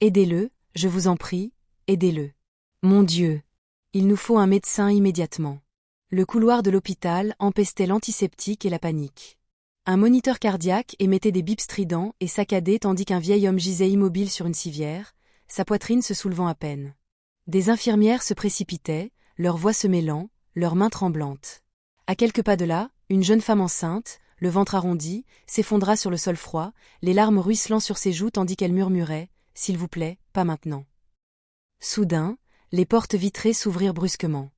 Aidez-le, je vous en prie, aidez-le. Mon Dieu! Il nous faut un médecin immédiatement. Le couloir de l'hôpital empestait l'antiseptique et la panique. Un moniteur cardiaque émettait des bips stridents et saccadés tandis qu'un vieil homme gisait immobile sur une civière, sa poitrine se soulevant à peine. Des infirmières se précipitaient, leurs voix se mêlant, leurs mains tremblantes. À quelques pas de là, une jeune femme enceinte, le ventre arrondi, s'effondra sur le sol froid, les larmes ruisselant sur ses joues tandis qu'elle murmurait « S'il vous plaît, pas maintenant ». Soudain, les portes vitrées s'ouvrirent brusquement.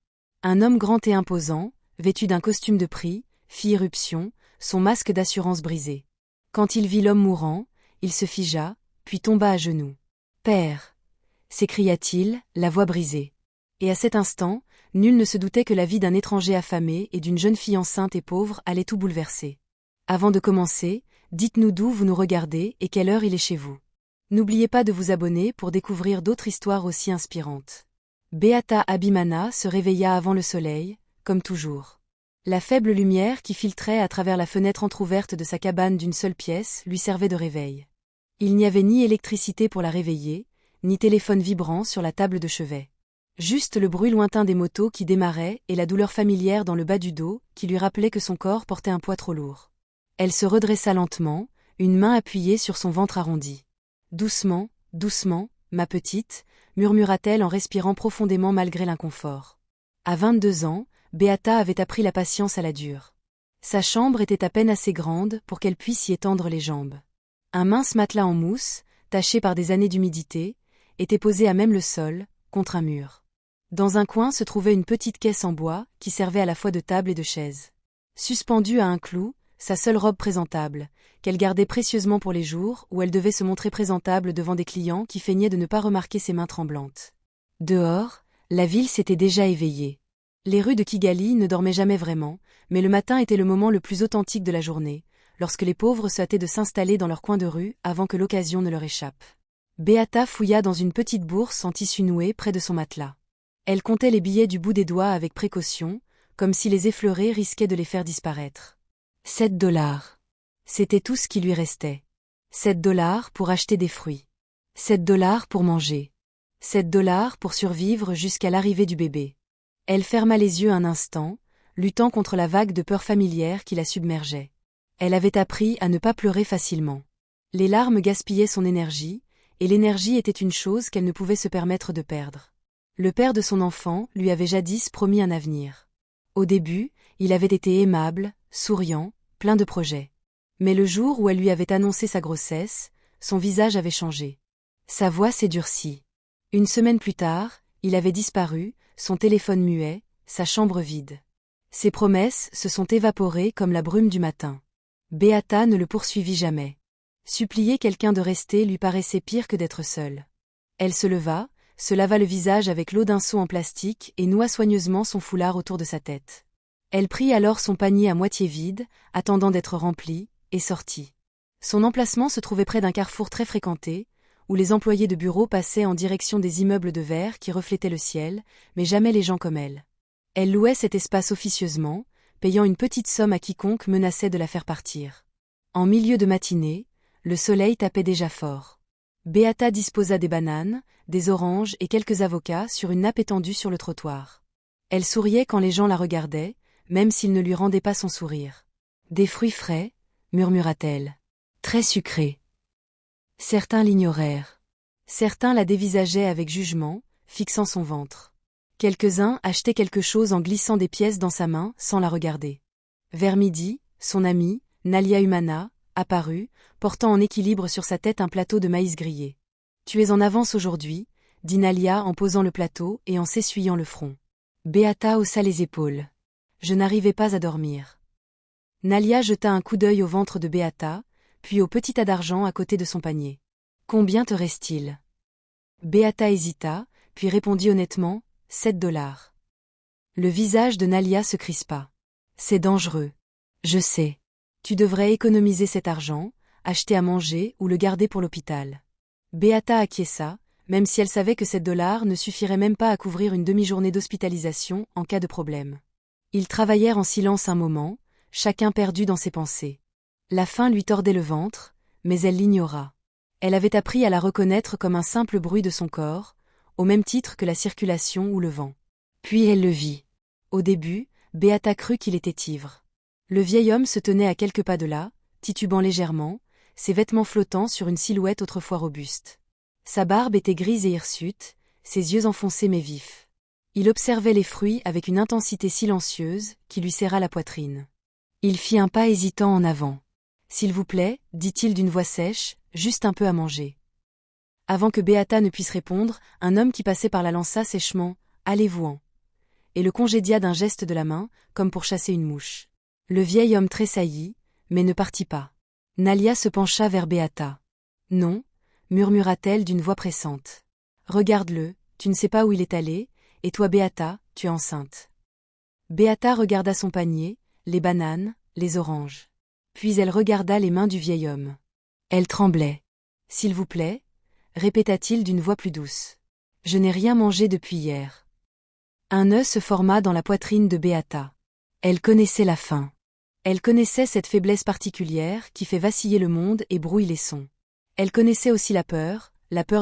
Un homme grand et imposant, vêtu d'un costume de prix, fit irruption, son masque d'assurance brisé. Quand il vit l'homme mourant, il se figea, puis tomba à genoux. « Père !» s'écria-t-il, la voix brisée. Et à cet instant, nul ne se doutait que la vie d'un étranger affamé et d'une jeune fille enceinte et pauvre allait tout bouleverser. Avant de commencer, dites-nous d'où vous nous regardez et quelle heure il est chez vous. N'oubliez pas de vous abonner pour découvrir d'autres histoires aussi inspirantes. Beata Abimana se réveilla avant le soleil, comme toujours. La faible lumière qui filtrait à travers la fenêtre entr'ouverte de sa cabane d'une seule pièce lui servait de réveil. Il n'y avait ni électricité pour la réveiller, ni téléphone vibrant sur la table de chevet. Juste le bruit lointain des motos qui démarraient et la douleur familière dans le bas du dos qui lui rappelait que son corps portait un poids trop lourd. Elle se redressa lentement, une main appuyée sur son ventre arrondi. « Doucement, doucement, ma petite », murmura-t-elle en respirant profondément malgré l'inconfort. À 22 ans, Beata avait appris la patience à la dure. Sa chambre était à peine assez grande pour qu'elle puisse y étendre les jambes. Un mince matelas en mousse, taché par des années d'humidité, était posé à même le sol, contre un mur. Dans un coin se trouvait une petite caisse en bois qui servait à la fois de table et de chaise. Suspendue à un clou, sa seule robe présentable, qu'elle gardait précieusement pour les jours où elle devait se montrer présentable devant des clients qui feignaient de ne pas remarquer ses mains tremblantes. Dehors, la ville s'était déjà éveillée. Les rues de Kigali ne dormaient jamais vraiment, mais le matin était le moment le plus authentique de la journée, lorsque les pauvres se hâtaient de s'installer dans leur coin de rue avant que l'occasion ne leur échappe. Beata fouilla dans une petite bourse en tissu noué près de son matelas. Elle comptait les billets du bout des doigts avec précaution, comme si les effleurer risquait de les faire disparaître. 7 $. C'était tout ce qui lui restait. 7 $ pour acheter des fruits. 7 $ pour manger. 7 $ pour survivre jusqu'à l'arrivée du bébé. Elle ferma les yeux un instant, luttant contre la vague de peur familière qui la submergeait. Elle avait appris à ne pas pleurer facilement. Les larmes gaspillaient son énergie, et l'énergie était une chose qu'elle ne pouvait se permettre de perdre. Le père de son enfant lui avait jadis promis un avenir. Au début, il avait été aimable, souriant, plein de projets. Mais le jour où elle lui avait annoncé sa grossesse, son visage avait changé. Sa voix s'est durcie. Une semaine plus tard, il avait disparu, son téléphone muet, sa chambre vide. Ses promesses se sont évaporées comme la brume du matin. Beata ne le poursuivit jamais. Supplier quelqu'un de rester lui paraissait pire que d'être seule. Elle se leva, se lava le visage avec l'eau d'un seau en plastique et noua soigneusement son foulard autour de sa tête. Elle prit alors son panier à moitié vide, attendant d'être rempli, et sortit. Son emplacement se trouvait près d'un carrefour très fréquenté, où les employés de bureau passaient en direction des immeubles de verre qui reflétaient le ciel, mais jamais les gens comme elle. Elle louait cet espace officieusement, payant une petite somme à quiconque menaçait de la faire partir. En milieu de matinée, le soleil tapait déjà fort. Beata disposa des bananes, des oranges et quelques avocats sur une nappe étendue sur le trottoir. Elle souriait quand les gens la regardaient, même s'ils ne lui rendaient pas son sourire. « Des fruits frais » murmura-t-elle. « Très sucrés. » Certains l'ignorèrent. Certains la dévisageaient avec jugement, fixant son ventre. Quelques-uns achetaient quelque chose en glissant des pièces dans sa main sans la regarder. Vers midi, son amie, Nalia Humana, apparut, portant en équilibre sur sa tête un plateau de maïs grillé. « Tu es en avance aujourd'hui » dit Nalia en posant le plateau et en s'essuyant le front. Beata haussa les épaules. « Je n'arrivais pas à dormir. » Nalia jeta un coup d'œil au ventre de Beata, puis au petit tas d'argent à côté de son panier. « Combien te reste-t-il » Beata hésita, puis répondit honnêtement, 7 $. Le visage de Nalia se crispa. « C'est dangereux. Je sais. Tu devrais économiser cet argent, acheter à manger ou le garder pour l'hôpital. » Beata acquiesça, même si elle savait que 7 $ ne suffiraient même pas à couvrir une demi-journée d'hospitalisation en cas de problème. Ils travaillèrent en silence un moment, chacun perdu dans ses pensées. La faim lui tordait le ventre, mais elle l'ignora. Elle avait appris à la reconnaître comme un simple bruit de son corps, au même titre que la circulation ou le vent. Puis elle le vit. Au début, Beata crut qu'il était ivre. Le vieil homme se tenait à quelques pas de là, titubant légèrement, ses vêtements flottant sur une silhouette autrefois robuste. Sa barbe était grise et hirsute, ses yeux enfoncés mais vifs. Il observait les fruits avec une intensité silencieuse qui lui serra la poitrine. Il fit un pas hésitant en avant. « S'il vous plaît, dit-il d'une voix sèche, juste un peu à manger. » Avant que Beata ne puisse répondre, un homme qui passait par la lança sèchement « Allez-vous-en » et le congédia d'un geste de la main, comme pour chasser une mouche. Le vieil homme tressaillit, mais ne partit pas. Nalia se pencha vers Beata. « Non, » murmura-t-elle d'une voix pressante. « Regarde-le, tu ne sais pas où il est allé, et toi Beata, tu es enceinte. » Beata regarda son panier, les bananes, les oranges. Puis elle regarda les mains du vieil homme. Elle tremblait. « S'il vous plaît » répéta-t-il d'une voix plus douce. « Je n'ai rien mangé depuis hier. » Un nœud se forma dans la poitrine de Beata. Elle connaissait la faim. Elle connaissait cette faiblesse particulière qui fait vaciller le monde et brouille les sons. Elle connaissait aussi la peur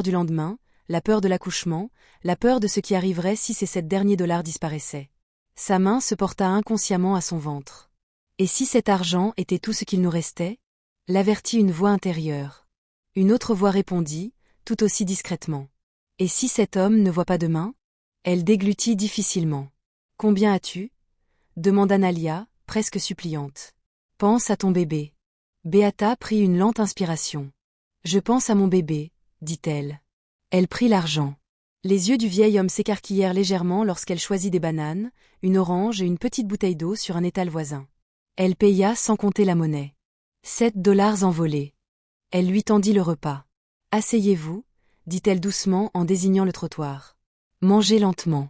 du lendemain, la peur de l'accouchement, la peur de ce qui arriverait si ces 7 derniers dollars disparaissaient. Sa main se porta inconsciemment à son ventre. Et si cet argent était tout ce qu'il nous restait? L'avertit une voix intérieure. Une autre voix répondit, tout aussi discrètement. Et si cet homme ne voit pas demain? Elle déglutit difficilement. Combien as-tu? Demanda Nalia, presque suppliante. Pense à ton bébé. Beata prit une lente inspiration. Je pense à mon bébé, dit-elle. Elle prit l'argent. Les yeux du vieil homme s'écarquillèrent légèrement lorsqu'elle choisit des bananes, une orange et une petite bouteille d'eau sur un étal voisin. Elle paya sans compter la monnaie. 7 dollars envolés. Elle lui tendit le repas. Asseyez-vous, dit-elle doucement en désignant le trottoir. Mangez lentement.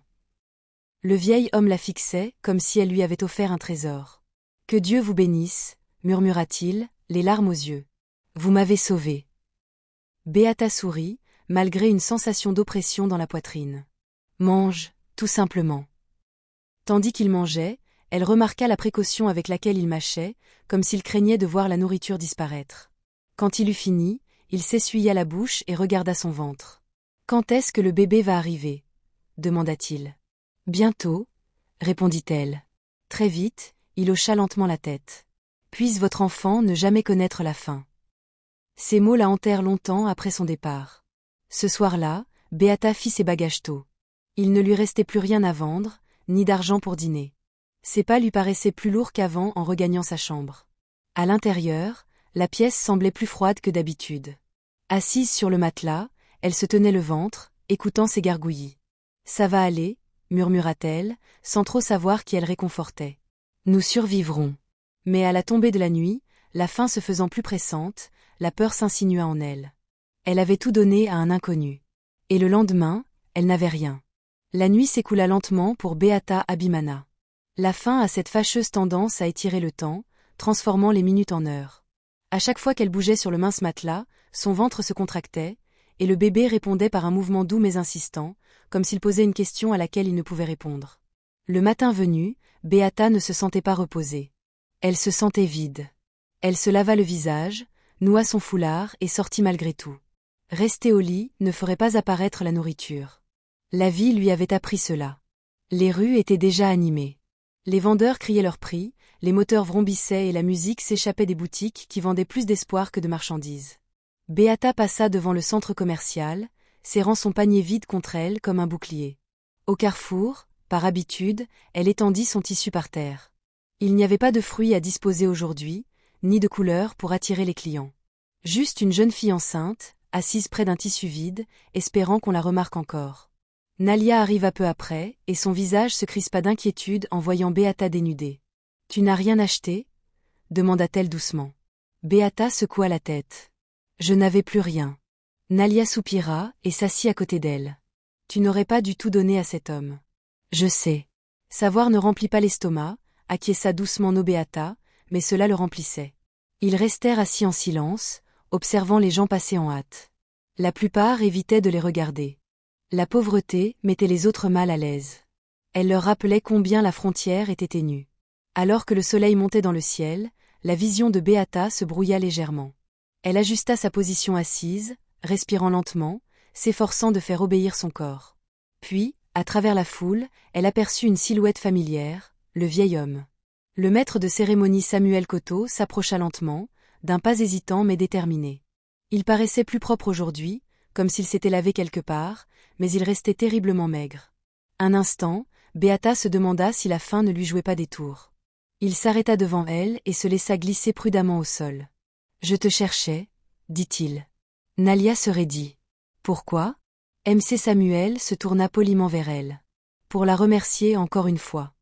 Le vieil homme la fixait, comme si elle lui avait offert un trésor. Que Dieu vous bénisse, murmura-t-il, les larmes aux yeux. Vous m'avez sauvée. Beata sourit, malgré une sensation d'oppression dans la poitrine. Mange, tout simplement. Tandis qu'il mangeait, elle remarqua la précaution avec laquelle il mâchait, comme s'il craignait de voir la nourriture disparaître. Quand il eut fini, il s'essuya la bouche et regarda son ventre. Quand est-ce que le bébé va arriver? Demanda-t-il. Bientôt, répondit-elle. Très vite, il hocha lentement la tête. Puisse votre enfant ne jamais connaître la faim. Ces mots la hantèrent longtemps après son départ. Ce soir-là, Beata fit ses bagages tôt. Il ne lui restait plus rien à vendre, ni d'argent pour dîner. Ses pas lui paraissaient plus lourds qu'avant en regagnant sa chambre. À l'intérieur, la pièce semblait plus froide que d'habitude. Assise sur le matelas, elle se tenait le ventre, écoutant ses gargouillis. Ça va aller, murmura-t-elle, sans trop savoir qui elle réconfortait. Nous survivrons. Mais à la tombée de la nuit, la faim se faisant plus pressante, la peur s'insinua en elle. Elle avait tout donné à un inconnu. Et le lendemain, elle n'avait rien. La nuit s'écoula lentement pour Beata Abimana. La faim a cette fâcheuse tendance à étirer le temps, transformant les minutes en heures. À chaque fois qu'elle bougeait sur le mince matelas, son ventre se contractait, et le bébé répondait par un mouvement doux mais insistant, comme s'il posait une question à laquelle il ne pouvait répondre. Le matin venu, Beata ne se sentait pas reposée. Elle se sentait vide. Elle se lava le visage, noua son foulard et sortit malgré tout. Rester au lit ne ferait pas apparaître la nourriture. La vie lui avait appris cela. Les rues étaient déjà animées. Les vendeurs criaient leurs prix, les moteurs vrombissaient et la musique s'échappait des boutiques qui vendaient plus d'espoir que de marchandises. Beata passa devant le centre commercial, serrant son panier vide contre elle comme un bouclier. Au carrefour, par habitude, elle étendit son tissu par terre. Il n'y avait pas de fruits à disposer aujourd'hui, ni de couleurs pour attirer les clients. Juste une jeune fille enceinte, assise près d'un tissu vide, espérant qu'on la remarque encore. Nalia arriva peu après, et son visage se crispa d'inquiétude en voyant Beata dénudée. « Tu n'as rien acheté ?» demanda-t-elle doucement. Beata secoua la tête. « Je n'avais plus rien. » Nalia soupira et s'assit à côté d'elle. « Tu n'aurais pas dû tout donner à cet homme. »« Je sais. » Savoir ne remplit pas l'estomac, acquiesça doucement no Beata, mais cela le remplissait. Ils restèrent assis en silence, observant les gens passer en hâte. La plupart évitaient de les regarder. La pauvreté mettait les autres mal à l'aise. Elle leur rappelait combien la frontière était ténue. Alors que le soleil montait dans le ciel, la vision de Beata se brouilla légèrement. Elle ajusta sa position assise, respirant lentement, s'efforçant de faire obéir son corps. Puis, à travers la foule, elle aperçut une silhouette familière, le vieil homme. Le maître de cérémonie Samuel Coteau s'approcha lentement, d'un pas hésitant mais déterminé. Il paraissait plus propre aujourd'hui, comme s'il s'était lavé quelque part, mais il restait terriblement maigre. Un instant, Beata se demanda si la faim ne lui jouait pas des tours. Il s'arrêta devant elle et se laissa glisser prudemment au sol. « Je te cherchais, » dit-il. Nalia se raidit. « Pourquoi ?» MC Samuel se tourna poliment vers elle. Pour la remercier encore une fois.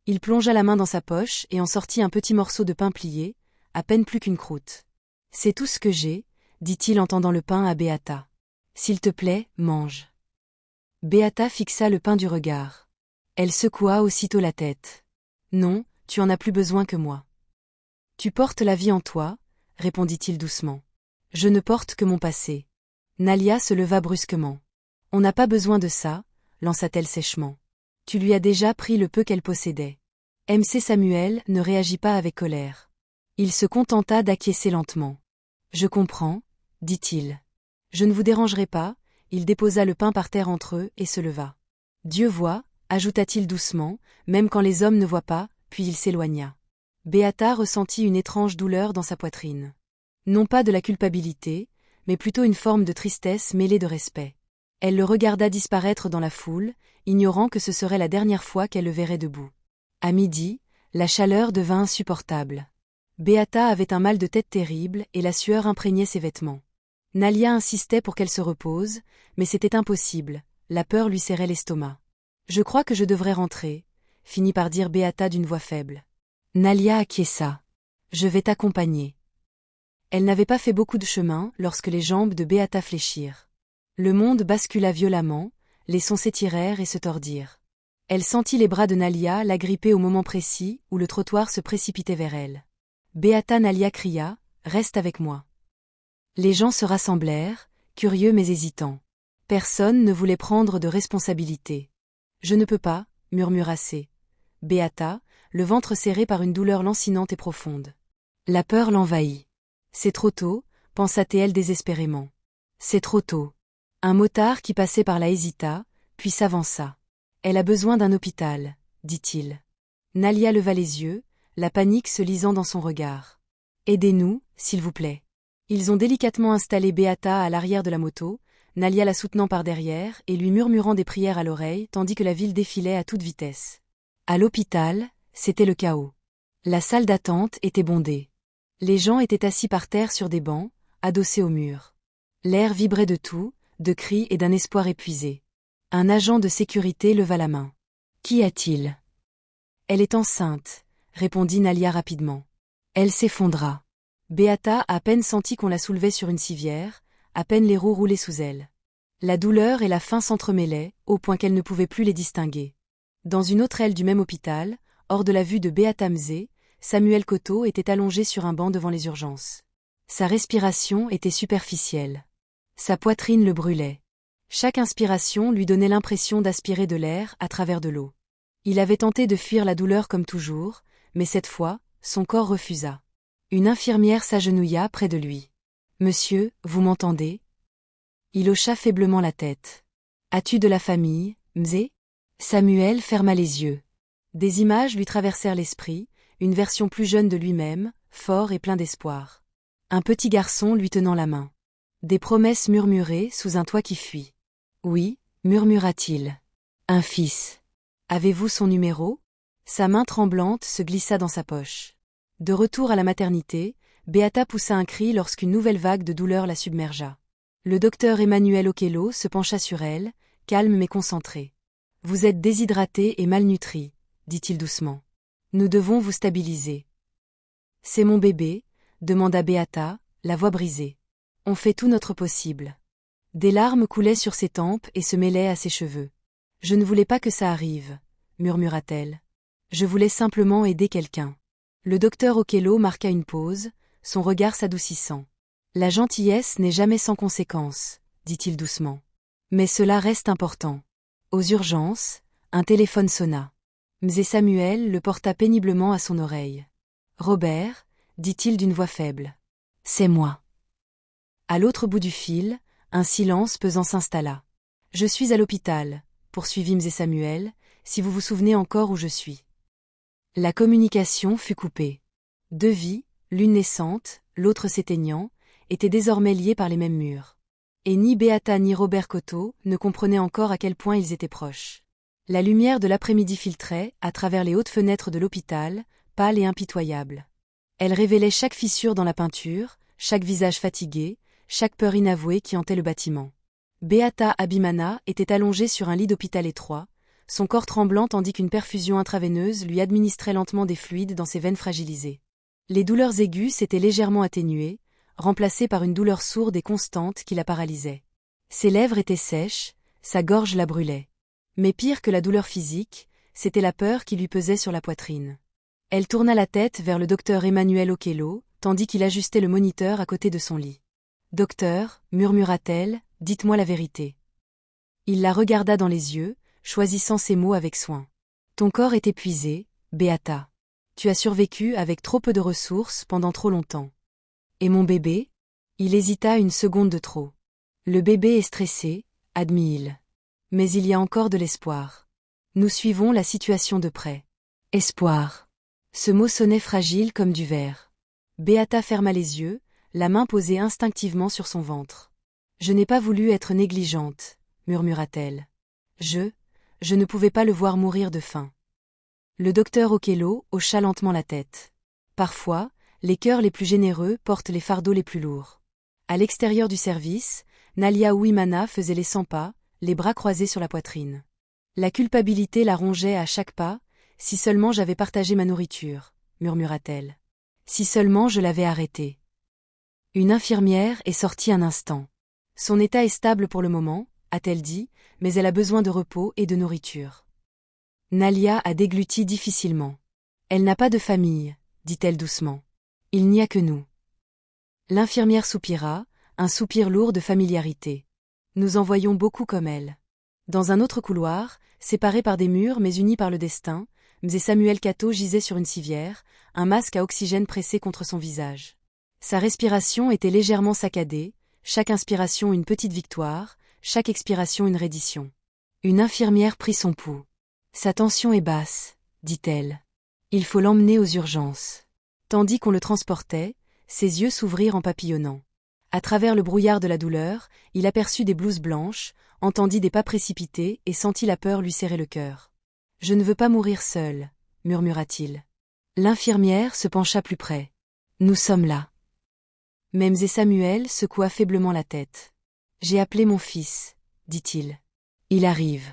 Il plongea la main dans sa poche et en sortit un petit morceau de pain plié, à peine plus qu'une croûte. « C'est tout ce que j'ai, » dit-il en tendant le pain à Beata. « S'il te plaît, mange. » Beata fixa le pain du regard. Elle secoua aussitôt la tête. « Non, tu en as plus besoin que moi. »« Tu portes la vie en toi, » répondit-il doucement. « Je ne porte que mon passé. » Nalia se leva brusquement. « On n'a pas besoin de ça, » lança-t-elle sèchement. « Tu lui as déjà pris le peu qu'elle possédait. » MC Samuel ne réagit pas avec colère. Il se contenta d'acquiescer lentement. « Je comprends, » dit-il. « Je ne vous dérangerai pas. » Il déposa le pain par terre entre eux et se leva. « Dieu voit, » ajouta-t-il doucement, même quand les hommes ne voient pas, puis il s'éloigna. Beata ressentit une étrange douleur dans sa poitrine. Non pas de la culpabilité, mais plutôt une forme de tristesse mêlée de respect. Elle le regarda disparaître dans la foule, ignorant que ce serait la dernière fois qu'elle le verrait debout. À midi, la chaleur devint insupportable. Beata avait un mal de tête terrible et la sueur imprégnait ses vêtements. Nalia insistait pour qu'elle se repose, mais c'était impossible, la peur lui serrait l'estomac. « Je crois que je devrais rentrer », finit par dire Beata d'une voix faible. Nalia acquiesça. « Je vais t'accompagner. » Elle n'avait pas fait beaucoup de chemin lorsque les jambes de Beata fléchirent. Le monde bascula violemment, les sons s'étirèrent et se tordirent. Elle sentit les bras de Nalia la gripper au moment précis où le trottoir se précipitait vers elle. Beata Nalia cria « Reste avec moi ». Les gens se rassemblèrent, curieux mais hésitants. Personne ne voulait prendre de responsabilité. « Je ne peux pas », murmura Beata, le ventre serré par une douleur lancinante et profonde. La peur l'envahit. « C'est trop tôt », pensa-t-elle désespérément. « C'est trop tôt. » Un motard qui passait par là hésita, puis s'avança. « Elle a besoin d'un hôpital, » dit-il. Nalia leva les yeux, la panique se lisant dans son regard. « Aidez-nous, s'il vous plaît. » Ils ont délicatement installé Beata à l'arrière de la moto, Nalia la soutenant par derrière et lui murmurant des prières à l'oreille tandis que la ville défilait à toute vitesse. À l'hôpital, c'était le chaos. La salle d'attente était bondée. Les gens étaient assis par terre sur des bancs, adossés au mur. L'air vibrait de tout, de cris et d'un espoir épuisé. Un agent de sécurité leva la main. « Qu'y a-t-il » ? « Elle est enceinte », répondit Nalia rapidement. Elle s'effondra. Beata a à peine senti qu'on la soulevait sur une civière, à peine les roues roulaient sous elle. La douleur et la faim s'entremêlaient, au point qu'elle ne pouvait plus les distinguer. Dans une autre aile du même hôpital, hors de la vue de Beata Mzé, Samuel Coteau était allongé sur un banc devant les urgences. Sa respiration était superficielle. Sa poitrine le brûlait. Chaque inspiration lui donnait l'impression d'aspirer de l'air à travers de l'eau. Il avait tenté de fuir la douleur comme toujours, mais cette fois, son corps refusa. Une infirmière s'agenouilla près de lui. « Monsieur, vous m'entendez » Il hocha faiblement la tête. « As-tu de la famille, Mzé » Samuel ferma les yeux. Des images lui traversèrent l'esprit, une version plus jeune de lui-même, fort et plein d'espoir. Un petit garçon lui tenant la main. Des promesses murmurées sous un toit qui fuit. « Oui » murmura-t-il. « Un fils. Avez-vous son numéro » Sa main tremblante se glissa dans sa poche. De retour à la maternité, Beata poussa un cri lorsqu'une nouvelle vague de douleur la submergea. Le docteur Emmanuel Okello se pencha sur elle, calme mais concentré. « Vous êtes déshydratée et malnutrie, » dit-il doucement. « Nous devons vous stabiliser. »« C'est mon bébé ?» demanda Beata, la voix brisée. « On fait tout notre possible. » Des larmes coulaient sur ses tempes et se mêlaient à ses cheveux. « Je ne voulais pas que ça arrive, » murmura-t-elle. « Je voulais simplement aider quelqu'un. » Le docteur Okello marqua une pause, son regard s'adoucissant. « La gentillesse n'est jamais sans conséquence, » dit-il doucement. « Mais cela reste important. » Aux urgences, un téléphone sonna. Mzé Samuel le porta péniblement à son oreille. « Robert » dit-il d'une voix faible. « C'est moi. » À l'autre bout du fil, un silence pesant s'installa. « Je suis à l'hôpital », poursuivit Mzé Samuel, « si vous vous souvenez encore où je suis. » La communication fut coupée. Deux vies, l'une naissante, l'autre s'éteignant, étaient désormais liées par les mêmes murs. Et ni Beata ni Robert Coteau ne comprenaient encore à quel point ils étaient proches. La lumière de l'après-midi filtrait, à travers les hautes fenêtres de l'hôpital, pâle et impitoyable. Elle révélait chaque fissure dans la peinture, chaque visage fatigué, chaque peur inavouée qui hantait le bâtiment. Beata Abimana était allongée sur un lit d'hôpital étroit, son corps tremblant tandis qu'une perfusion intraveineuse lui administrait lentement des fluides dans ses veines fragilisées. Les douleurs aiguës s'étaient légèrement atténuées, remplacées par une douleur sourde et constante qui la paralysait. Ses lèvres étaient sèches, sa gorge la brûlait. Mais pire que la douleur physique, c'était la peur qui lui pesait sur la poitrine. Elle tourna la tête vers le docteur Emmanuel Okello, tandis qu'il ajustait le moniteur à côté de son lit. « Docteur, murmura-t-elle, dites-moi la vérité. » Il la regarda dans les yeux, choisissant ses mots avec soin. « Ton corps est épuisé, Beata. Tu as survécu avec trop peu de ressources pendant trop longtemps. Et mon bébé ?» Il hésita une seconde de trop. « Le bébé est stressé, » admit-il. « Mais il y a encore de l'espoir. Nous suivons la situation de près. » Espoir. Ce mot sonnait fragile comme du verre. Beata ferma les yeux, la main posée instinctivement sur son ventre. « Je n'ai pas voulu être négligente, » murmura-t-elle. « Je ne pouvais pas le voir mourir de faim. » Le docteur Okello hocha lentement la tête. Parfois, les cœurs les plus généreux portent les fardeaux les plus lourds. À l'extérieur du service, Nalia Ouimana faisait les 100 pas, les bras croisés sur la poitrine. La culpabilité la rongeait à chaque pas. « Si seulement j'avais partagé ma nourriture, » murmura-t-elle. « Si seulement je l'avais arrêté. » Une infirmière est sortie un instant. « Son état est stable pour le moment, » a-t-elle dit, « mais elle a besoin de repos et de nourriture. » Nalia a dégluti difficilement. « Elle n'a pas de famille, » dit-elle doucement. « Il n'y a que nous. » L'infirmière soupira, un soupir lourd de familiarité. « Nous en voyons beaucoup comme elle. » Dans un autre couloir, séparés par des murs mais unis par le destin, Mzé Samuel Kato gisait sur une civière, un masque à oxygène pressé contre son visage. Sa respiration était légèrement saccadée, chaque inspiration une petite victoire, chaque expiration une reddition. Une infirmière prit son pouls. « Sa tension est basse, » dit-elle. « Il faut l'emmener aux urgences. » Tandis qu'on le transportait, ses yeux s'ouvrirent en papillonnant. À travers le brouillard de la douleur, il aperçut des blouses blanches, entendit des pas précipités et sentit la peur lui serrer le cœur. « Je ne veux pas mourir seul, » murmura-t-il. L'infirmière se pencha plus près. « Nous sommes là. » Mzé Samuel secoua faiblement la tête. « J'ai appelé mon fils, » dit-il. « Il arrive. »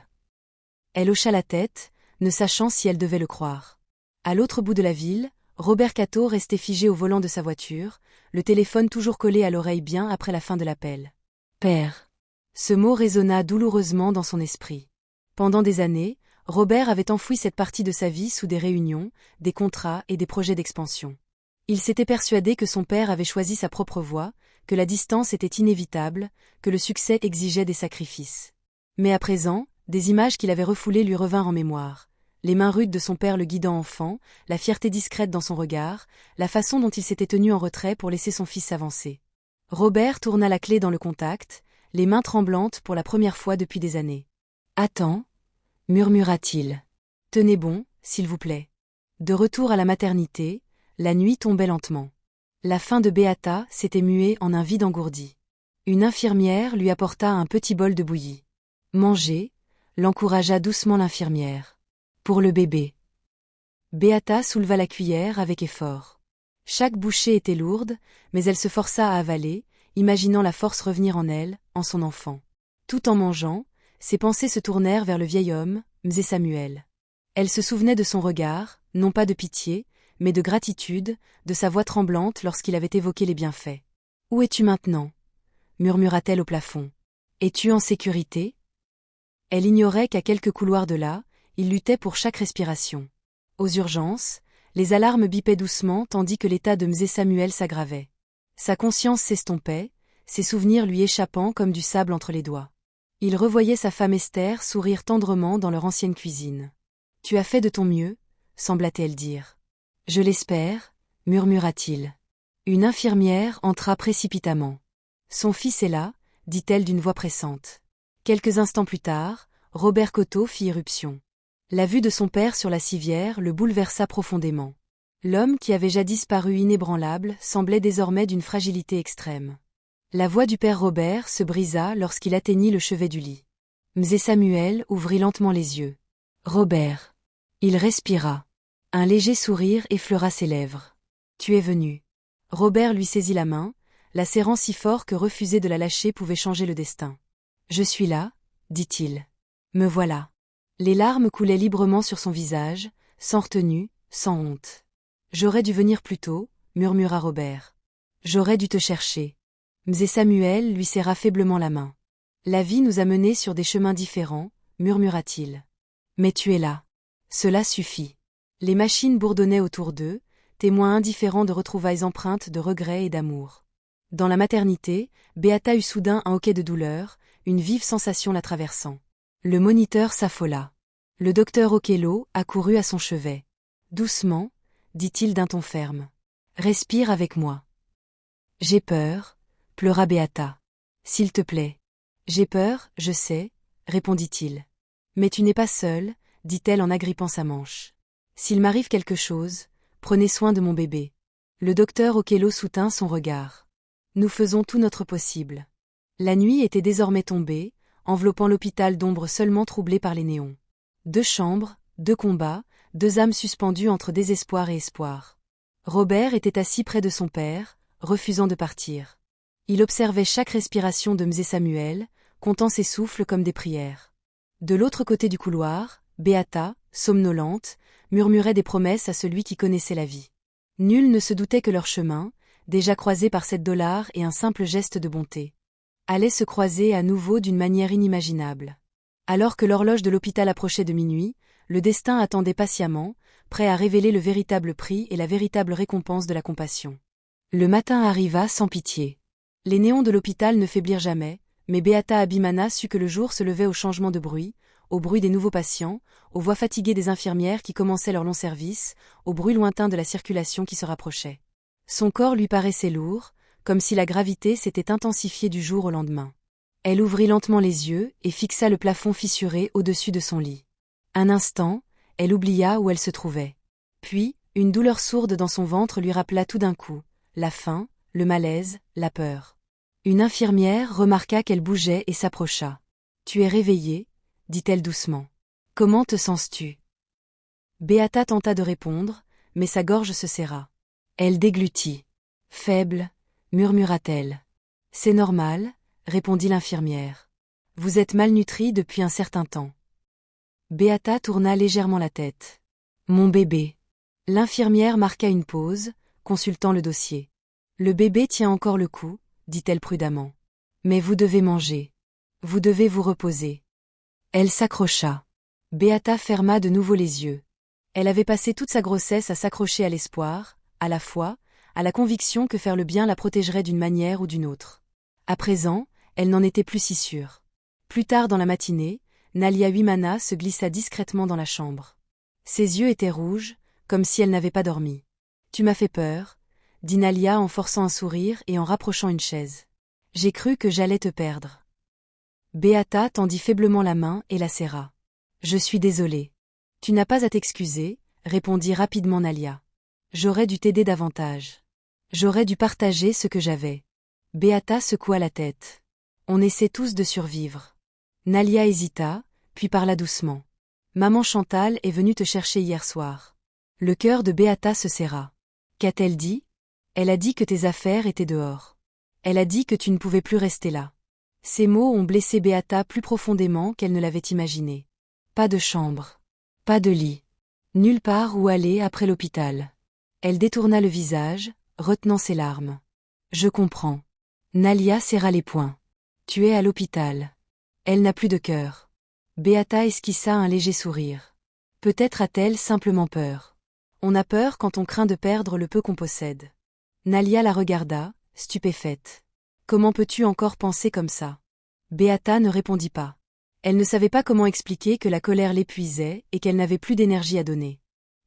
Elle hocha la tête, ne sachant si elle devait le croire. À l'autre bout de la ville, Robert Cato restait figé au volant de sa voiture, le téléphone toujours collé à l'oreille bien après la fin de l'appel. « Père !» Ce mot résonna douloureusement dans son esprit. Pendant des années, Robert avait enfoui cette partie de sa vie sous des réunions, des contrats et des projets d'expansion. Il s'était persuadé que son père avait choisi sa propre voie, que la distance était inévitable, que le succès exigeait des sacrifices. Mais à présent, des images qu'il avait refoulées lui revinrent en mémoire. Les mains rudes de son père le guidant enfant, la fierté discrète dans son regard, la façon dont il s'était tenu en retrait pour laisser son fils s'avancer. Robert tourna la clé dans le contact, les mains tremblantes pour la première fois depuis des années. « Attends !» murmura-t-il. « Tenez bon, s'il vous plaît. » De retour à la maternité, la nuit tombait lentement. La faim de Beata s'était muée en un vide engourdi. Une infirmière lui apporta un petit bol de bouillie. « Mangez !» l'encouragea doucement l'infirmière. « Pour le bébé. » Beata souleva la cuillère avec effort. Chaque bouchée était lourde, mais elle se força à avaler, imaginant la force revenir en elle, en son enfant. Tout en mangeant, ses pensées se tournèrent vers le vieil homme, Mzé Samuel. Elle se souvenait de son regard, non pas de pitié, mais de gratitude, de sa voix tremblante lorsqu'il avait évoqué les bienfaits. « Où es-tu maintenant » murmura-t-elle au plafond. « Es-tu en sécurité ?» Elle ignorait qu'à quelques couloirs de là, il luttait pour chaque respiration. Aux urgences, les alarmes bipaient doucement tandis que l'état de Mzé Samuel s'aggravait. Sa conscience s'estompait, ses souvenirs lui échappant comme du sable entre les doigts. Il revoyait sa femme Esther sourire tendrement dans leur ancienne cuisine. « Tu as fait de ton mieux » sembla-t-elle dire. « Je l'espère » murmura-t-il. Une infirmière entra précipitamment. Son fils est là, dit-elle d'une voix pressante. Quelques instants plus tard, Robert Coteau fit irruption. La vue de son père sur la civière le bouleversa profondément. L'homme qui avait jadis paru inébranlable semblait désormais d'une fragilité extrême. La voix du père Robert se brisa lorsqu'il atteignit le chevet du lit. Mzé Samuel ouvrit lentement les yeux. Robert. Il respira. Un léger sourire effleura ses lèvres. Tu es venu. Robert lui saisit la main, la serrant si fort que refuser de la lâcher pouvait changer le destin. Je suis là, dit-il. Me voilà. Les larmes coulaient librement sur son visage, sans retenue, sans honte. J'aurais dû venir plus tôt, murmura Robert. J'aurais dû te chercher. Mzé Samuel lui serra faiblement la main. La vie nous a menés sur des chemins différents, murmura-t-il. Mais tu es là. Cela suffit. Les machines bourdonnaient autour d'eux, témoins indifférents de retrouvailles empreintes de regrets et d'amour. Dans la maternité, Beata eut soudain un hoquet de douleur, une vive sensation la traversant. Le moniteur s'affola. Le docteur Okello accourut à son chevet. Doucement, dit-il d'un ton ferme. Respire avec moi. J'ai peur, pleura Beata. S'il te plaît. J'ai peur, je sais, répondit-il. Mais tu n'es pas seule, dit-elle en agrippant sa manche. S'il m'arrive quelque chose, prenez soin de mon bébé. Le docteur Okello soutint son regard. Nous faisons tout notre possible. La nuit était désormais tombée, enveloppant l'hôpital d'ombres seulement troublées par les néons. 2 chambres, 2 combats, 2 âmes suspendues entre désespoir et espoir. Robert était assis près de son père, refusant de partir. Il observait chaque respiration de Mzé Samuel, comptant ses souffles comme des prières. De l'autre côté du couloir, Beata, somnolente, murmurait des promesses à celui qui connaissait la vie. Nul ne se doutait que leur chemin, déjà croisé par $7 et un simple geste de bonté, allait se croiser à nouveau d'une manière inimaginable. Alors que l'horloge de l'hôpital approchait de minuit, le destin attendait patiemment, prêt à révéler le véritable prix et la véritable récompense de la compassion. Le matin arriva sans pitié. Les néons de l'hôpital ne faiblirent jamais, mais Beata Abimana sut que le jour se levait au changement de bruit, au bruit des nouveaux patients, aux voix fatiguées des infirmières qui commençaient leur long service, au bruit lointain de la circulation qui se rapprochait. Son corps lui paraissait lourd, comme si la gravité s'était intensifiée du jour au lendemain. Elle ouvrit lentement les yeux et fixa le plafond fissuré au-dessus de son lit. Un instant, elle oublia où elle se trouvait. Puis, une douleur sourde dans son ventre lui rappela tout d'un coup la faim, le malaise, la peur. Une infirmière remarqua qu'elle bougeait et s'approcha. « Tu es réveillée ?» dit-elle doucement. « Comment te sens-tu » Beata tenta de répondre, mais sa gorge se serra. Elle déglutit. « Faible » murmura-t-elle. « C'est normal » répondit l'infirmière. « Vous êtes malnutrie depuis un certain temps. » Beata tourna légèrement la tête. « Mon bébé. » L'infirmière marqua une pause, consultant le dossier. « Le bébé tient encore le coup, » dit-elle prudemment. « Mais vous devez manger. Vous devez vous reposer. » Elle s'accrocha. Beata ferma de nouveau les yeux. Elle avait passé toute sa grossesse à s'accrocher à l'espoir, à la foi, à la conviction que faire le bien la protégerait d'une manière ou d'une autre. À présent, elle n'en était plus si sûre. Plus tard dans la matinée, Nalia Huimana se glissa discrètement dans la chambre. Ses yeux étaient rouges, comme si elle n'avait pas dormi. « Tu m'as fait peur » dit Nalia en forçant un sourire et en rapprochant une chaise. « J'ai cru que j'allais te perdre. » Beata tendit faiblement la main et la serra. « Je suis désolée. »« Tu n'as pas à t'excuser, » répondit rapidement Nalia. « J'aurais dû t'aider davantage. J'aurais dû partager ce que j'avais. » Beata secoua la tête. « On essaie tous de survivre. » Nalia hésita, puis parla doucement. « Maman Chantal est venue te chercher hier soir. » Le cœur de Beata se serra. Qu'a-t-elle dit ? Elle a dit que tes affaires étaient dehors. Elle a dit que tu ne pouvais plus rester là. Ces mots ont blessé Beata plus profondément qu'elle ne l'avait imaginé. Pas de chambre. Pas de lit. Nulle part où aller après l'hôpital. Elle détourna le visage, retenant ses larmes. Je comprends. Nalia serra les poings. Tu es à l'hôpital. Elle n'a plus de cœur. Beata esquissa un léger sourire. Peut-être a-t-elle simplement peur. On a peur quand on craint de perdre le peu qu'on possède. Nalia la regarda, stupéfaite. Comment peux-tu encore penser comme ça ? Beata ne répondit pas. Elle ne savait pas comment expliquer que la colère l'épuisait et qu'elle n'avait plus d'énergie à donner.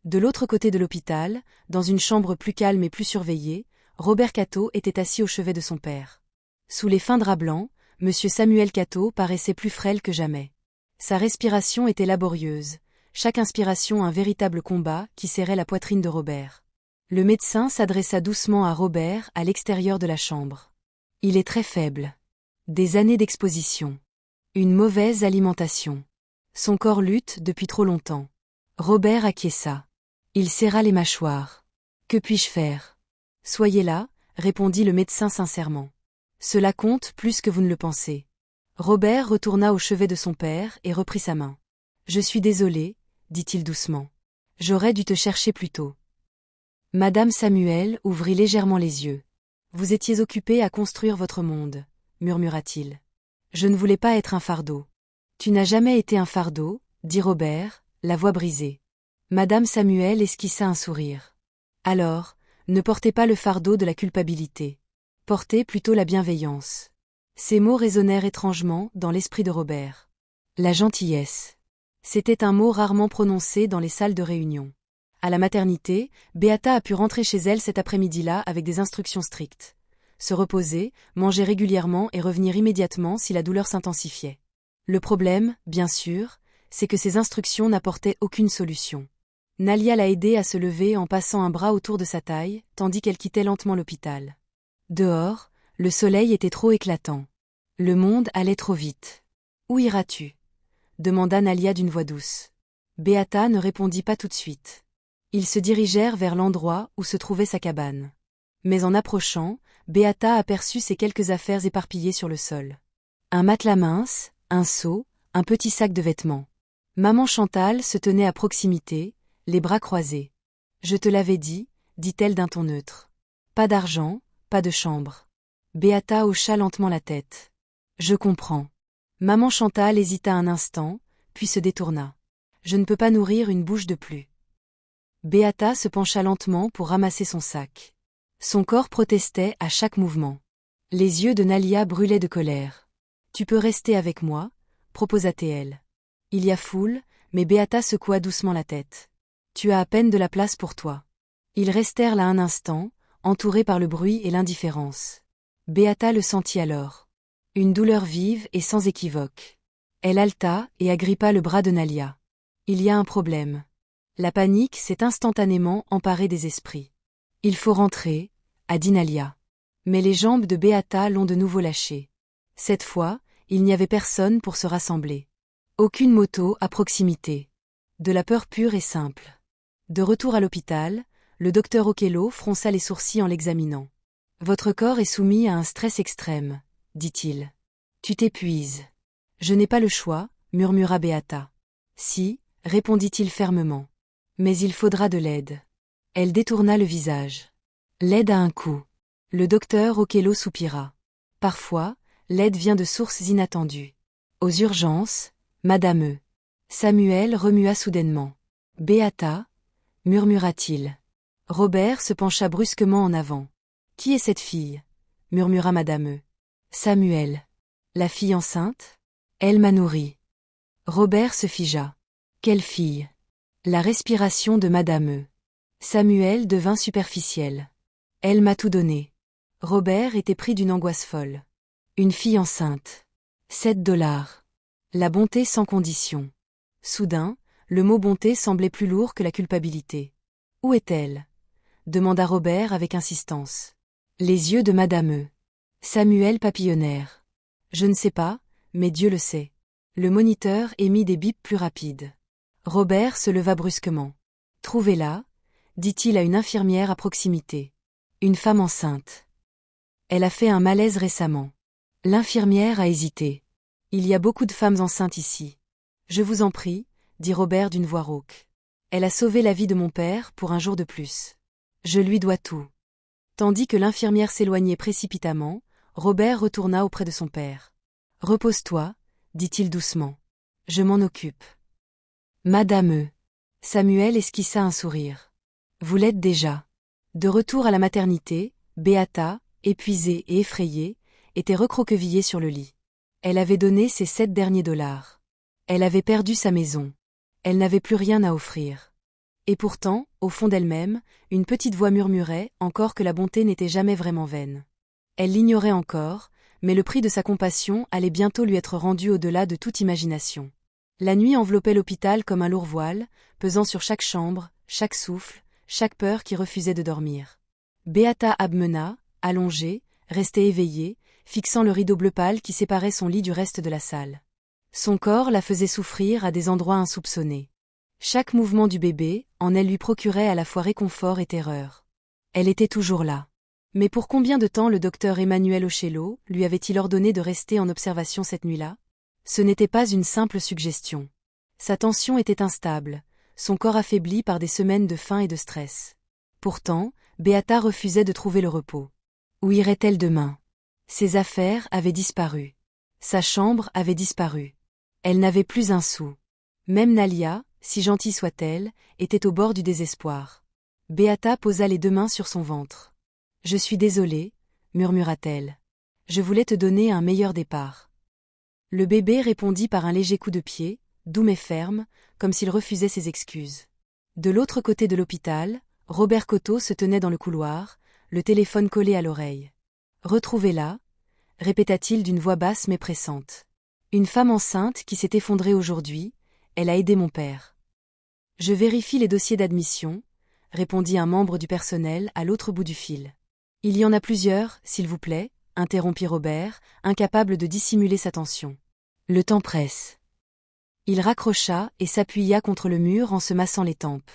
De l'autre côté de l'hôpital, dans une chambre plus calme et plus surveillée, Robert Cato était assis au chevet de son père. Sous les fins draps blancs, M. Samuel Cateau paraissait plus frêle que jamais. Sa respiration était laborieuse, chaque inspiration un véritable combat qui serrait la poitrine de Robert. Le médecin s'adressa doucement à Robert à l'extérieur de la chambre. Il est très faible. Des années d'exposition. Une mauvaise alimentation. Son corps lutte depuis trop longtemps. Robert acquiesça. Il serra les mâchoires. Que puis-je faire? Soyez là, répondit le médecin sincèrement. Cela compte plus que vous ne le pensez. Robert retourna au chevet de son père et reprit sa main. Je suis désolé, dit-il doucement. J'aurais dû te chercher plus tôt. Madame Samuel ouvrit légèrement les yeux. Vous étiez occupée à construire votre monde, murmura-t-il. Je ne voulais pas être un fardeau. Tu n'as jamais été un fardeau, dit Robert, la voix brisée. Madame Samuel esquissa un sourire. Alors, ne portez pas le fardeau de la culpabilité. Portez plutôt la bienveillance. Ces mots résonnèrent étrangement dans l'esprit de Robert. La gentillesse. C'était un mot rarement prononcé dans les salles de réunion. À la maternité, Beata a pu rentrer chez elle cet après-midi-là avec des instructions strictes. Se reposer, manger régulièrement et revenir immédiatement si la douleur s'intensifiait. Le problème, bien sûr, c'est que ces instructions n'apportaient aucune solution. Nalia l'a aidée à se lever en passant un bras autour de sa taille, tandis qu'elle quittait lentement l'hôpital. Dehors, le soleil était trop éclatant. Le monde allait trop vite. « Où iras-tu » demanda Nalia d'une voix douce. Beata ne répondit pas tout de suite. Ils se dirigèrent vers l'endroit où se trouvait sa cabane. Mais en approchant, Beata aperçut ses quelques affaires éparpillées sur le sol. Un matelas mince, un seau, un petit sac de vêtements. Maman Chantal se tenait à proximité, les bras croisés. « Je te l'avais dit » dit-elle d'un ton neutre. « Pas d'argent, pas de chambre. » Beata hocha lentement la tête. « Je comprends. » Maman Chantal hésita un instant, puis se détourna. « Je ne peux pas nourrir une bouche de plus. » Beata se pencha lentement pour ramasser son sac. Son corps protestait à chaque mouvement. Les yeux de Nalia brûlaient de colère. « Tu peux rester avec moi » proposa-t-elle. « Il y a foule, mais Beata secoua doucement la tête. « Tu as à peine de la place pour toi. » Ils restèrent là un instant, entourés par le bruit et l'indifférence. Beata le sentit alors. Une douleur vive et sans équivoque. Elle haleta et agrippa le bras de Nalia. « Il y a un problème. » La panique s'est instantanément emparée des esprits. « Il faut rentrer » a dit Nalia. Mais les jambes de Beata l'ont de nouveau lâchée. Cette fois, il n'y avait personne pour se rassembler. Aucune moto à proximité. De la peur pure et simple. De retour à l'hôpital, le docteur Okello fronça les sourcils en l'examinant. « Votre corps est soumis à un stress extrême, » dit-il. « Tu t'épuises. »« Je n'ai pas le choix, » murmura Beata. « Si, » répondit-il fermement. « Mais il faudra de l'aide. » Elle détourna le visage. « L'aide a un coût. » Le docteur Okello soupira. « Parfois, l'aide vient de sources inattendues. »« Aux urgences, Madame E. » Samuel remua soudainement. « Beata » murmura-t-il. Robert se pencha brusquement en avant. « Qui est cette fille » murmura Madame E. « Samuel. »« La fille enceinte ?»« Elle m'a nourri. » Robert se figea. « Quelle fille ?» La respiration de Madame E. Samuel devint superficiel. « Elle m'a tout donné. » Robert était pris d'une angoisse folle. Une fille enceinte. 7 $. La bonté sans condition. Soudain, le mot bonté semblait plus lourd que la culpabilité. « Où est-elle » demanda Robert avec insistance. Les yeux de Madame E. Samuel papillonnèrent. « Je ne sais pas, mais Dieu le sait. » Le moniteur émit des bips plus rapides. Robert se leva brusquement. « Trouvez-la » dit-il à une infirmière à proximité. « Une femme enceinte. Elle a fait un malaise récemment. » L'infirmière a hésité. « Il y a beaucoup de femmes enceintes ici. »« Je vous en prie » dit Robert d'une voix rauque. « Elle a sauvé la vie de mon père pour un jour de plus. Je lui dois tout. » Tandis que l'infirmière s'éloignait précipitamment, Robert retourna auprès de son père. « Repose-toi » dit-il doucement. « Je m'en occupe. » Madame E. Samuel esquissa un sourire. « Vous l'êtes déjà. » De retour à la maternité, Beata, épuisée et effrayée, était recroquevillée sur le lit. Elle avait donné ses 7 derniers $. Elle avait perdu sa maison. Elle n'avait plus rien à offrir. Et pourtant, au fond d'elle-même, une petite voix murmurait encore que la bonté n'était jamais vraiment vaine. Elle l'ignorait encore, mais le prix de sa compassion allait bientôt lui être rendu au-delà de toute imagination. La nuit enveloppait l'hôpital comme un lourd voile, pesant sur chaque chambre, chaque souffle, chaque peur qui refusait de dormir. Beata Abmena, allongée, restait éveillée, fixant le rideau bleu pâle qui séparait son lit du reste de la salle. Son corps la faisait souffrir à des endroits insoupçonnés. Chaque mouvement du bébé, en elle lui procurait à la fois réconfort et terreur. Elle était toujours là. Mais pour combien de temps le docteur Emmanuel Ochello lui avait-il ordonné de rester en observation cette nuit-là? Ce n'était pas une simple suggestion. Sa tension était instable, son corps affaibli par des semaines de faim et de stress. Pourtant, Beata refusait de trouver le repos. Où irait-elle demain? Ses affaires avaient disparu. Sa chambre avait disparu. Elle n'avait plus un sou. Même Nalia, si gentille soit-elle, était au bord du désespoir. Beata posa les deux mains sur son ventre. « Je suis désolée, » murmura-t-elle. « Je voulais te donner un meilleur départ. » Le bébé répondit par un léger coup de pied, doux mais ferme, comme s'il refusait ses excuses. De l'autre côté de l'hôpital, Robert Coteau se tenait dans le couloir, le téléphone collé à l'oreille. « Retrouvez-la » répéta-t-il d'une voix basse mais pressante. « Une femme enceinte qui s'est effondrée aujourd'hui, elle a aidé mon père. » « Je vérifie les dossiers d'admission » répondit un membre du personnel à l'autre bout du fil. « Il y en a plusieurs, s'il vous plaît » interrompit Robert, incapable de dissimuler sa tension. « Le temps presse. » Il raccrocha et s'appuya contre le mur en se massant les tempes.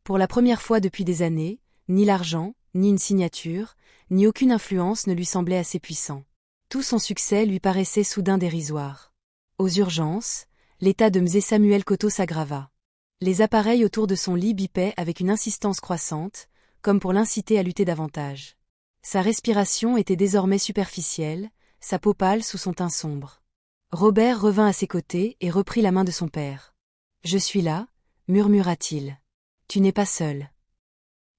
Pour la première fois depuis des années, ni l'argent, ni une signature, ni aucune influence ne lui semblait assez puissant. Tout son succès lui paraissait soudain dérisoire. Aux urgences, l'état de Mzé Samuel Coteau s'aggrava. Les appareils autour de son lit bipaient avec une insistance croissante, comme pour l'inciter à lutter davantage. Sa respiration était désormais superficielle, sa peau pâle sous son teint sombre. Robert revint à ses côtés et reprit la main de son père. « Je suis là, » murmura-t-il. « Tu n'es pas seul. »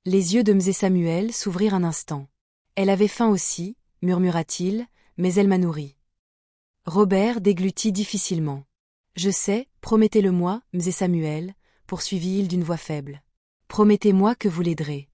Les yeux de Mzé Samuel s'ouvrirent un instant. « Elle avait faim aussi, » murmura-t-il, « mais elle m'a nourri. » Robert déglutit difficilement. « Je sais, promettez-le-moi, Mzé Samuel, » poursuivit-il d'une voix faible. « Promettez-moi que vous l'aiderez. »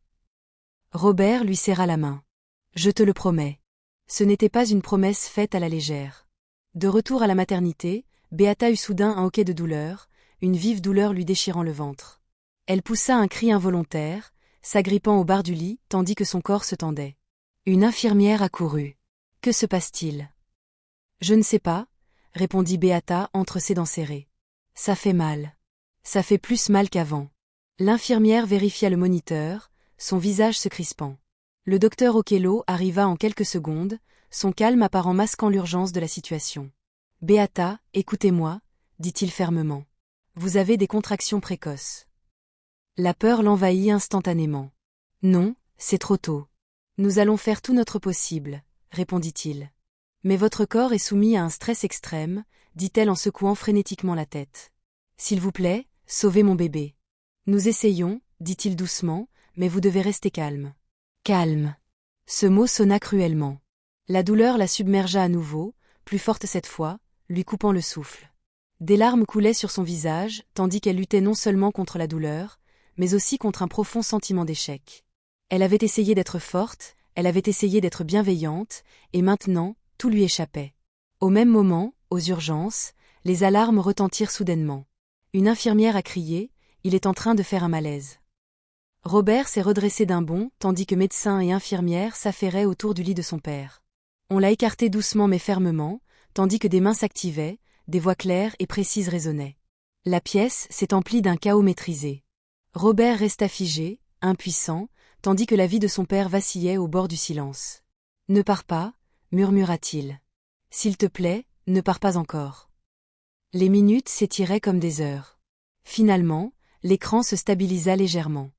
Robert lui serra la main. « Je te le promets. » Ce n'était pas une promesse faite à la légère. De retour à la maternité, Beata eut soudain un hoquet de douleur, une vive douleur lui déchirant le ventre. Elle poussa un cri involontaire, s'agrippant au bar du lit, tandis que son corps se tendait. Une infirmière accourut. « Que se passe-t-il » ? « Je ne sais pas, » répondit Beata entre ses dents serrées. « Ça fait mal. Ça fait plus mal qu'avant. » L'infirmière vérifia le moniteur, son visage se crispant. Le docteur Ochello arriva en quelques secondes, son calme apparent masquant l'urgence de la situation. « Beata, écoutez-moi, » dit-il fermement. « Vous avez des contractions précoces. » La peur l'envahit instantanément. « Non, c'est trop tôt. Nous allons faire tout notre possible, » répondit-il. « Mais votre corps est soumis à un stress extrême, » dit-elle en secouant frénétiquement la tête. « S'il vous plaît, sauvez mon bébé. » « Nous essayons, » dit-il doucement, « mais vous devez rester calme. » Calme. Ce mot sonna cruellement. La douleur la submergea à nouveau, plus forte cette fois, lui coupant le souffle. Des larmes coulaient sur son visage, tandis qu'elle luttait non seulement contre la douleur, mais aussi contre un profond sentiment d'échec. Elle avait essayé d'être forte, elle avait essayé d'être bienveillante, et maintenant, tout lui échappait. Au même moment, aux urgences, les alarmes retentirent soudainement. Une infirmière a crié, « Il est en train de faire un malaise. » Robert s'est redressé d'un bond, tandis que médecins et infirmières s'affairaient autour du lit de son père. On l'a écarté doucement mais fermement, tandis que des mains s'activaient, des voix claires et précises résonnaient. La pièce s'est emplie d'un chaos maîtrisé. Robert resta figé, impuissant, tandis que la vie de son père vacillait au bord du silence. « Ne pars pas, » murmura-t-il. « S'il te plaît, ne pars pas encore. » Les minutes s'étiraient comme des heures. Finalement, l'écran se stabilisa légèrement.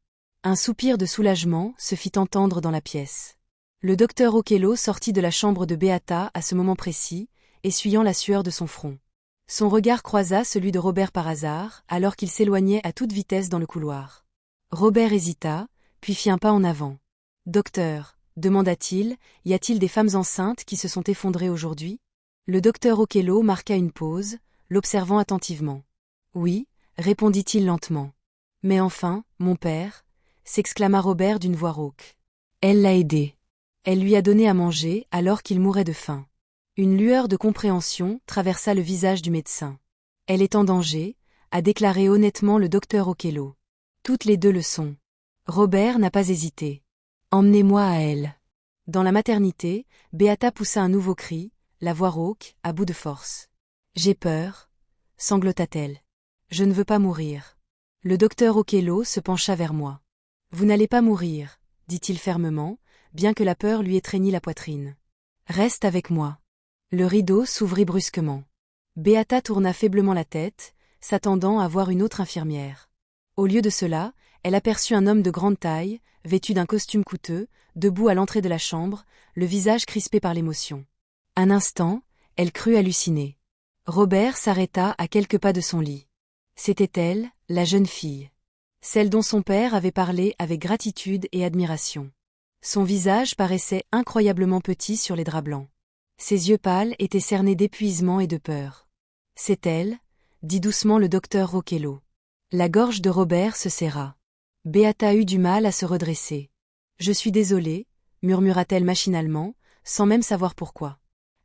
Un soupir de soulagement se fit entendre dans la pièce. Le docteur Ochello sortit de la chambre de Beata à ce moment précis, essuyant la sueur de son front. Son regard croisa celui de Robert par hasard, alors qu'il s'éloignait à toute vitesse dans le couloir. Robert hésita, puis fit un pas en avant. « Docteur, » demanda-t-il, « y a-t-il des femmes enceintes qui se sont effondrées aujourd'hui ?» Le docteur Ochello marqua une pause, l'observant attentivement. « Oui, » répondit-il lentement. « Mais enfin, mon père » s'exclama Robert d'une voix rauque. « Elle l'a aidé. Elle lui a donné à manger alors qu'il mourait de faim. Une lueur de compréhension traversa le visage du médecin. Elle est en danger, a déclaré honnêtement le docteur Okello. Toutes les deux le sont. Robert n'a pas hésité. Emmenez-moi à elle. Dans la maternité, Beata poussa un nouveau cri, la voix rauque, à bout de force. J'ai peur, sanglota-t-elle. Je ne veux pas mourir. Le docteur Okello se pencha vers moi. Vous n'allez pas mourir, dit-il fermement, bien que la peur lui étreignît la poitrine. Reste avec moi. Le rideau s'ouvrit brusquement. Beata tourna faiblement la tête, s'attendant à voir une autre infirmière. Au lieu de cela, elle aperçut un homme de grande taille, vêtu d'un costume coûteux, debout à l'entrée de la chambre, le visage crispé par l'émotion. Un instant, elle crut halluciner. Robert s'arrêta à quelques pas de son lit. C'était elle, la jeune fille. Celle dont son père avait parlé avec gratitude et admiration. Son visage paraissait incroyablement petit sur les draps blancs. Ses yeux pâles étaient cernés d'épuisement et de peur. C'est elle, dit doucement le docteur Okello. La gorge de Robert se serra. Beata eut du mal à se redresser. Je suis désolée, murmura-t-elle machinalement, sans même savoir pourquoi.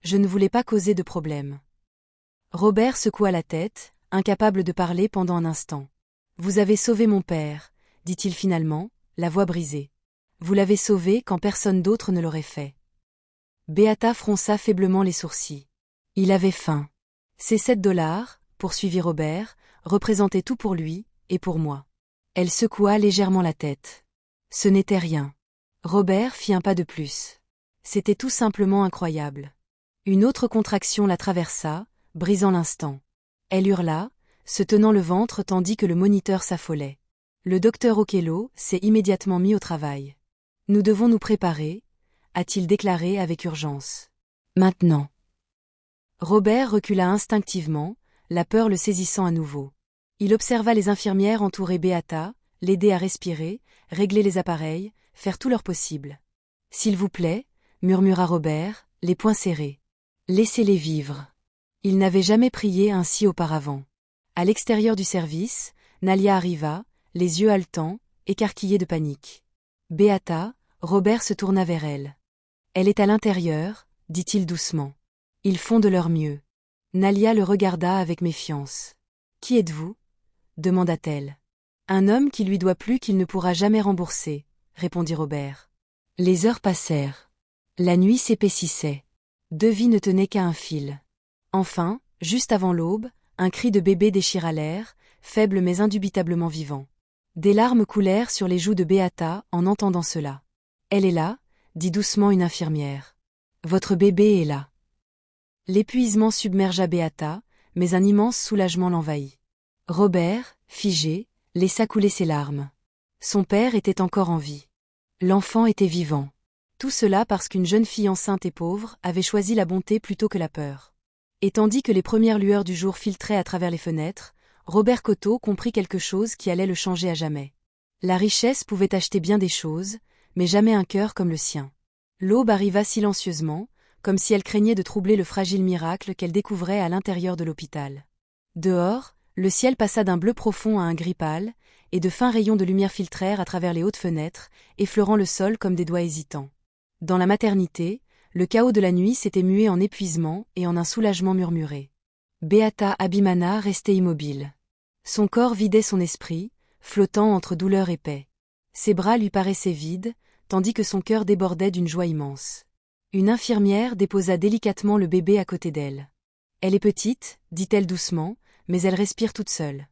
Je ne voulais pas causer de problème. Robert secoua la tête, incapable de parler pendant un instant. Vous avez sauvé mon père, dit-il finalement, la voix brisée. Vous l'avez sauvé quand personne d'autre ne l'aurait fait. Beata fronça faiblement les sourcils. Il avait faim. Ces $7, poursuivit Robert, représentaient tout pour lui, et pour moi. Elle secoua légèrement la tête. Ce n'était rien. Robert fit un pas de plus. C'était tout simplement incroyable. Une autre contraction la traversa, brisant l'instant. Elle hurla, se tenant le ventre tandis que le moniteur s'affolait. Le docteur Okello s'est immédiatement mis au travail. Nous devons nous préparer, a-t-il déclaré avec urgence. Maintenant. Robert recula instinctivement, la peur le saisissant à nouveau. Il observa les infirmières entourer Beata, l'aider à respirer, régler les appareils, faire tout leur possible. S'il vous plaît, murmura Robert, les poings serrés. Laissez-les vivre. Il n'avait jamais prié ainsi auparavant. À l'extérieur du service, Nalia arriva, les yeux haletants, écarquillés de panique. Beata, Robert se tourna vers elle. Elle est à l'intérieur, dit-il doucement. Ils font de leur mieux. Nalia le regarda avec méfiance. Qui êtes-vous ? Demanda-t-elle. Un homme qui lui doit plus qu'il ne pourra jamais rembourser, répondit Robert. Les heures passèrent. La nuit s'épaississait. Deux vies ne tenaient qu'à un fil. Enfin, juste avant l'aube, un cri de bébé déchira l'air, faible mais indubitablement vivant. Des larmes coulèrent sur les joues de Beata en entendant cela. Elle est là, dit doucement une infirmière. Votre bébé est là. L'épuisement submergea Beata, mais un immense soulagement l'envahit. Robert, figé, laissa couler ses larmes. Son père était encore en vie. L'enfant était vivant. Tout cela parce qu'une jeune fille enceinte et pauvre avait choisi la bonté plutôt que la peur. Et tandis que les premières lueurs du jour filtraient à travers les fenêtres, Robert Coteau comprit quelque chose qui allait le changer à jamais. La richesse pouvait acheter bien des choses, mais jamais un cœur comme le sien. L'aube arriva silencieusement, comme si elle craignait de troubler le fragile miracle qu'elle découvrait à l'intérieur de l'hôpital. Dehors, le ciel passa d'un bleu profond à un gris pâle, et de fins rayons de lumière filtrèrent à travers les hautes fenêtres, effleurant le sol comme des doigts hésitants. Dans la maternité, le chaos de la nuit s'était mué en épuisement et en un soulagement murmuré. Beata Abimana restait immobile. Son corps vidait son esprit, flottant entre douleur et paix. Ses bras lui paraissaient vides, tandis que son cœur débordait d'une joie immense. Une infirmière déposa délicatement le bébé à côté d'elle. Elle est petite, dit-elle doucement, mais elle respire toute seule.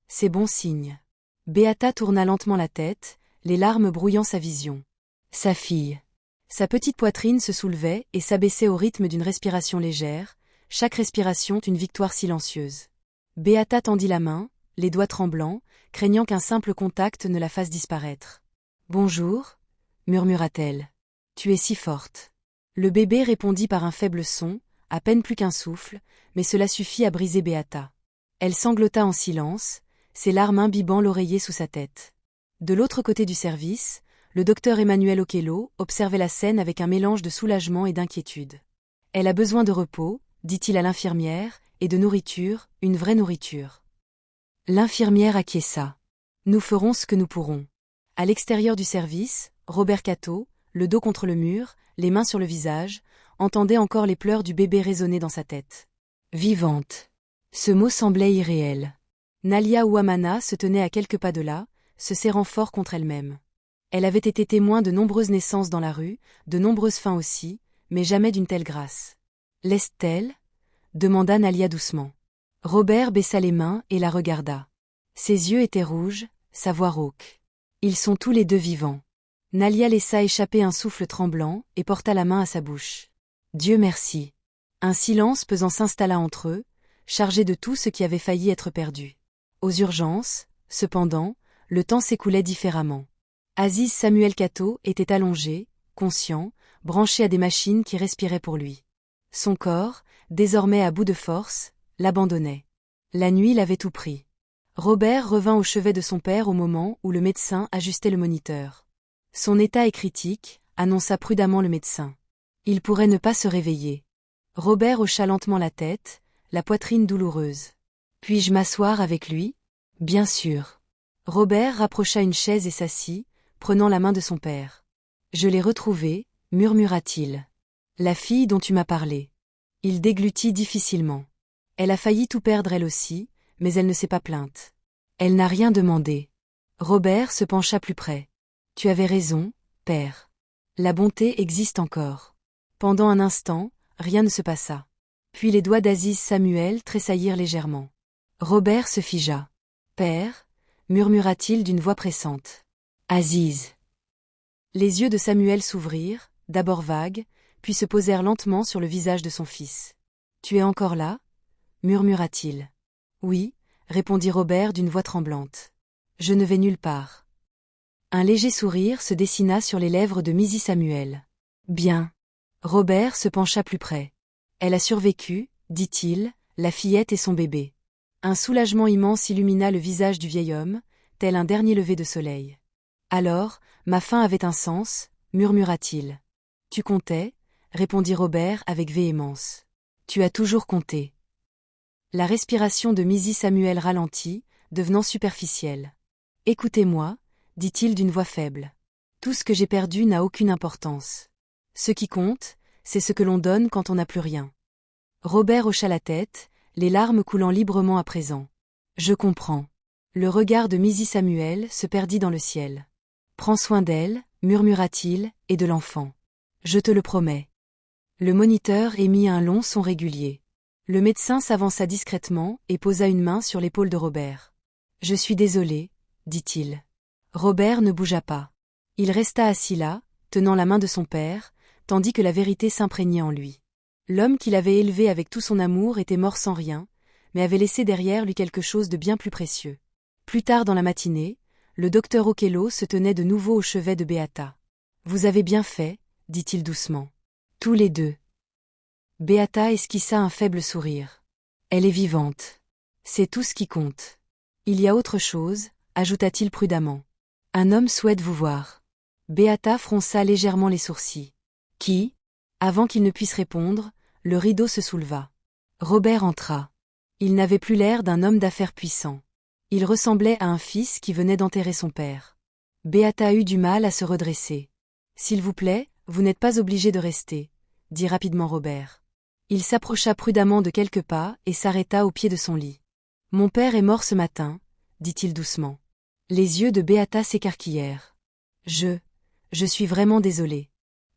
C'est bon signe. Beata tourna lentement la tête, les larmes brouillant sa vision. Sa fille. Sa petite poitrine se soulevait et s'abaissait au rythme d'une respiration légère, chaque respiration une victoire silencieuse. Beata tendit la main, les doigts tremblants, craignant qu'un simple contact ne la fasse disparaître. « Bonjour » murmura-t-elle. « Tu es si forte. » Le bébé répondit par un faible son, à peine plus qu'un souffle, mais cela suffit à briser Beata. Elle sanglota en silence, ses larmes imbibant l'oreiller sous sa tête. De l'autre côté du service, le docteur Emmanuel Okello observait la scène avec un mélange de soulagement et d'inquiétude. « Elle a besoin de repos » dit-il à l'infirmière, et de nourriture, une vraie nourriture. L'infirmière acquiesça. Nous ferons ce que nous pourrons. À l'extérieur du service, Robert Coteau, le dos contre le mur, les mains sur le visage, entendait encore les pleurs du bébé résonner dans sa tête. Vivante. Ce mot semblait irréel. Nalia Ouamana se tenait à quelques pas de là, se serrant fort contre elle-même. Elle avait été témoin de nombreuses naissances dans la rue, de nombreuses fins aussi, mais jamais d'une telle grâce. Laisse-t-elle ? Demanda Nalia doucement. Robert baissa les mains et la regarda. Ses yeux étaient rouges, sa voix rauque. Ils sont tous les deux vivants. Nalia laissa échapper un souffle tremblant et porta la main à sa bouche. Dieu merci. Un silence pesant s'installa entre eux, chargé de tout ce qui avait failli être perdu. Aux urgences, cependant, le temps s'écoulait différemment. Aziz Samuel Kato était allongé, conscient, branché à des machines qui respiraient pour lui. Son corps, désormais à bout de force, l'abandonnait. La nuit l'avait tout pris. Robert revint au chevet de son père au moment où le médecin ajustait le moniteur. Son état est critique, annonça prudemment le médecin. Il pourrait ne pas se réveiller. Robert hocha lentement la tête, la poitrine douloureuse. Puis-je m'asseoir avec lui ? Bien sûr. Robert rapprocha une chaise et s'assit, prenant la main de son père. Je l'ai retrouvée, murmura-t-il. La fille dont tu m'as parlé. Il déglutit difficilement. Elle a failli tout perdre elle aussi, mais elle ne s'est pas plainte. Elle n'a rien demandé. Robert se pencha plus près. Tu avais raison, père. La bonté existe encore. Pendant un instant, rien ne se passa. Puis les doigts d'Aziz Samuel tressaillirent légèrement. Robert se figea. Père, murmura-t-il d'une voix pressante. Aziz. Les yeux de Samuel s'ouvrirent, d'abord vagues, puis se posèrent lentement sur le visage de son fils. Tu es encore là ? Murmura-t-il. Oui, répondit Robert d'une voix tremblante. Je ne vais nulle part. Un léger sourire se dessina sur les lèvres de Missy Samuel. Bien. Robert se pencha plus près. Elle a survécu, dit-il, la fillette et son bébé. Un soulagement immense illumina le visage du vieil homme, tel un dernier lever de soleil. Alors, ma fin avait un sens, murmura-t-il. Tu comptais, répondit Robert avec véhémence. Tu as toujours compté. La respiration de Missy Samuel ralentit, devenant superficielle. Écoutez-moi, dit-il d'une voix faible. Tout ce que j'ai perdu n'a aucune importance. Ce qui compte, c'est ce que l'on donne quand on n'a plus rien. Robert hocha la tête, les larmes coulant librement à présent. Je comprends. Le regard de Missy Samuel se perdit dans le ciel. Prends soin d'elle, murmura-t-il, et de l'enfant. Je te le promets. Le moniteur émit un long son régulier. Le médecin s'avança discrètement et posa une main sur l'épaule de Robert. Je suis désolé, dit-il. Robert ne bougea pas. Il resta assis là, tenant la main de son père, tandis que la vérité s'imprégnait en lui. L'homme qu'il avait élevé avec tout son amour était mort sans rien, mais avait laissé derrière lui quelque chose de bien plus précieux. Plus tard dans la matinée, le docteur Okello se tenait de nouveau au chevet de Beata. Vous avez bien fait, dit-il doucement. Tous les deux. Beata esquissa un faible sourire. Elle est vivante. C'est tout ce qui compte. Il y a autre chose, ajouta-t-il prudemment. Un homme souhaite vous voir. Beata fronça légèrement les sourcils. Qui ? Avant qu'il ne puisse répondre, le rideau se souleva. Robert entra. Il n'avait plus l'air d'un homme d'affaires puissant. Il ressemblait à un fils qui venait d'enterrer son père. Beata eut du mal à se redresser. S'il vous plaît, vous n'êtes pas obligé de rester, dit rapidement Robert. Il s'approcha prudemment de quelques pas et s'arrêta au pied de son lit. Mon père est mort ce matin, dit-il doucement. Les yeux de Beata s'écarquillèrent. Je suis vraiment désolé.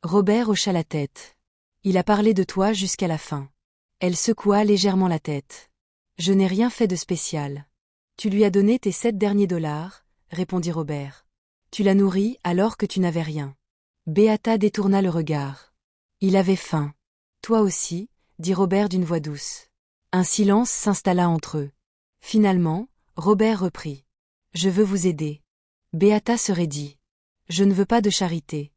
Robert hocha la tête. Il a parlé de toi jusqu'à la fin. Elle secoua légèrement la tête. Je n'ai rien fait de spécial. Tu lui as donné tes 7 derniers dollars, répondit Robert. Tu l'as nourri alors que tu n'avais rien. Beata détourna le regard. Il avait faim. Toi aussi, dit Robert d'une voix douce. Un silence s'installa entre eux. Finalement, Robert reprit. Je veux vous aider. Beata se raidit. Je ne veux pas de charité.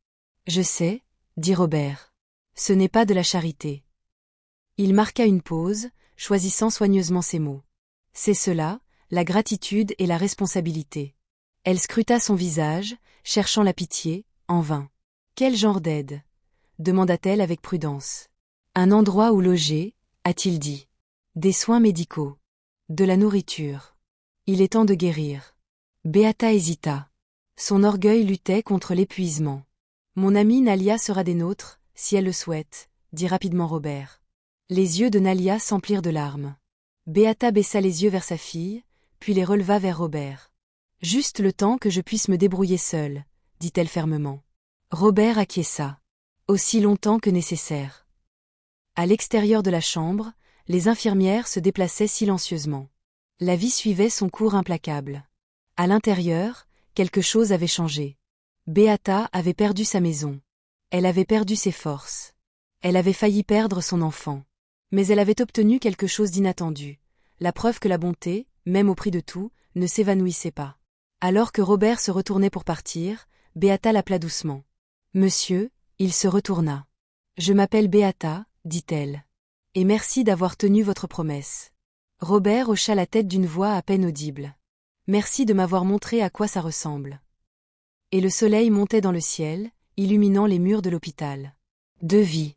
Je sais, dit Robert. Ce n'est pas de la charité. Il marqua une pause, choisissant soigneusement ses mots. C'est cela, la gratitude et la responsabilité. Elle scruta son visage, cherchant la pitié, en vain. Quel genre d'aide ? Demanda-t-elle avec prudence. Un endroit où loger, a-t-il dit. Des soins médicaux. De la nourriture. Il est temps de guérir. Beata hésita. Son orgueil luttait contre l'épuisement. Mon amie Nalia sera des nôtres, si elle le souhaite, dit rapidement Robert. Les yeux de Nalia s'emplirent de larmes. Beata baissa les yeux vers sa fille, puis les releva vers Robert. Juste le temps que je puisse me débrouiller seule, dit-elle fermement. Robert acquiesça. Aussi longtemps que nécessaire. À l'extérieur de la chambre, les infirmières se déplaçaient silencieusement. La vie suivait son cours implacable. À l'intérieur, quelque chose avait changé. Beata avait perdu sa maison. Elle avait perdu ses forces. Elle avait failli perdre son enfant. Mais elle avait obtenu quelque chose d'inattendu, la preuve que la bonté, même au prix de tout, ne s'évanouissait pas. Alors que Robert se retournait pour partir, Beata l'appela doucement. « Monsieur », il se retourna. « Je m'appelle Beata, dit-elle. Et merci d'avoir tenu votre promesse. » Robert hocha la tête d'une voix à peine audible. « Merci de m'avoir montré à quoi ça ressemble. » Et le soleil montait dans le ciel, illuminant les murs de l'hôpital. Deux vies.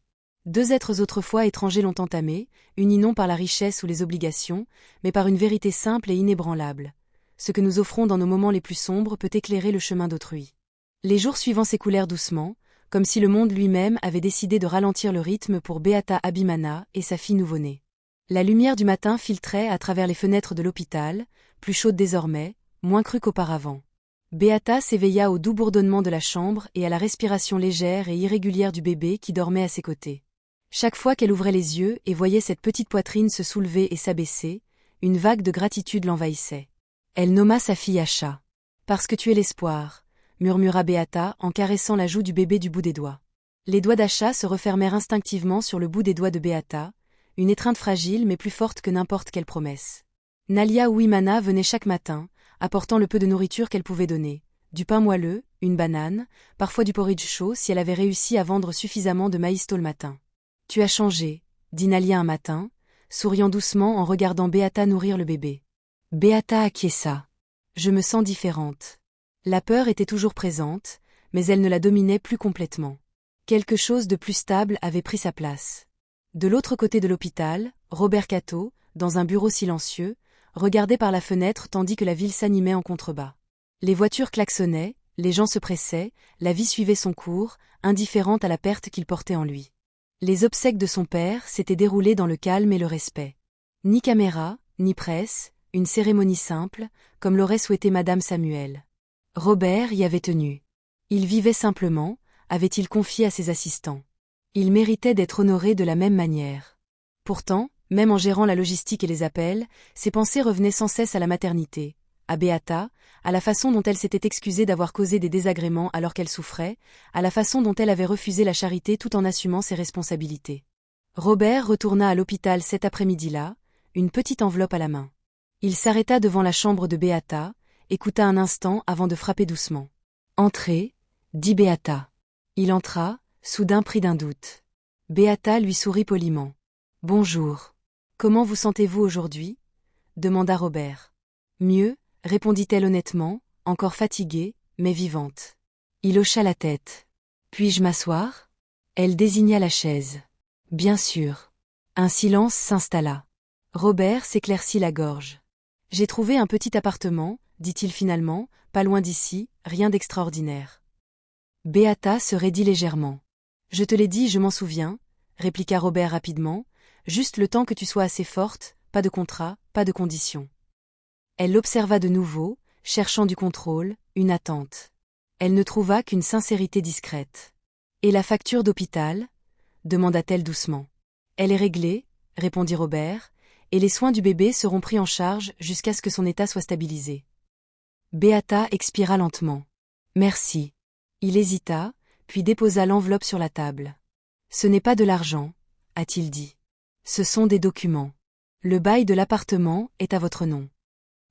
Deux êtres autrefois étrangers l'ont entamé, unis non par la richesse ou les obligations, mais par une vérité simple et inébranlable. Ce que nous offrons dans nos moments les plus sombres peut éclairer le chemin d'autrui. Les jours suivants s'écoulèrent doucement, comme si le monde lui-même avait décidé de ralentir le rythme pour Beata Abimana et sa fille nouveau-née. La lumière du matin filtrait à travers les fenêtres de l'hôpital, plus chaude désormais, moins crue qu'auparavant. Beata s'éveilla au doux bourdonnement de la chambre et à la respiration légère et irrégulière du bébé qui dormait à ses côtés. Chaque fois qu'elle ouvrait les yeux et voyait cette petite poitrine se soulever et s'abaisser, une vague de gratitude l'envahissait. Elle nomma sa fille Acha. « Parce que tu es l'espoir », murmura Beata en caressant la joue du bébé du bout des doigts. Les doigts d'Acha se refermèrent instinctivement sur le bout des doigts de Beata, une étreinte fragile mais plus forte que n'importe quelle promesse. Nalia Ouimana venait chaque matin, apportant le peu de nourriture qu'elle pouvait donner. Du pain moelleux, une banane, parfois du porridge chaud si elle avait réussi à vendre suffisamment de maïs tôt le matin. « Tu as changé », dit Nalia un matin, souriant doucement en regardant Beata nourrir le bébé. Beata acquiesça. « Je me sens différente. » La peur était toujours présente, mais elle ne la dominait plus complètement. Quelque chose de plus stable avait pris sa place. De l'autre côté de l'hôpital, Robert Cato, dans un bureau silencieux, regardait par la fenêtre tandis que la ville s'animait en contrebas. Les voitures klaxonnaient, les gens se pressaient, la vie suivait son cours, indifférente à la perte qu'il portait en lui. Les obsèques de son père s'étaient déroulées dans le calme et le respect. Ni caméra, ni presse, une cérémonie simple, comme l'aurait souhaité Madame Samuel. Robert y avait tenu. Il vivait simplement, avait-il confié à ses assistants. Il méritait d'être honoré de la même manière. Pourtant, même en gérant la logistique et les appels, ses pensées revenaient sans cesse à la maternité, à Beata, à la façon dont elle s'était excusée d'avoir causé des désagréments alors qu'elle souffrait, à la façon dont elle avait refusé la charité tout en assumant ses responsabilités. Robert retourna à l'hôpital cet après-midi-là, une petite enveloppe à la main. Il s'arrêta devant la chambre de Beata, écouta un instant avant de frapper doucement. « Entrez », dit Beata. Il entra, soudain pris d'un doute. Beata lui sourit poliment. « Bonjour. Comment vous sentez-vous aujourd'hui » demanda Robert. « Mieux », répondit-elle honnêtement, encore fatiguée, mais vivante. Il hocha la tête. « Puis-je m'asseoir » Elle désigna la chaise. « Bien sûr. » Un silence s'installa. Robert s'éclaircit la gorge. « J'ai trouvé un petit appartement, » dit-il finalement, « pas loin d'ici, rien d'extraordinaire. » Beata se raidit légèrement. « Je te l'ai dit, je m'en souviens, » répliqua Robert rapidement, « juste le temps que tu sois assez forte, pas de contrat, pas de conditions. » Elle l'observa de nouveau, cherchant du contrôle, une attente. Elle ne trouva qu'une sincérité discrète. « Et la facture d'hôpital » demanda-t-elle doucement. « Elle est réglée, » répondit Robert, « et les soins du bébé seront pris en charge jusqu'à ce que son état soit stabilisé. » Beata expira lentement. « Merci. » Il hésita, puis déposa l'enveloppe sur la table. « Ce n'est pas de l'argent, » a-t-il dit. « Ce sont des documents. Le bail de l'appartement est à votre nom. »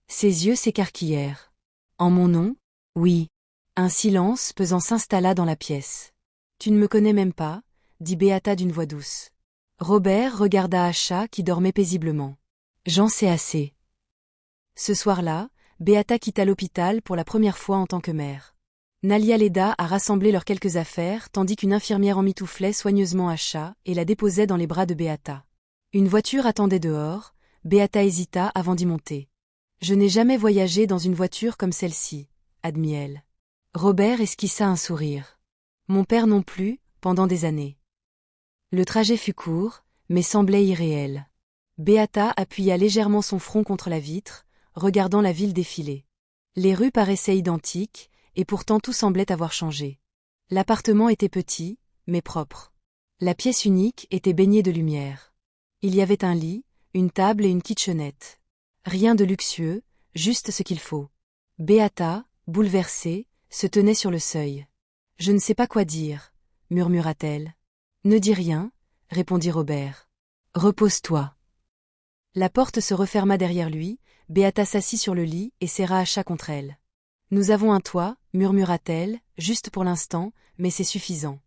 Ses yeux s'écarquillèrent. « En mon nom ? Oui. » Un silence pesant s'installa dans la pièce. « Tu ne me connais même pas, » dit Beata d'une voix douce. Robert regarda Acha qui dormait paisiblement. « J'en sais assez. » Ce soir-là, Beata quitta l'hôpital pour la première fois en tant que mère. Nalia l'aida à rassembler leurs quelques affaires tandis qu'une infirmière emmitouflait soigneusement Acha et la déposait dans les bras de Beata. Une voiture attendait dehors, Beata hésita avant d'y monter. « Je n'ai jamais voyagé dans une voiture comme celle-ci, » admit-elle. Robert esquissa un sourire. « Mon père non plus, pendant des années. » Le trajet fut court, mais semblait irréel. Beata appuya légèrement son front contre la vitre, regardant la ville défiler. Les rues paraissaient identiques, et pourtant tout semblait avoir changé. L'appartement était petit, mais propre. La pièce unique était baignée de lumière. Il y avait un lit, une table et une kitchenette. Rien de luxueux, juste ce qu'il faut. Beata, bouleversée, se tenait sur le seuil. « Je ne sais pas quoi dire, » murmura-t-elle. « Ne dis rien, » répondit Robert. « Repose-toi. » La porte se referma derrière lui, Beata s'assit sur le lit et serra Acha contre elle. « Nous avons un toit, » murmura-t-elle, « juste pour l'instant, mais c'est suffisant. »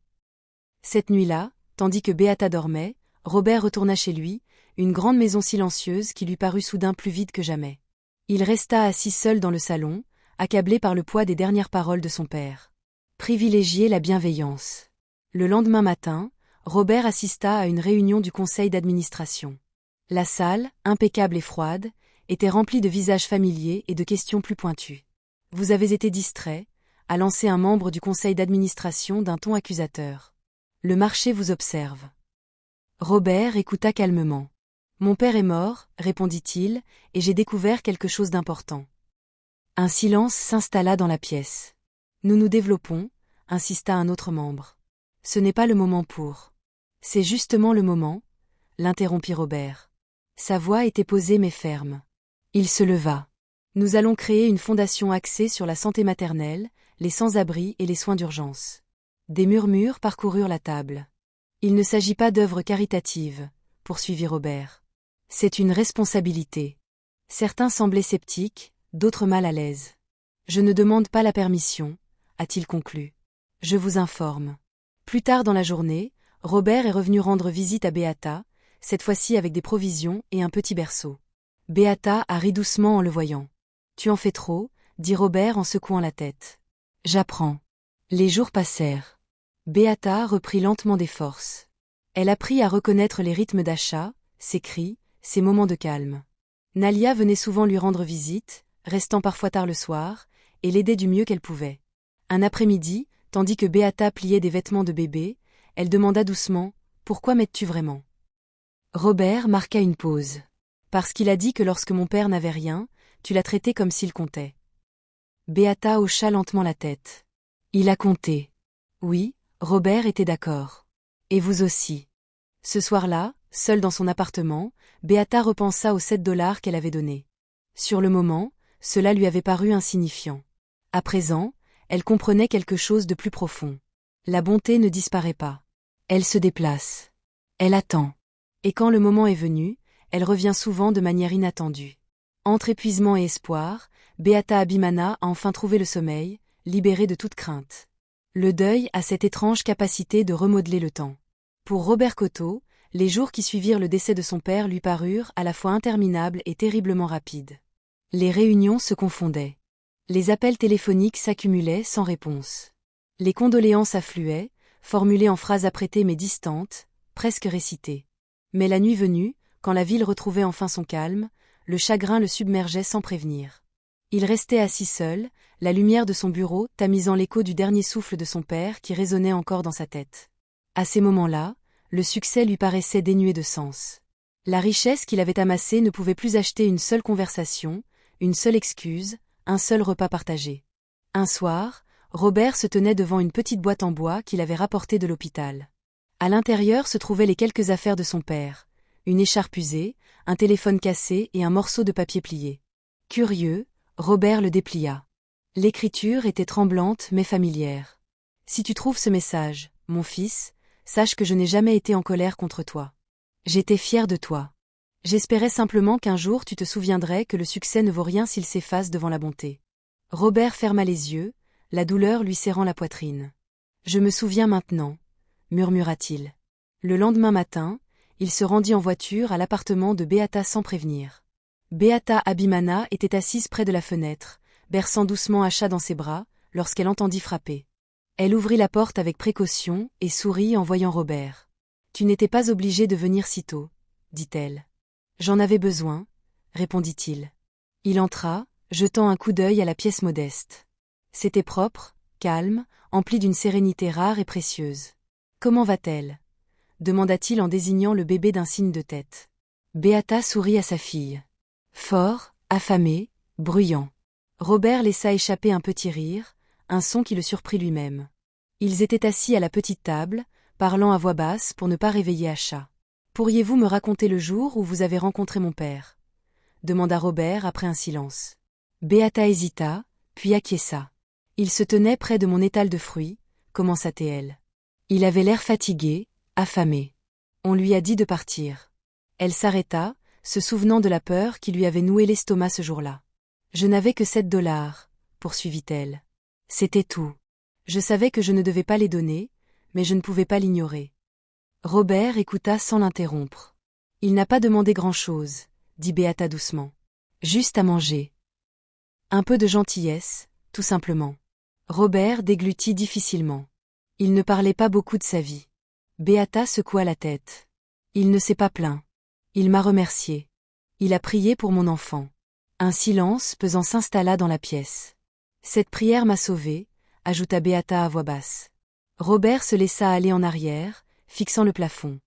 Cette nuit-là, tandis que Beata dormait, Robert retourna chez lui, une grande maison silencieuse qui lui parut soudain plus vide que jamais. Il resta assis seul dans le salon, accablé par le poids des dernières paroles de son père. Privilégier la bienveillance. Le lendemain matin, Robert assista à une réunion du conseil d'administration. La salle, impeccable et froide, était remplie de visages familiers et de questions plus pointues. « Vous avez été distrait », a lancé un membre du conseil d'administration d'un ton accusateur. « Le marché vous observe. » Robert écouta calmement. « Mon père est mort, » répondit-il, « et j'ai découvert quelque chose d'important. » Un silence s'installa dans la pièce. « Nous nous développons, » insista un autre membre. « Ce n'est pas le moment pour. »« C'est justement le moment, » l'interrompit Robert. Sa voix était posée mais ferme. Il se leva. « Nous allons créer une fondation axée sur la santé maternelle, les sans-abri et les soins d'urgence. » Des murmures parcoururent la table. « Il ne s'agit pas d'œuvres caritatives, » poursuivit Robert. « C'est une responsabilité. » Certains semblaient sceptiques, d'autres mal à l'aise. « Je ne demande pas la permission, » a-t-il conclu. « Je vous informe. » Plus tard dans la journée, Robert est revenu rendre visite à Beata, cette fois-ci avec des provisions et un petit berceau. Beata a ri doucement en le voyant. « Tu en fais trop, » dit Robert en secouant la tête. « J'apprends. » Les jours passèrent. Beata reprit lentement des forces. Elle apprit à reconnaître les rythmes d'Acha, ses cris, ses moments de calme. Nalia venait souvent lui rendre visite, restant parfois tard le soir, et l'aidait du mieux qu'elle pouvait. Un après-midi, tandis que Beata pliait des vêtements de bébé, elle demanda doucement « Pourquoi m'aides-tu vraiment ?» Robert marqua une pause. « Parce qu'il a dit que lorsque mon père n'avait rien, tu l'as traité comme s'il comptait. » Beata hocha lentement la tête. « Il a compté. » Oui, Robert était d'accord. « Et vous aussi. » Ce soir-là, seule dans son appartement, Beata repensa aux 7 $ qu'elle avait donnés. Sur le moment, cela lui avait paru insignifiant. À présent, elle comprenait quelque chose de plus profond. La bonté ne disparaît pas. Elle se déplace. Elle attend. Et quand le moment est venu, elle revient souvent de manière inattendue. Entre épuisement et espoir, Beata Abimana a enfin trouvé le sommeil, libérée de toute crainte. Le deuil a cette étrange capacité de remodeler le temps. Pour Robert Coteau, les jours qui suivirent le décès de son père lui parurent à la fois interminables et terriblement rapides. Les réunions se confondaient. Les appels téléphoniques s'accumulaient sans réponse. Les condoléances affluaient, formulées en phrases apprêtées mais distantes, presque récitées. Mais la nuit venue, quand la ville retrouvait enfin son calme, le chagrin le submergeait sans prévenir. Il restait assis seul, la lumière de son bureau tamisant l'écho du dernier souffle de son père qui résonnait encore dans sa tête. À ces moments-là, le succès lui paraissait dénué de sens. La richesse qu'il avait amassée ne pouvait plus acheter une seule conversation, une seule excuse, un seul repas partagé. Un soir, Robert se tenait devant une petite boîte en bois qu'il avait rapportée de l'hôpital. À l'intérieur se trouvaient les quelques affaires de son père, une écharpe usée, un téléphone cassé et un morceau de papier plié. Curieux, Robert le déplia. L'écriture était tremblante mais familière. « Si tu trouves ce message, mon fils, sache que je n'ai jamais été en colère contre toi. J'étais fier de toi. J'espérais simplement qu'un jour tu te souviendrais que le succès ne vaut rien s'il s'efface devant la bonté. » Robert ferma les yeux, la douleur lui serrant la poitrine. « Je me souviens maintenant, » murmura-t-il. Le lendemain matin, il se rendit en voiture à l'appartement de Beata sans prévenir. Beata Abimana était assise près de la fenêtre, berçant doucement Acha dans ses bras, lorsqu'elle entendit frapper. Elle ouvrit la porte avec précaution et sourit en voyant Robert. « Tu n'étais pas obligé de venir si tôt, » dit-elle. « J'en avais besoin, » répondit-il. Il entra, jetant un coup d'œil à la pièce modeste. C'était propre, calme, empli d'une sérénité rare et précieuse. « Comment va-t-elle » demanda-t-il en désignant le bébé d'un signe de tête. Beata sourit à sa fille. Fort, affamé, bruyant. Robert laissa échapper un petit rire, un son qui le surprit lui-même. Ils étaient assis à la petite table, parlant à voix basse pour ne pas réveiller Acha. « Pourriez-vous me raconter le jour où vous avez rencontré mon père » demanda Robert après un silence. Beata hésita, puis acquiesça. Il se tenait près de mon étal de fruits, commença-t-elle. Il avait l'air fatigué, affamé. On lui a dit de partir. Elle s'arrêta, se souvenant de la peur qui lui avait noué l'estomac ce jour-là. Je n'avais que $7, poursuivit-elle. C'était tout. Je savais que je ne devais pas les donner, mais je ne pouvais pas l'ignorer. Robert écouta sans l'interrompre. Il n'a pas demandé grand-chose, dit Beata doucement. Juste à manger. Un peu de gentillesse, tout simplement. Robert déglutit difficilement. Il ne parlait pas beaucoup de sa vie. Beata secoua la tête. Il ne s'est pas plaint. Il m'a remercié. Il a prié pour mon enfant. Un silence pesant s'installa dans la pièce. Cette prière m'a sauvé, ajouta Beata à voix basse. Robert se laissa aller en arrière, fixant le plafond.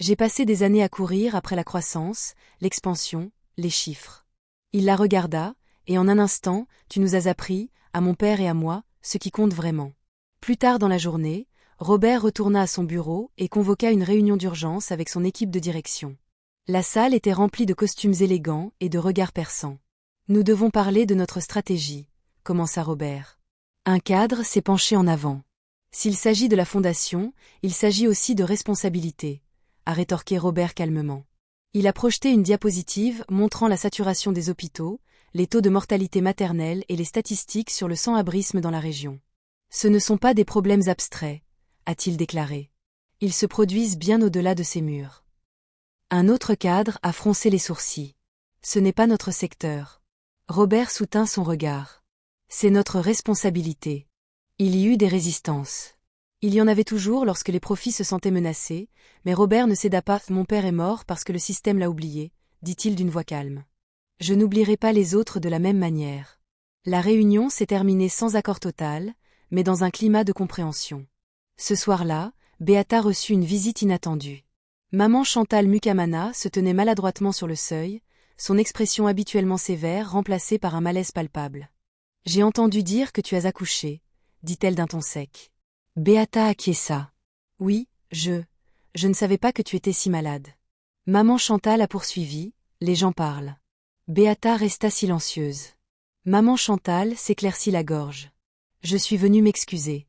J'ai passé des années à courir après la croissance, l'expansion, les chiffres. Il la regarda, et en un instant, tu nous as appris, à mon père et à moi, ce qui compte vraiment. Plus tard dans la journée, Robert retourna à son bureau et convoqua une réunion d'urgence avec son équipe de direction. La salle était remplie de costumes élégants et de regards perçants. Nous devons parler de notre stratégie, commença Robert. Un cadre s'est penché en avant. S'il s'agit de la fondation, il s'agit aussi de responsabilité, a rétorqué Robert calmement. Il a projeté une diapositive montrant la saturation des hôpitaux, les taux de mortalité maternelle et les statistiques sur le sans-abrisme dans la région. Ce ne sont pas des problèmes abstraits, a-t-il déclaré. Ils se produisent bien au-delà de ces murs. Un autre cadre a froncé les sourcils. Ce n'est pas notre secteur. Robert soutint son regard. C'est notre responsabilité. Il y eut des résistances. Il y en avait toujours lorsque les profits se sentaient menacés, mais Robert ne céda pas. Mon père est mort parce que le système l'a oublié, dit-il d'une voix calme. Je n'oublierai pas les autres de la même manière. La réunion s'est terminée sans accord total, mais dans un climat de compréhension. Ce soir-là, Beata reçut une visite inattendue. Maman Chantal Mukamana se tenait maladroitement sur le seuil, son expression habituellement sévère remplacée par un malaise palpable. « J'ai entendu dire que tu as accouché », dit-elle d'un ton sec. Beata acquiesça. « Oui, je ne savais pas que tu étais si malade. » Maman Chantal a poursuivi, « Les gens parlent. » Beata resta silencieuse. Maman Chantal s'éclaircit la gorge. « Je suis venue m'excuser. »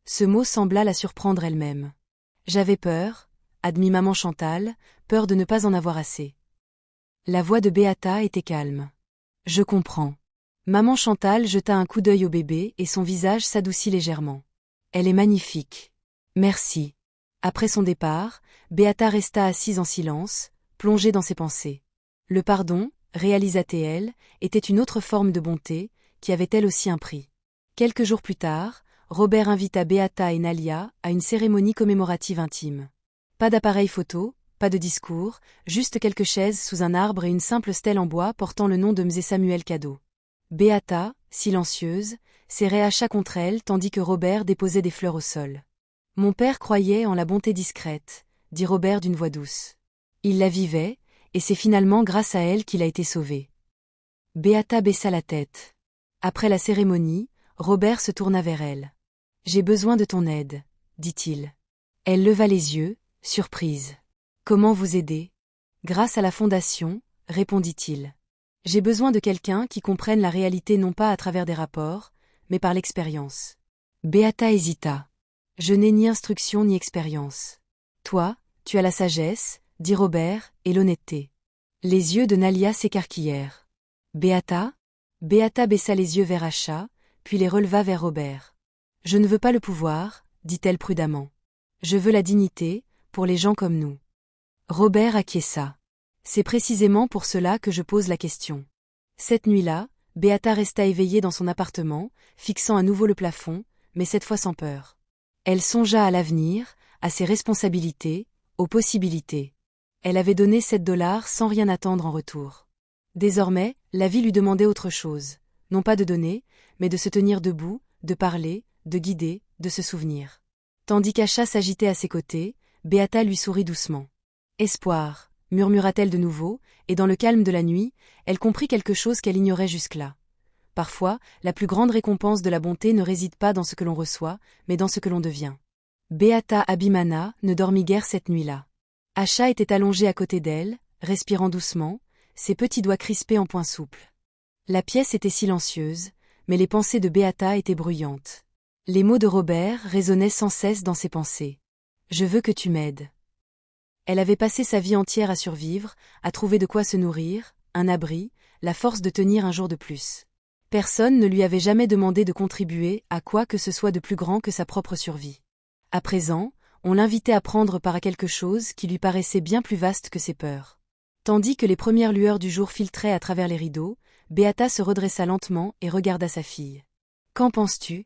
Ce mot sembla la surprendre elle-même. « J'avais peur, » admit maman Chantal, peur de ne pas en avoir assez. La voix de Beata était calme. « Je comprends. » Maman Chantal jeta un coup d'œil au bébé et son visage s'adoucit légèrement. « Elle est magnifique. »« Merci. » Après son départ, Beata resta assise en silence, plongée dans ses pensées. Le pardon, réalisa-t-elle, était une autre forme de bonté, qui avait elle aussi un prix. Quelques jours plus tard, Robert invita Beata et Nalia à une cérémonie commémorative intime. Pas d'appareil photo, pas de discours, juste quelques chaises sous un arbre et une simple stèle en bois portant le nom de Mzé Samuel Cadeau. Beata, silencieuse, serrait Acha contre elle tandis que Robert déposait des fleurs au sol. « Mon père croyait en la bonté discrète », dit Robert d'une voix douce. Il la vivait, et c'est finalement grâce à elle qu'il a été sauvé. Beata baissa la tête. Après la cérémonie, Robert se tourna vers elle. « J'ai besoin de ton aide, » dit-il. Elle leva les yeux, surprise. « Comment vous aider ?»« Grâce à la fondation, » répondit-il. « J'ai besoin de quelqu'un qui comprenne la réalité non pas à travers des rapports, mais par l'expérience. » Beata hésita. « Je n'ai ni instruction ni expérience. »« Toi, tu as la sagesse, » dit Robert, et l'honnêteté. Les yeux de Nalia s'écarquillèrent. « Beata ?» Beata baissa les yeux vers Acha, puis les releva vers Robert. « Je ne veux pas le pouvoir, » dit-elle prudemment. « Je veux la dignité, pour les gens comme nous. » Robert acquiesça. « C'est précisément pour cela que je pose la question. » Cette nuit-là, Beata resta éveillée dans son appartement, fixant à nouveau le plafond, mais cette fois sans peur. Elle songea à l'avenir, à ses responsabilités, aux possibilités. Elle avait donné $7 sans rien attendre en retour. Désormais, la vie lui demandait autre chose, non pas de donner, mais de se tenir debout, de parler, de guider, de se souvenir. Tandis qu'Acha s'agitait à ses côtés, Beata lui sourit doucement. Espoir, murmura-t-elle de nouveau, et dans le calme de la nuit, elle comprit quelque chose qu'elle ignorait jusque-là. Parfois, la plus grande récompense de la bonté ne réside pas dans ce que l'on reçoit, mais dans ce que l'on devient. Beata Abimana ne dormit guère cette nuit-là. Asha était allongée à côté d'elle, respirant doucement, ses petits doigts crispés en poings souples. La pièce était silencieuse, mais les pensées de Beata étaient bruyantes. Les mots de Robert résonnaient sans cesse dans ses pensées. « Je veux que tu m'aides. » Elle avait passé sa vie entière à survivre, à trouver de quoi se nourrir, un abri, la force de tenir un jour de plus. Personne ne lui avait jamais demandé de contribuer à quoi que ce soit de plus grand que sa propre survie. À présent, on l'invitait à prendre part à quelque chose qui lui paraissait bien plus vaste que ses peurs. Tandis que les premières lueurs du jour filtraient à travers les rideaux, Beata se redressa lentement et regarda sa fille. « Qu'en penses-tu »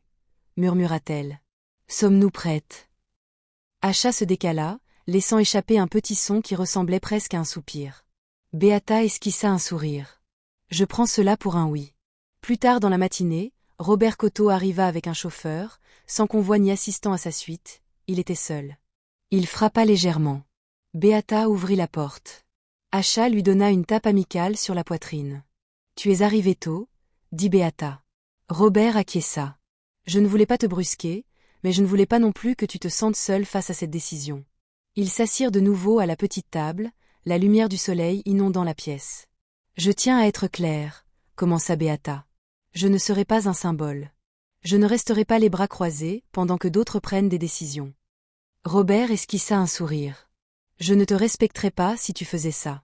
murmura-t-elle. « Sommes-nous prêtes » Asha se décala, laissant échapper un petit son qui ressemblait presque à un soupir. Beata esquissa un sourire. « Je prends cela pour un oui. » Plus tard dans la matinée, Robert Coteau arriva avec un chauffeur, sans convoi ni assistant à sa suite, il était seul. Il frappa légèrement. Beata ouvrit la porte. Asha lui donna une tape amicale sur la poitrine. « Tu es arrivé tôt » dit Beata. Robert acquiesça. « Je ne voulais pas te brusquer, mais je ne voulais pas non plus que tu te sentes seul face à cette décision. » Ils s'assirent de nouveau à la petite table, la lumière du soleil inondant la pièce. « Je tiens à être claire » commença Beata. « Je ne serai pas un symbole. Je ne resterai pas les bras croisés pendant que d'autres prennent des décisions. » Robert esquissa un sourire. « Je ne te respecterais pas si tu faisais ça. »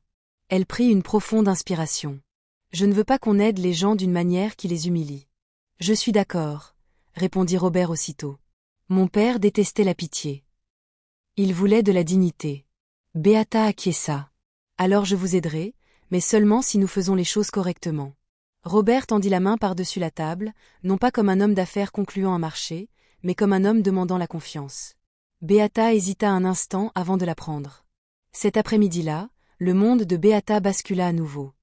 Elle prit une profonde inspiration. « Je ne veux pas qu'on aide les gens d'une manière qui les humilie. »« Je suis d'accord, » répondit Robert aussitôt. « Mon père détestait la pitié. Il voulait de la dignité. » Beata acquiesça. « Alors je vous aiderai, mais seulement si nous faisons les choses correctement. » Robert tendit la main par-dessus la table, non pas comme un homme d'affaires concluant un marché, mais comme un homme demandant la confiance. Beata hésita un instant avant de la prendre. Cet après-midi-là, le monde de Beata bascula à nouveau.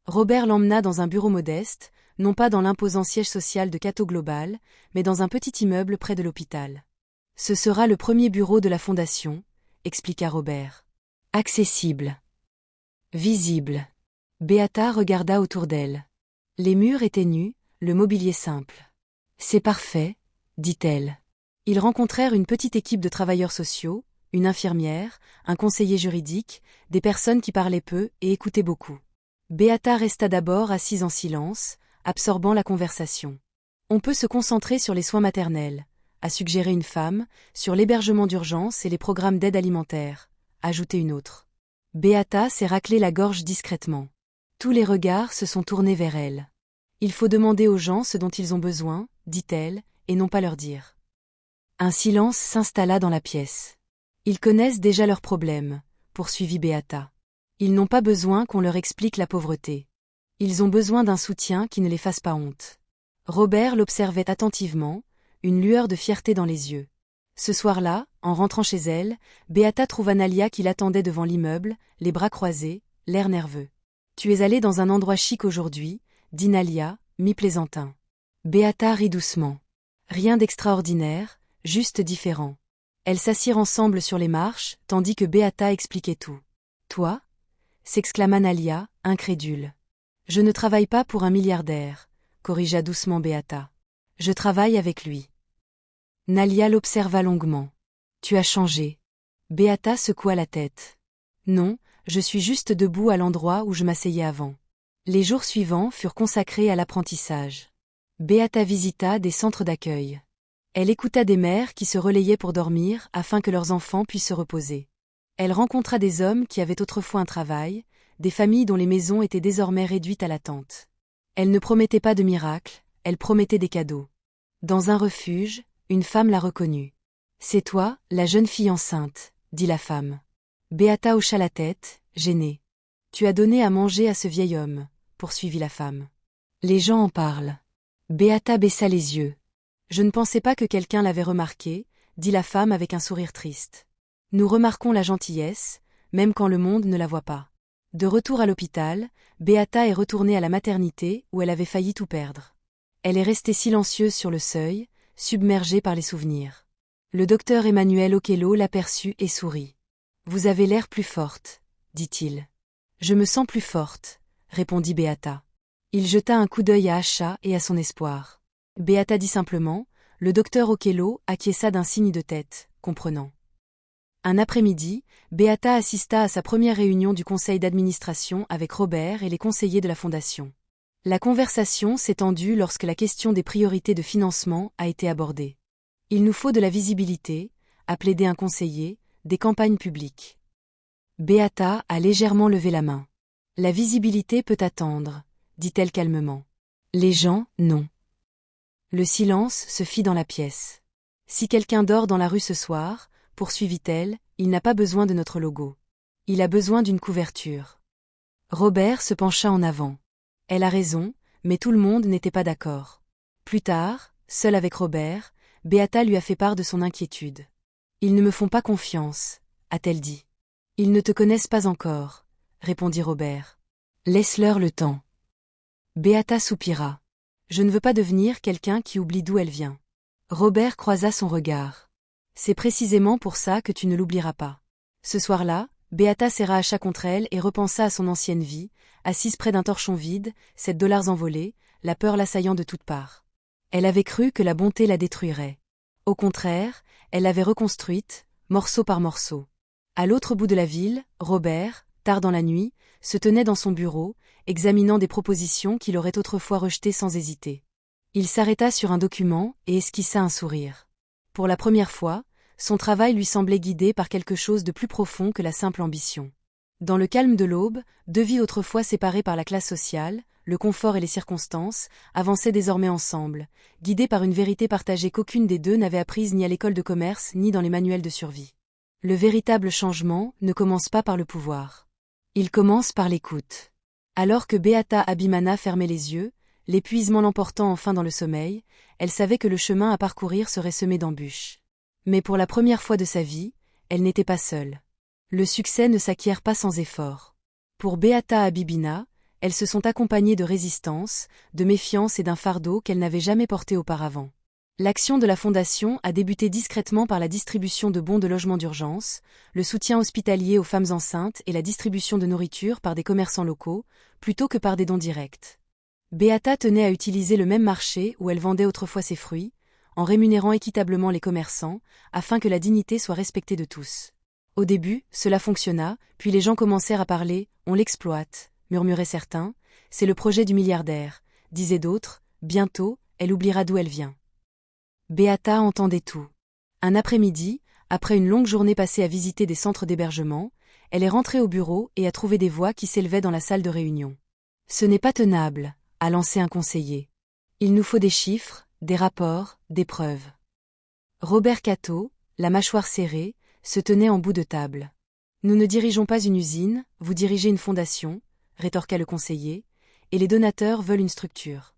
Robert l'emmena dans un bureau modeste, non pas dans l'imposant siège social de Cato Global, mais dans un petit immeuble près de l'hôpital. « Ce sera le premier bureau de la fondation », expliqua Robert. « Accessible. Visible. » Beata regarda autour d'elle. Les murs étaient nus, le mobilier simple. « C'est parfait », dit-elle. Ils rencontrèrent une petite équipe de travailleurs sociaux, une infirmière, un conseiller juridique, des personnes qui parlaient peu et écoutaient beaucoup. Beata resta d'abord assise en silence, absorbant la conversation. « On peut se concentrer sur les soins maternels », a suggéré une femme, sur l'hébergement d'urgence et les programmes d'aide alimentaire, ajoutait une autre. Beata s'est raclé la gorge discrètement. Tous les regards se sont tournés vers elle. « Il faut demander aux gens ce dont ils ont besoin, dit-elle, et non pas leur dire. » Un silence s'installa dans la pièce. « Ils connaissent déjà leurs problèmes, » poursuivit Beata. « Ils n'ont pas besoin qu'on leur explique la pauvreté. Ils ont besoin d'un soutien qui ne les fasse pas honte. » Robert l'observait attentivement, une lueur de fierté dans les yeux. Ce soir-là, en rentrant chez elle, Beata trouva Nalia qui l'attendait devant l'immeuble, les bras croisés, l'air nerveux. « Tu es allée dans un endroit chic aujourd'hui » dit Nalia, mi-plaisantin. Beata rit doucement. Rien d'extraordinaire, juste différent. Elles s'assirent ensemble sur les marches, tandis que Beata expliquait tout. « Toi » s'exclama Nalia, incrédule. « Je ne travaille pas pour un milliardaire » corrigea doucement Beata. « Je travaille avec lui. » Nalia l'observa longuement. « Tu as changé. » Beata secoua la tête. « Non, je suis juste debout à l'endroit où je m'asseyais avant. » Les jours suivants furent consacrés à l'apprentissage. Beata visita des centres d'accueil. Elle écouta des mères qui se relayaient pour dormir afin que leurs enfants puissent se reposer. Elle rencontra des hommes qui avaient autrefois un travail, des familles dont les maisons étaient désormais réduites à l'attente. Elle ne promettait pas de miracle, elle promettait des cadeaux. Dans un refuge, une femme la reconnut. « C'est toi, la jeune fille enceinte » dit la femme. Beata hocha la tête, gênée. « Tu as donné à manger à ce vieil homme » poursuivit la femme. « Les gens en parlent. » Beata baissa les yeux. « Je ne pensais pas que quelqu'un l'avait remarqué » dit la femme avec un sourire triste. « Nous remarquons la gentillesse, même quand le monde ne la voit pas. » De retour à l'hôpital, Beata est retournée à la maternité où elle avait failli tout perdre. Elle est restée silencieuse sur le seuil, submergée par les souvenirs. Le docteur Emmanuel Okello l'aperçut et sourit. Vous avez l'air plus forte, dit-il. Je me sens plus forte, répondit Beata. Il jeta un coup d'œil à Asha et à son espoir. Beata dit simplement, le docteur Okello acquiesça d'un signe de tête, comprenant. Un après-midi, Beata assista à sa première réunion du conseil d'administration avec Robert et les conseillers de la fondation. La conversation s'est tendue lorsque la question des priorités de financement a été abordée. Il nous faut de la visibilité, a plaidé un conseiller, des campagnes publiques. Beata a légèrement levé la main. La visibilité peut attendre, dit-elle calmement. Les gens, non. Le silence se fit dans la pièce. Si quelqu'un dort dans la rue ce soir, poursuivit-elle, il n'a pas besoin de notre logo. Il a besoin d'une couverture. Robert se pencha en avant. Elle a raison, mais tout le monde n'était pas d'accord. Plus tard, seule avec Robert, Beata lui a fait part de son inquiétude. Ils ne me font pas confiance, a-t-elle dit. Ils ne te connaissent pas encore, répondit Robert. Laisse-leur le temps. Beata soupira. Je ne veux pas devenir quelqu'un qui oublie d'où elle vient. Robert croisa son regard. C'est précisément pour ça que tu ne l'oublieras pas. Ce soir-là, Beata serra Asha contre elle et repensa à son ancienne vie, assise près d'un torchon vide, $7 envolés, la peur l'assaillant de toutes parts. Elle avait cru que la bonté la détruirait. Au contraire, elle l'avait reconstruite, morceau par morceau. À l'autre bout de la ville, Robert, tard dans la nuit, se tenait dans son bureau, examinant des propositions qu'il aurait autrefois rejetées sans hésiter. Il s'arrêta sur un document et esquissa un sourire. Pour la première fois, son travail lui semblait guidé par quelque chose de plus profond que la simple ambition. Dans le calme de l'aube, deux vies autrefois séparées par la classe sociale, le confort et les circonstances, avançaient désormais ensemble, guidées par une vérité partagée qu'aucune des deux n'avait apprise ni à l'école de commerce ni dans les manuels de survie. Le véritable changement ne commence pas par le pouvoir. Il commence par l'écoute. Alors que Beata Abimana fermait les yeux, l'épuisement l'emportant enfin dans le sommeil, elle savait que le chemin à parcourir serait semé d'embûches. Mais pour la première fois de sa vie, elle n'était pas seule. Le succès ne s'acquiert pas sans effort. Pour Beata Abibina, elles se sont accompagnées de résistance, de méfiance et d'un fardeau qu'elle n'avait jamais porté auparavant. L'action de la Fondation a débuté discrètement par la distribution de bons de logement d'urgence, le soutien hospitalier aux femmes enceintes et la distribution de nourriture par des commerçants locaux, plutôt que par des dons directs. Beata tenait à utiliser le même marché où elle vendait autrefois ses fruits, en rémunérant équitablement les commerçants, afin que la dignité soit respectée de tous. Au début, cela fonctionna, puis les gens commencèrent à parler « on l'exploite », murmuraient certains, « c'est le projet du milliardaire », disaient d'autres, « bientôt, elle oubliera d'où elle vient ». Beata entendait tout. Un après-midi, après une longue journée passée à visiter des centres d'hébergement, elle est rentrée au bureau et a trouvé des voix qui s'élevaient dans la salle de réunion. « Ce n'est pas tenable », a lancé un conseiller. « Il nous faut des chiffres, des rapports, des preuves. » Robert Cato, la mâchoire serrée, se tenait en bout de table. « Nous ne dirigeons pas une usine, vous dirigez une fondation, » rétorqua le conseiller, « et les donateurs veulent une structure. »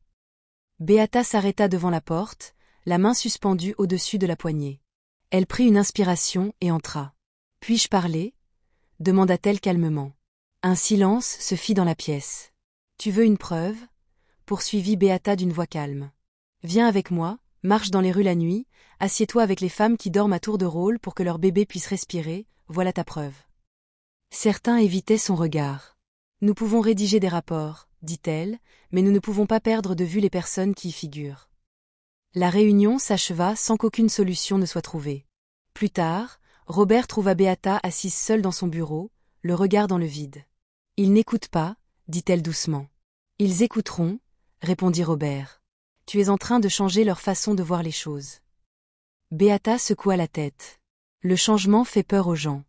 Beata s'arrêta devant la porte, la main suspendue au-dessus de la poignée. Elle prit une inspiration et entra. « Puis-je parler ?» demanda-t-elle calmement. Un silence se fit dans la pièce. « Tu veux une preuve ?» poursuivit Beata d'une voix calme. « Viens avec moi, marche dans les rues la nuit, assieds-toi avec les femmes qui dorment à tour de rôle pour que leur bébé puisse respirer, voilà ta preuve. » Certains évitaient son regard. « Nous pouvons rédiger des rapports, dit-elle, mais nous ne pouvons pas perdre de vue les personnes qui y figurent. » La réunion s'acheva sans qu'aucune solution ne soit trouvée. Plus tard, Robert trouva Beata assise seule dans son bureau, le regard dans le vide. « Ils n'écoutent pas, dit-elle doucement. « Ils écouteront, répondit Robert. Tu es en train de changer leur façon de voir les choses. » Beata secoua la tête. Le changement fait peur aux gens.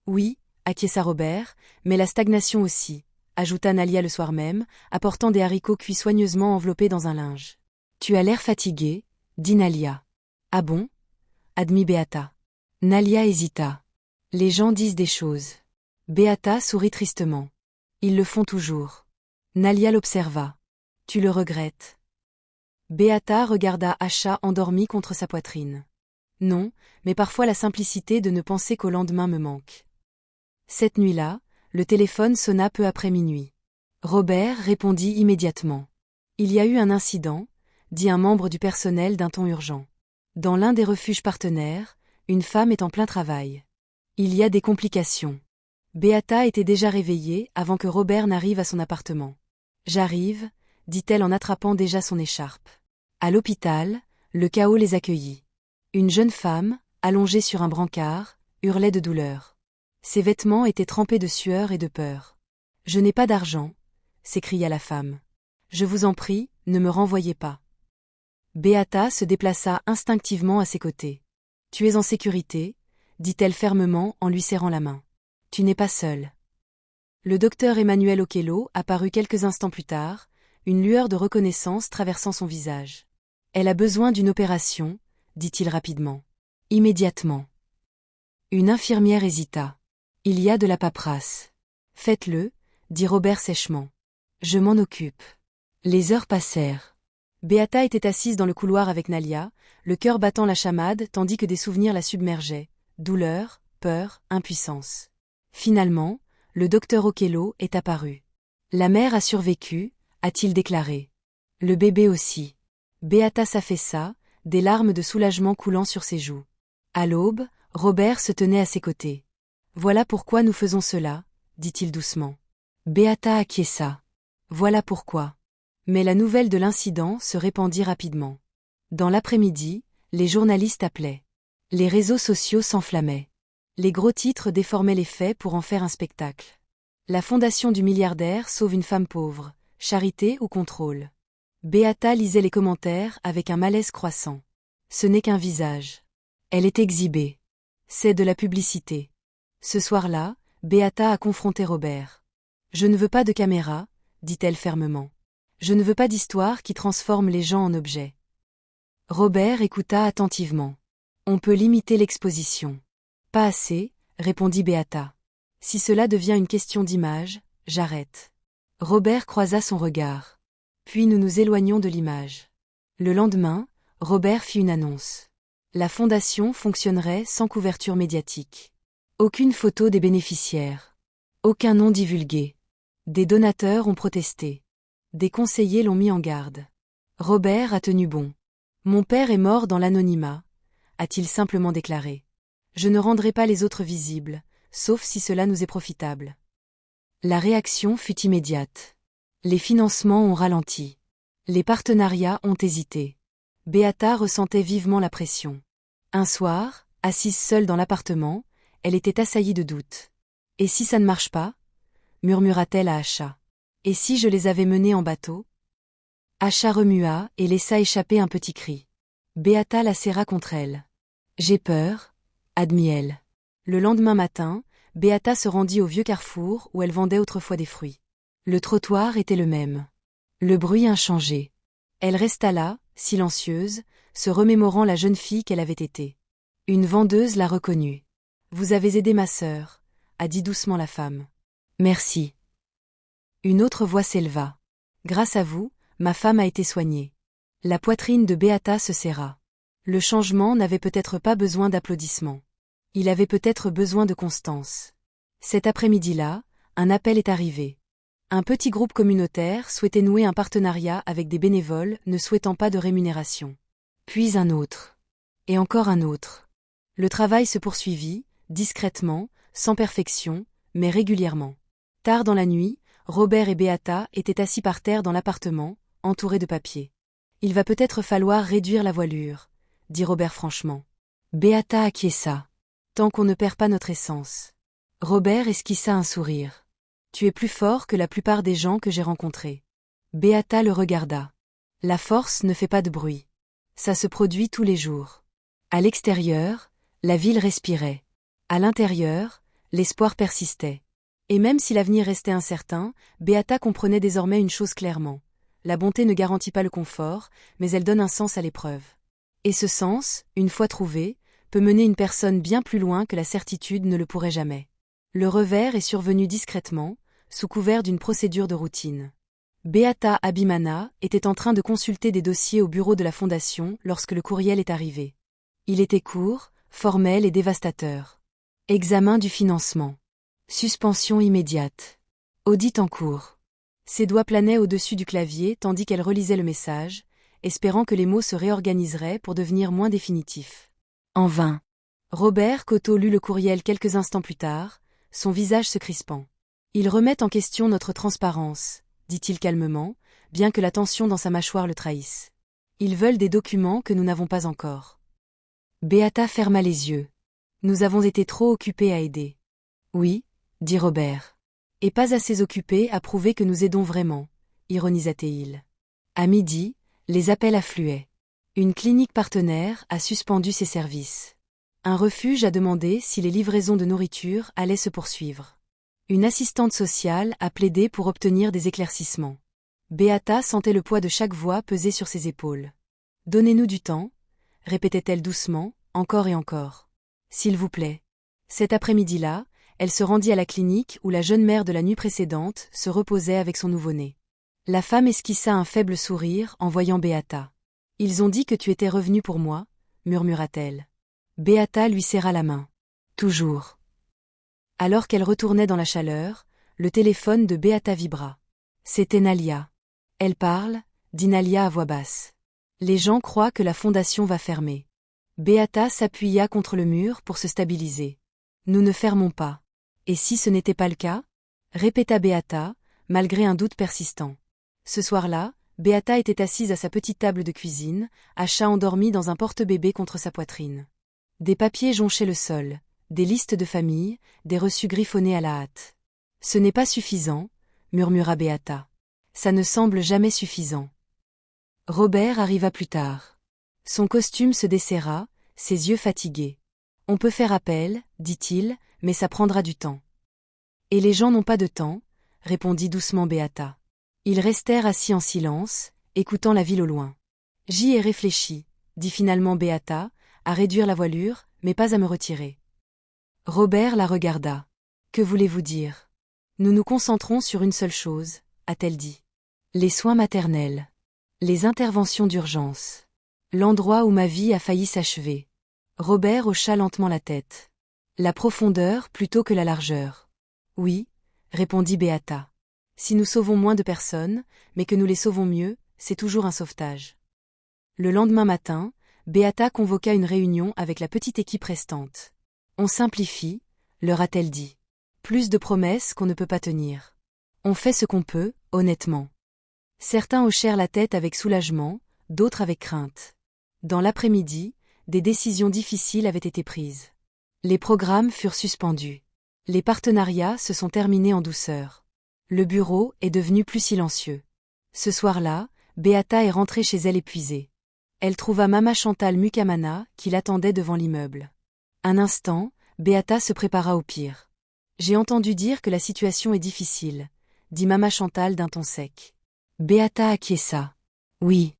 Oui, acquiesça Robert, mais la stagnation aussi, ajouta Nalia le soir même, apportant des haricots cuits soigneusement enveloppés dans un linge. Tu as l'air fatigué, dit Nalia. Ah bon? Admit Beata. Nalia hésita. Les gens disent des choses. Beata sourit tristement. Ils le font toujours. Nalia l'observa. Tu le regrettes? Beata regarda Asha endormie contre sa poitrine. Non, mais parfois la simplicité de ne penser qu'au lendemain me manque. Cette nuit-là, le téléphone sonna peu après minuit. Robert répondit immédiatement. Il y a eu un incident, dit un membre du personnel d'un ton urgent. Dans l'un des refuges partenaires, une femme est en plein travail. Il y a des complications. Beata était déjà réveillée avant que Robert n'arrive à son appartement. J'arrive, dit-elle en attrapant déjà son écharpe. À l'hôpital, le chaos les accueillit. Une jeune femme, allongée sur un brancard, hurlait de douleur. Ses vêtements étaient trempés de sueur et de peur. « Je n'ai pas d'argent », s'écria la femme. « Je vous en prie, ne me renvoyez pas. » Beata se déplaça instinctivement à ses côtés. « Tu es en sécurité », dit-elle fermement en lui serrant la main. « Tu n'es pas seule. » Le docteur Emmanuel Okello apparut quelques instants plus tard, une lueur de reconnaissance traversant son visage. « Elle a besoin d'une opération », dit-il rapidement. « Immédiatement. » Une infirmière hésita. « Il y a de la paperasse. »« Faites-le », dit Robert sèchement. « Je m'en occupe. » Les heures passèrent. Beata était assise dans le couloir avec Nalia, le cœur battant la chamade tandis que des souvenirs la submergeaient. Douleur, peur, impuissance. Finalement, le docteur Okello est apparu. « La mère a survécu », a-t-il déclaré. « Le bébé aussi. » Beata s'affaissa, des larmes de soulagement coulant sur ses joues. À l'aube, Robert se tenait à ses côtés. « Voilà pourquoi nous faisons cela », dit-il doucement. Beata acquiesça. « Voilà pourquoi. » Mais la nouvelle de l'incident se répandit rapidement. Dans l'après-midi, les journalistes appelaient. Les réseaux sociaux s'enflammaient. Les gros titres déformaient les faits pour en faire un spectacle. La fondation du milliardaire sauve une femme pauvre, charité ou contrôle. Beata lisait les commentaires avec un malaise croissant. Ce n'est qu'un visage. Elle est exhibée. C'est de la publicité. Ce soir-là, Beata a confronté Robert. « Je ne veux pas de caméra », dit-elle fermement. « Je ne veux pas d'histoire qui transforme les gens en objets. » Robert écouta attentivement. « On peut limiter l'exposition. »« Pas assez », répondit Beata. « Si cela devient une question d'image, j'arrête. » Robert croisa son regard. Puis nous nous éloignons de l'image. Le lendemain, Robert fit une annonce. La fondation fonctionnerait sans couverture médiatique. Aucune photo des bénéficiaires. Aucun nom divulgué. Des donateurs ont protesté. Des conseillers l'ont mis en garde. Robert a tenu bon. « Mon père est mort dans l'anonymat », a-t-il simplement déclaré. « Je ne rendrai pas les autres visibles, sauf si cela nous est profitable. » La réaction fut immédiate. Les financements ont ralenti. Les partenariats ont hésité. Beata ressentait vivement la pression. Un soir, assise seule dans l'appartement, elle était assaillie de doutes. « Et si ça ne marche pas ?» murmura-t-elle à Acha. « Et si je les avais menés en bateau ?» Acha remua et laissa échapper un petit cri. Beata la serra contre elle. « J'ai peur », admit-elle. Le lendemain matin, Beata se rendit au vieux carrefour où elle vendait autrefois des fruits. Le trottoir était le même. Le bruit inchangé. Elle resta là, silencieuse, se remémorant la jeune fille qu'elle avait été. Une vendeuse la reconnut. « Vous avez aidé ma sœur », a dit doucement la femme. « Merci. » Une autre voix s'éleva. « Grâce à vous, ma femme a été soignée. » La poitrine de Beata se serra. Le changement n'avait peut-être pas besoin d'applaudissements. Il avait peut-être besoin de constance. Cet après-midi-là, un appel est arrivé. Un petit groupe communautaire souhaitait nouer un partenariat avec des bénévoles ne souhaitant pas de rémunération. Puis un autre. Et encore un autre. Le travail se poursuivit, discrètement, sans perfection, mais régulièrement. Tard dans la nuit, Robert et Beata étaient assis par terre dans l'appartement, entourés de papier. « Il va peut-être falloir réduire la voilure », dit Robert franchement. Beata acquiesça. « Tant qu'on ne perd pas notre essence. » Robert esquissa un sourire. « Tu es plus fort que la plupart des gens que j'ai rencontrés. » Beata le regarda. « La force ne fait pas de bruit. Ça se produit tous les jours. » À l'extérieur, la ville respirait. À l'intérieur, l'espoir persistait. Et même si l'avenir restait incertain, Beata comprenait désormais une chose clairement. La bonté ne garantit pas le confort, mais elle donne un sens à l'épreuve. Et ce sens, une fois trouvé, peut mener une personne bien plus loin que la certitude ne le pourrait jamais. Le revers est survenu discrètement, sous couvert d'une procédure de routine. Beata Abimana était en train de consulter des dossiers au bureau de la fondation lorsque le courriel est arrivé. Il était court, formel et dévastateur. Examen du financement. Suspension immédiate. Audit en cours. Ses doigts planaient au-dessus du clavier tandis qu'elle relisait le message, espérant que les mots se réorganiseraient pour devenir moins définitifs. En vain. Robert Coteau lut le courriel quelques instants plus tard, son visage se crispant. Ils remettent en question notre transparence, dit-il calmement, bien que la tension dans sa mâchoire le trahisse. Ils veulent des documents que nous n'avons pas encore. Beata ferma les yeux. Nous avons été trop occupés à aider. Oui, dit Robert. Et pas assez occupés à prouver que nous aidons vraiment, ironisa-t-il. À midi, les appels affluaient. Une clinique partenaire a suspendu ses services. Un refuge a demandé si les livraisons de nourriture allaient se poursuivre. Une assistante sociale a plaidé pour obtenir des éclaircissements. Beata sentait le poids de chaque voix peser sur ses épaules. « Donnez-nous du temps », répétait-elle doucement, encore et encore. « S'il vous plaît. » Cet après-midi-là, elle se rendit à la clinique où la jeune mère de la nuit précédente se reposait avec son nouveau-né. La femme esquissa un faible sourire en voyant Beata. « Ils ont dit que tu étais revenu pour moi », murmura-t-elle. Beata lui serra la main. « Toujours. » Alors qu'elle retournait dans la chaleur, le téléphone de Beata vibra. C'était Nalia. « Elle parle », dit Nalia à voix basse. « Les gens croient que la fondation va fermer. » Beata s'appuya contre le mur pour se stabiliser. « Nous ne fermons pas. » « Et si ce n'était pas le cas ?» répéta Beata, malgré un doute persistant. Ce soir-là, Beata était assise à sa petite table de cuisine, Acha endormi dans un porte-bébé contre sa poitrine. Des papiers jonchaient le sol, des listes de famille, des reçus griffonnés à la hâte. « Ce n'est pas suffisant », murmura Beata. « Ça ne semble jamais suffisant. » Robert arriva plus tard. Son costume se desserra, ses yeux fatigués. « On peut faire appel, dit-il, mais ça prendra du temps. » « Et les gens n'ont pas de temps, » répondit doucement Beata. Ils restèrent assis en silence, écoutant la ville au loin. « J'y ai réfléchi, » dit finalement Beata, à réduire la voilure, mais pas à me retirer. Robert la regarda. « Que voulez-vous dire ? » Nous nous concentrons sur une seule chose, a-t-elle dit. Les soins maternels. Les interventions d'urgence. L'endroit où ma vie a failli s'achever. Robert hocha lentement la tête. La profondeur plutôt que la largeur. Oui, répondit Beata. Si nous sauvons moins de personnes, mais que nous les sauvons mieux, c'est toujours un sauvetage. Le lendemain matin, Beata convoqua une réunion avec la petite équipe restante. On simplifie, leur a-t-elle dit. Plus de promesses qu'on ne peut pas tenir. On fait ce qu'on peut, honnêtement. Certains hochèrent la tête avec soulagement, d'autres avec crainte. Dans l'après-midi, des décisions difficiles avaient été prises. Les programmes furent suspendus. Les partenariats se sont terminés en douceur. Le bureau est devenu plus silencieux. Ce soir-là, Beata est rentrée chez elle épuisée. Elle trouva Mama Chantal Mukamana qui l'attendait devant l'immeuble. Un instant, Beata se prépara au pire. « J'ai entendu dire que la situation est difficile », dit Mama Chantal d'un ton sec. Beata acquiesça. « Oui. »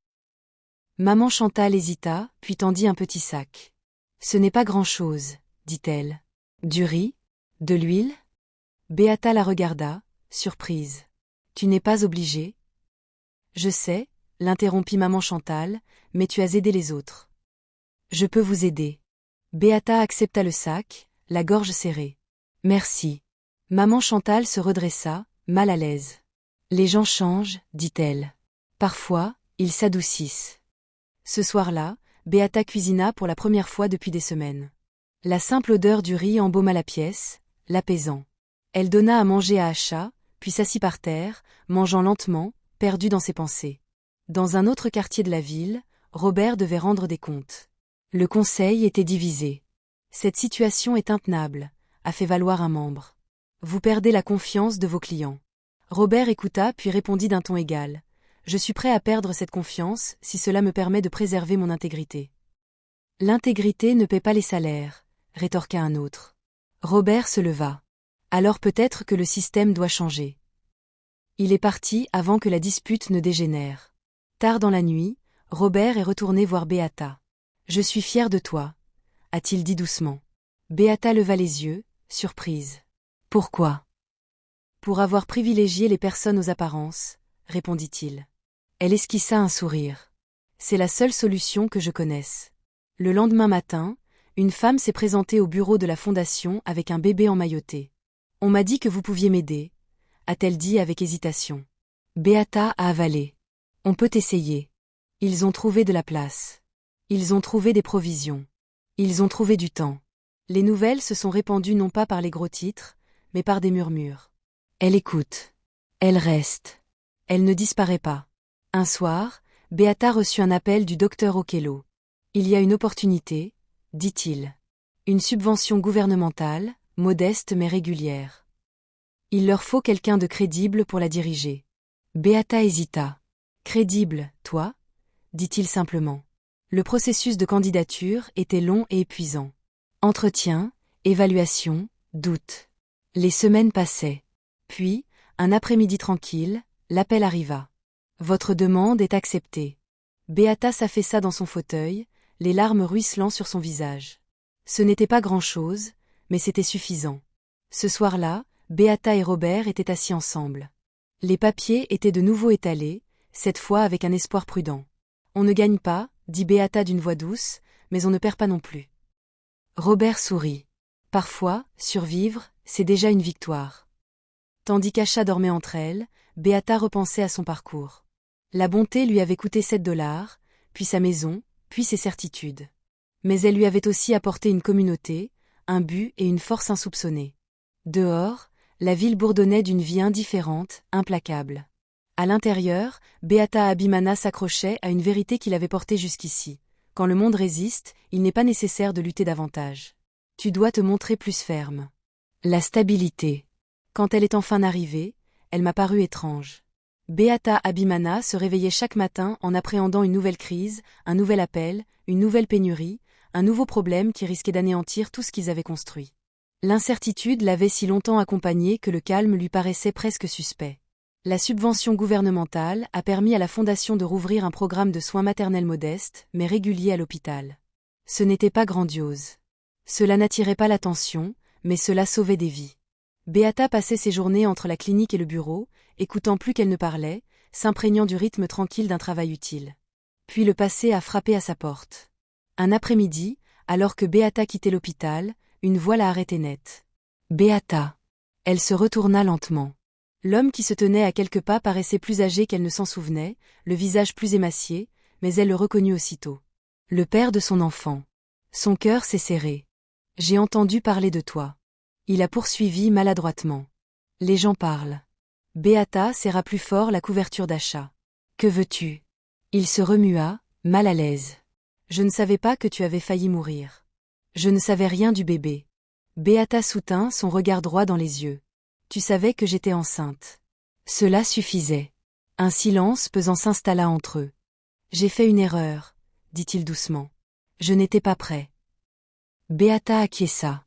Maman Chantal hésita, puis tendit un petit sac. « Ce n'est pas grand-chose, » dit-elle. « Du riz ? De l'huile ?» Beata la regarda, surprise. « Tu n'es pas obligée. »« Je sais, » l'interrompit maman Chantal, « mais tu as aidé les autres. »« Je peux vous aider. » Beata accepta le sac, la gorge serrée. « Merci. » Maman Chantal se redressa, mal à l'aise. « Les gens changent, dit-elle. Parfois, ils s'adoucissent. » Ce soir-là, Beata cuisina pour la première fois depuis des semaines. La simple odeur du riz embauma la pièce, l'apaisant. Elle donna à manger à Acha, puis s'assit par terre, mangeant lentement, perdu dans ses pensées. Dans un autre quartier de la ville, Robert devait rendre des comptes. Le conseil était divisé. « Cette situation est intenable », a fait valoir un membre. « Vous perdez la confiance de vos clients. » Robert écouta puis répondit d'un ton égal. « Je suis prêt à perdre cette confiance si cela me permet de préserver mon intégrité. » « L'intégrité ne paie pas les salaires », rétorqua un autre. Robert se leva. « Alors peut-être que le système doit changer. » Il est parti avant que la dispute ne dégénère. Tard dans la nuit, Robert est retourné voir Beata. « Je suis fier de toi », a-t-il dit doucement. Beata leva les yeux, surprise. « Pourquoi ? » « Pour avoir privilégié les personnes aux apparences, » répondit-il. Elle esquissa un sourire. « C'est la seule solution que je connaisse. » Le lendemain matin, une femme s'est présentée au bureau de la fondation avec un bébé emmailloté. « On m'a dit que vous pouviez m'aider », a-t-elle dit avec hésitation. Beata a avalé. « On peut essayer. » Ils ont trouvé de la place. Ils ont trouvé des provisions. Ils ont trouvé du temps. Les nouvelles se sont répandues non pas par les gros titres, mais par des murmures. Elle écoute. Elle reste. Elle ne disparaît pas. Un soir, Beata reçut un appel du docteur Okello. Il y a une opportunité, dit-il. Une subvention gouvernementale, modeste mais régulière. Il leur faut quelqu'un de crédible pour la diriger. Beata hésita. Crédible, toi? Dit-il simplement. Le processus de candidature était long et épuisant. Entretien, évaluation, doute. Les semaines passaient. Puis, un après-midi tranquille, l'appel arriva. Votre demande est acceptée. Beata s'affaissa dans son fauteuil, les larmes ruisselant sur son visage. Ce n'était pas grand-chose, mais c'était suffisant. Ce soir-là, Beata et Robert étaient assis ensemble. Les papiers étaient de nouveau étalés, cette fois avec un espoir prudent. On ne gagne pas, dit Beata d'une voix douce, mais on ne perd pas non plus. Robert sourit. Parfois, survivre, c'est déjà une victoire. Tandis qu'Acha dormait entre elles, Beata repensait à son parcours. La bonté lui avait coûté $7, puis sa maison, puis ses certitudes. Mais elle lui avait aussi apporté une communauté, un but et une force insoupçonnée. Dehors, la ville bourdonnait d'une vie indifférente, implacable. À l'intérieur, Beata Abimana s'accrochait à une vérité qu'il avait portée jusqu'ici. Quand le monde résiste, il n'est pas nécessaire de lutter davantage. Tu dois te montrer plus ferme. La stabilité. Quand elle est enfin arrivée, elle m'a paru étrange. Beata Abimana se réveillait chaque matin en appréhendant une nouvelle crise, un nouvel appel, une nouvelle pénurie, un nouveau problème qui risquait d'anéantir tout ce qu'ils avaient construit. L'incertitude l'avait si longtemps accompagnée que le calme lui paraissait presque suspect. La subvention gouvernementale a permis à la fondation de rouvrir un programme de soins maternels modeste, mais régulier à l'hôpital. Ce n'était pas grandiose. Cela n'attirait pas l'attention, mais cela sauvait des vies. Beata passait ses journées entre la clinique et le bureau, écoutant plus qu'elle ne parlait, s'imprégnant du rythme tranquille d'un travail utile. Puis le passé a frappé à sa porte. Un après-midi, alors que Beata quittait l'hôpital, une voix l'a arrêtée net. Beata. Elle se retourna lentement. L'homme qui se tenait à quelques pas paraissait plus âgé qu'elle ne s'en souvenait, le visage plus émacié, mais elle le reconnut aussitôt. Le père de son enfant. Son cœur s'est serré. J'ai entendu parler de toi. Il a poursuivi maladroitement. Les gens parlent. Beata serra plus fort la couverture d'Acha. Que veux-tu? Il se remua, mal à l'aise. Je ne savais pas que tu avais failli mourir. Je ne savais rien du bébé. Beata soutint son regard droit dans les yeux. Tu savais que j'étais enceinte. Cela suffisait. Un silence pesant s'installa entre eux. J'ai fait une erreur, dit-il doucement. Je n'étais pas prêt. Beata acquiesça.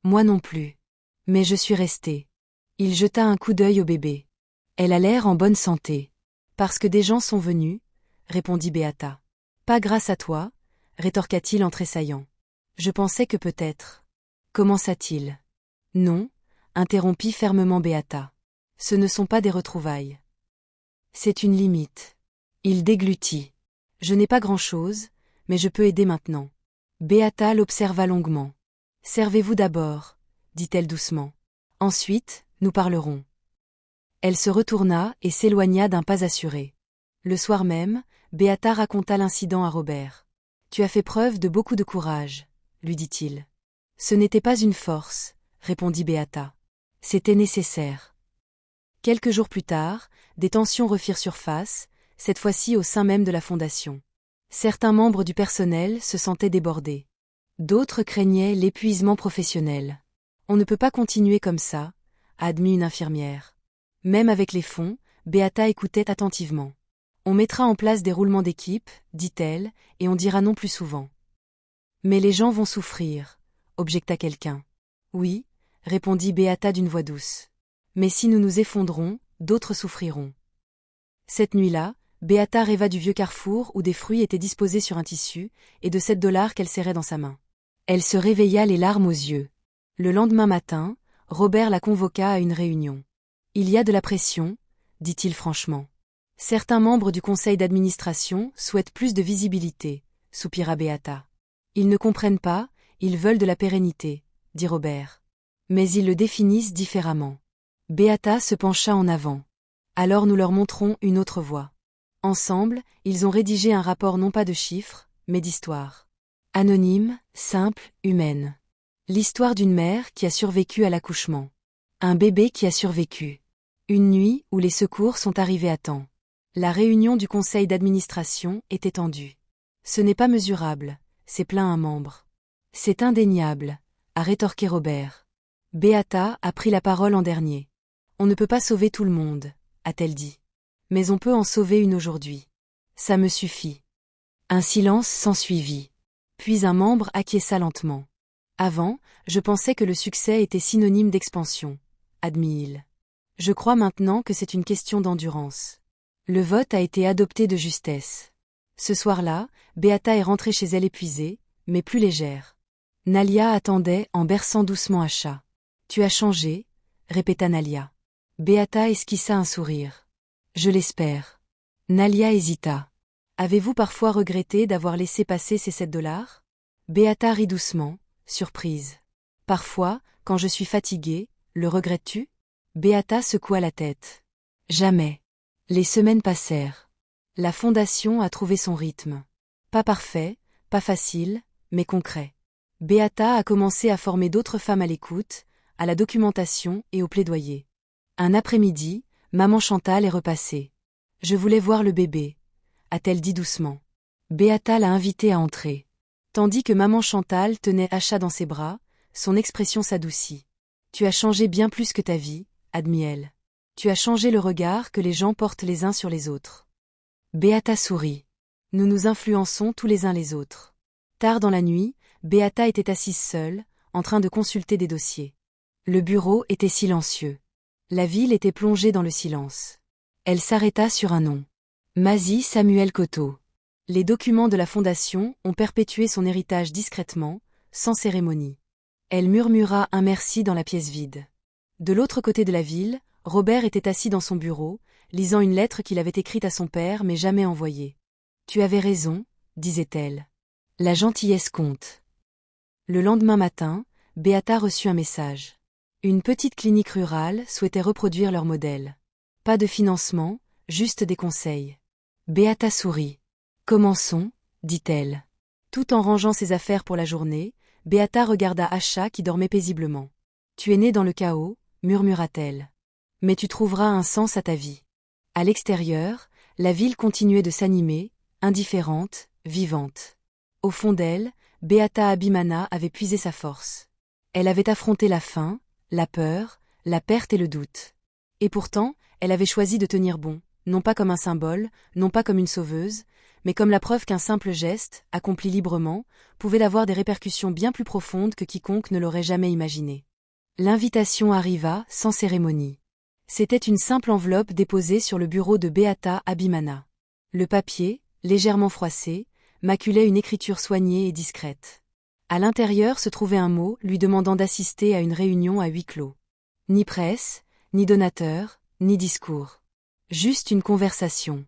Moi non plus. Mais je suis restée. Il jeta un coup d'œil au bébé. Elle a l'air en bonne santé. Parce que des gens sont venus, répondit Beata. Pas grâce à toi, rétorqua-t-il en tressaillant. Je pensais que peut-être. Commença-t-il. Non, interrompit fermement Beata. Ce ne sont pas des retrouvailles. C'est une limite. Il déglutit. Je n'ai pas grand-chose, mais je peux aider maintenant. Beata l'observa longuement. Servez-vous d'abord, dit-elle doucement. Ensuite, nous parlerons. Elle se retourna et s'éloigna d'un pas assuré. Le soir même, Beata raconta l'incident à Robert. Tu as fait preuve de beaucoup de courage, lui dit-il. Ce n'était pas une force, répondit Beata. C'était nécessaire. Quelques jours plus tard, des tensions refirent surface, cette fois-ci au sein même de la fondation. Certains membres du personnel se sentaient débordés. D'autres craignaient l'épuisement professionnel. On ne peut pas continuer comme ça, a admis une infirmière. Même avec les fonds, Beata écoutait attentivement. On mettra en place des roulements d'équipe, dit-elle, et on dira non plus souvent. Mais les gens vont souffrir, objecta quelqu'un. Oui, répondit Beata d'une voix douce. Mais si nous nous effondrons, d'autres souffriront. Cette nuit-là, Beata rêva du vieux carrefour où des fruits étaient disposés sur un tissu, et de $7 qu'elle serrait dans sa main. Elle se réveilla les larmes aux yeux. Le lendemain matin, Robert la convoqua à une réunion. Il y a de la pression, dit-il franchement. Certains membres du conseil d'administration souhaitent plus de visibilité, soupira Beata. Ils ne comprennent pas, ils veulent de la pérennité, dit Robert. Mais ils le définissent différemment. Beata se pencha en avant. Alors nous leur montrons une autre voie. Ensemble, ils ont rédigé un rapport non pas de chiffres, mais d'histoire. Anonyme, simple, humaine. L'histoire d'une mère qui a survécu à l'accouchement. Un bébé qui a survécu. Une nuit où les secours sont arrivés à temps. La réunion du conseil d'administration est étendue. Ce n'est pas mesurable, c'est plein un membre. C'est indéniable, a rétorqué Robert. Beata a pris la parole en dernier. On ne peut pas sauver tout le monde, a-t-elle dit. Mais on peut en sauver une aujourd'hui. Ça me suffit. Un silence s'ensuivit. Puis un membre acquiesça lentement. Avant, je pensais que le succès était synonyme d'expansion, admit-il. Je crois maintenant que c'est une question d'endurance. Le vote a été adopté de justesse. Ce soir-là, Beata est rentrée chez elle épuisée, mais plus légère. Nalia attendait en berçant doucement Asha. « Tu as changé » répéta Nalia. Beata esquissa un sourire. « Je l'espère. » Nalia hésita. « Avez-vous parfois regretté d'avoir laissé passer ces $7 » Beata rit doucement, surprise. « Parfois, quand je suis fatiguée, le regrettes-tu » Beata secoua la tête. « Jamais. » Les semaines passèrent. La fondation a trouvé son rythme. Pas parfait, pas facile, mais concret. Beata a commencé à former d'autres femmes à l'écoute, à la documentation et au plaidoyer. Un après-midi, maman Chantal est repassée. « Je voulais voir le bébé », a-t-elle dit doucement. Beata l'a invitée à entrer. Tandis que maman Chantal tenait Asha dans ses bras, son expression s'adoucit. « Tu as changé bien plus que ta vie », admit-elle. « Tu as changé le regard que les gens portent les uns sur les autres. » Beata sourit. « Nous nous influençons tous les uns les autres. » Tard dans la nuit, Beata était assise seule, en train de consulter des dossiers. Le bureau était silencieux. La ville était plongée dans le silence. Elle s'arrêta sur un nom. Mazie Samuel Coteau. Les documents de la fondation ont perpétué son héritage discrètement, sans cérémonie. Elle murmura un merci dans la pièce vide. De l'autre côté de la ville, Robert était assis dans son bureau, lisant une lettre qu'il avait écrite à son père mais jamais envoyée. « Tu avais raison », disait-elle. « La gentillesse compte. » Le lendemain matin, Beata reçut un message. Une petite clinique rurale souhaitait reproduire leur modèle. Pas de financement, juste des conseils. Beata sourit. « Commençons, » dit-elle. Tout en rangeant ses affaires pour la journée, Beata regarda Asha qui dormait paisiblement. « Tu es née dans le chaos », murmura-t-elle. « Mais tu trouveras un sens à ta vie. » À l'extérieur, la ville continuait de s'animer, indifférente, vivante. Au fond d'elle, Beata Abimana avait puisé sa force. Elle avait affronté la faim, la peur, la perte et le doute. Et pourtant, elle avait choisi de tenir bon, non pas comme un symbole, non pas comme une sauveuse, mais comme la preuve qu'un simple geste, accompli librement, pouvait avoir des répercussions bien plus profondes que quiconque ne l'aurait jamais imaginé. L'invitation arriva sans cérémonie. C'était une simple enveloppe déposée sur le bureau de Beata Abimana. Le papier, légèrement froissé, maculait une écriture soignée et discrète. À l'intérieur se trouvait un mot lui demandant d'assister à une réunion à huis clos. Ni presse, ni donateur, ni discours. Juste une conversation.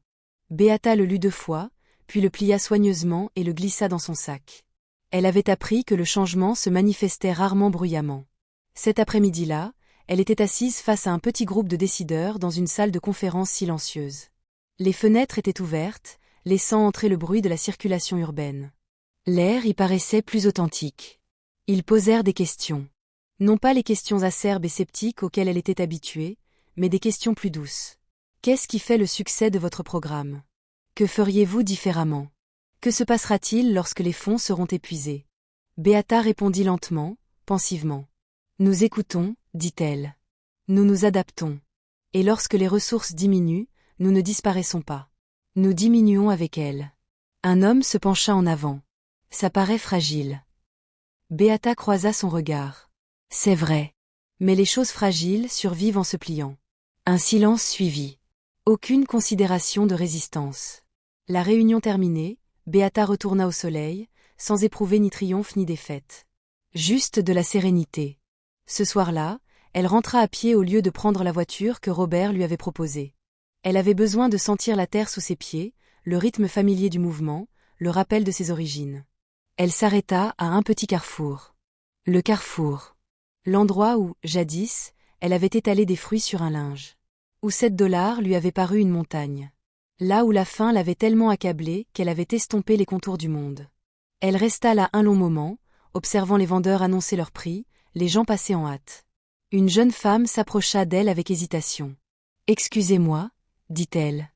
Beata le lut 2 fois, puis le plia soigneusement et le glissa dans son sac. Elle avait appris que le changement se manifestait rarement bruyamment. Cet après-midi-là, elle était assise face à un petit groupe de décideurs dans une salle de conférence silencieuse. Les fenêtres étaient ouvertes, laissant entrer le bruit de la circulation urbaine. L'air y paraissait plus authentique. Ils posèrent des questions. Non pas les questions acerbes et sceptiques auxquelles elle était habituée, mais des questions plus douces. Qu'est-ce qui fait le succès de votre programme ? Que feriez-vous différemment ? Que se passera-t-il lorsque les fonds seront épuisés ? Beata répondit lentement, pensivement. Nous écoutons, dit-elle. Nous nous adaptons. Et lorsque les ressources diminuent, nous ne disparaissons pas. Nous diminuons avec elles. Un homme se pencha en avant. Ça paraît fragile. Beata croisa son regard. C'est vrai. Mais les choses fragiles survivent en se pliant. Un silence suivit. Aucune considération de résistance. La réunion terminée, Beata retourna au soleil, sans éprouver ni triomphe ni défaite. Juste de la sérénité. Ce soir-là, elle rentra à pied au lieu de prendre la voiture que Robert lui avait proposée. Elle avait besoin de sentir la terre sous ses pieds, le rythme familier du mouvement, le rappel de ses origines. Elle s'arrêta à un petit carrefour. Le carrefour. L'endroit où, jadis, elle avait étalé des fruits sur un linge. Où $7 lui avait paru une montagne. Là où la faim l'avait tellement accablée qu'elle avait estompé les contours du monde. Elle resta là un long moment, observant les vendeurs annoncer leur prix, les gens passaient en hâte. Une jeune femme s'approcha d'elle avec hésitation. « Excusez-moi, dit-elle.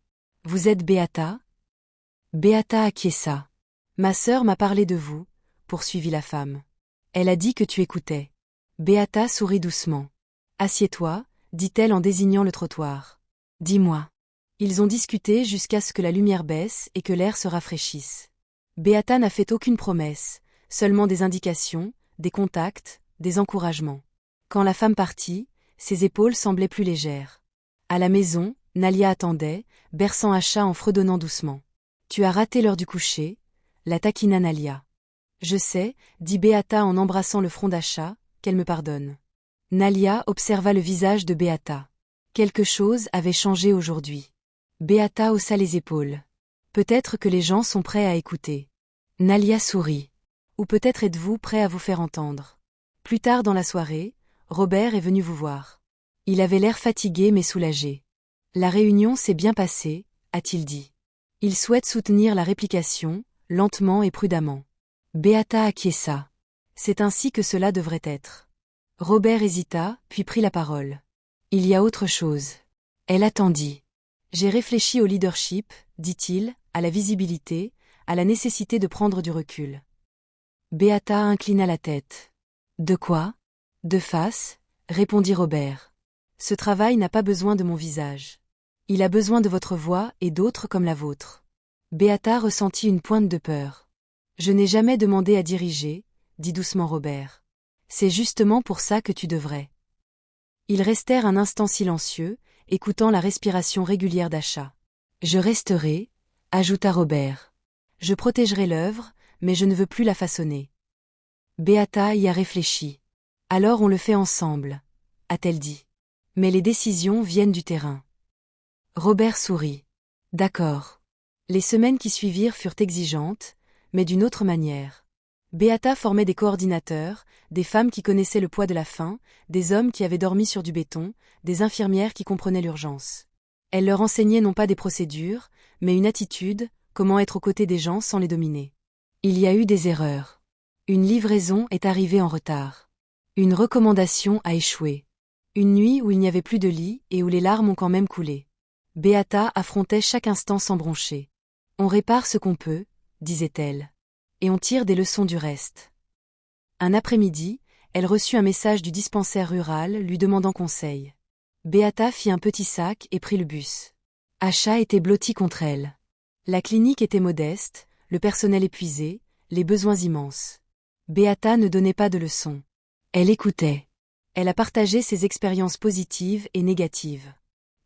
Vous êtes Beata ? Beata acquiesça. Ma sœur m'a parlé de vous, poursuivit la femme. Elle a dit que tu écoutais. Beata sourit doucement. Assieds-toi, dit-elle en désignant le trottoir. Dis-moi. Ils ont discuté jusqu'à ce que la lumière baisse et que l'air se rafraîchisse. Beata n'a fait aucune promesse, seulement des indications, des contacts, des encouragements. Quand la femme partit, ses épaules semblaient plus légères. À la maison, Nalia attendait, berçant Acha en fredonnant doucement. Tu as raté l'heure du coucher, la taquina Nalia. Je sais, dit Beata en embrassant le front d'Acha, qu'elle me pardonne. Nalia observa le visage de Beata. Quelque chose avait changé aujourd'hui. Beata haussa les épaules. Peut-être que les gens sont prêts à écouter. Nalia sourit. Ou peut-être êtes-vous prêt à vous faire entendre. Plus tard dans la soirée, Robert est venu vous voir. Il avait l'air fatigué mais soulagé. La réunion s'est bien passée, a-t-il dit. Il souhaite soutenir la réplication, lentement et prudemment. Beata acquiesça. C'est ainsi que cela devrait être. Robert hésita, puis prit la parole. Il y a autre chose. Elle attendit. J'ai réfléchi au leadership, dit-il, à la visibilité, à la nécessité de prendre du recul. Beata inclina la tête. De quoi ? De face, répondit Robert. Ce travail n'a pas besoin de mon visage. Il a besoin de votre voix et d'autres comme la vôtre. Beata ressentit une pointe de peur. Je n'ai jamais demandé à diriger, dit doucement Robert. C'est justement pour ça que tu devrais. Ils restèrent un instant silencieux, écoutant la respiration régulière d'Acha. Je resterai, ajouta Robert. Je protégerai l'œuvre, mais je ne veux plus la façonner. Beata y a réfléchi. Alors on le fait ensemble, a-t-elle dit. Mais les décisions viennent du terrain. Robert sourit. D'accord. Les semaines qui suivirent furent exigeantes, mais d'une autre manière. Beata formait des coordinateurs, des femmes qui connaissaient le poids de la faim, des hommes qui avaient dormi sur du béton, des infirmières qui comprenaient l'urgence. Elle leur enseignait non pas des procédures, mais une attitude, comment être aux côtés des gens sans les dominer. Il y a eu des erreurs. Une livraison est arrivée en retard. Une recommandation a échoué. Une nuit où il n'y avait plus de lit et où les larmes ont quand même coulé. Beata affrontait chaque instant sans broncher. On répare ce qu'on peut, disait-elle. Et on tire des leçons du reste. Un après-midi, elle reçut un message du dispensaire rural lui demandant conseil. Beata fit un petit sac et prit le bus. Acha était blotti contre elle. La clinique était modeste, le personnel épuisé, les besoins immenses. Beata ne donnait pas de leçons. Elle écoutait. Elle a partagé ses expériences positives et négatives.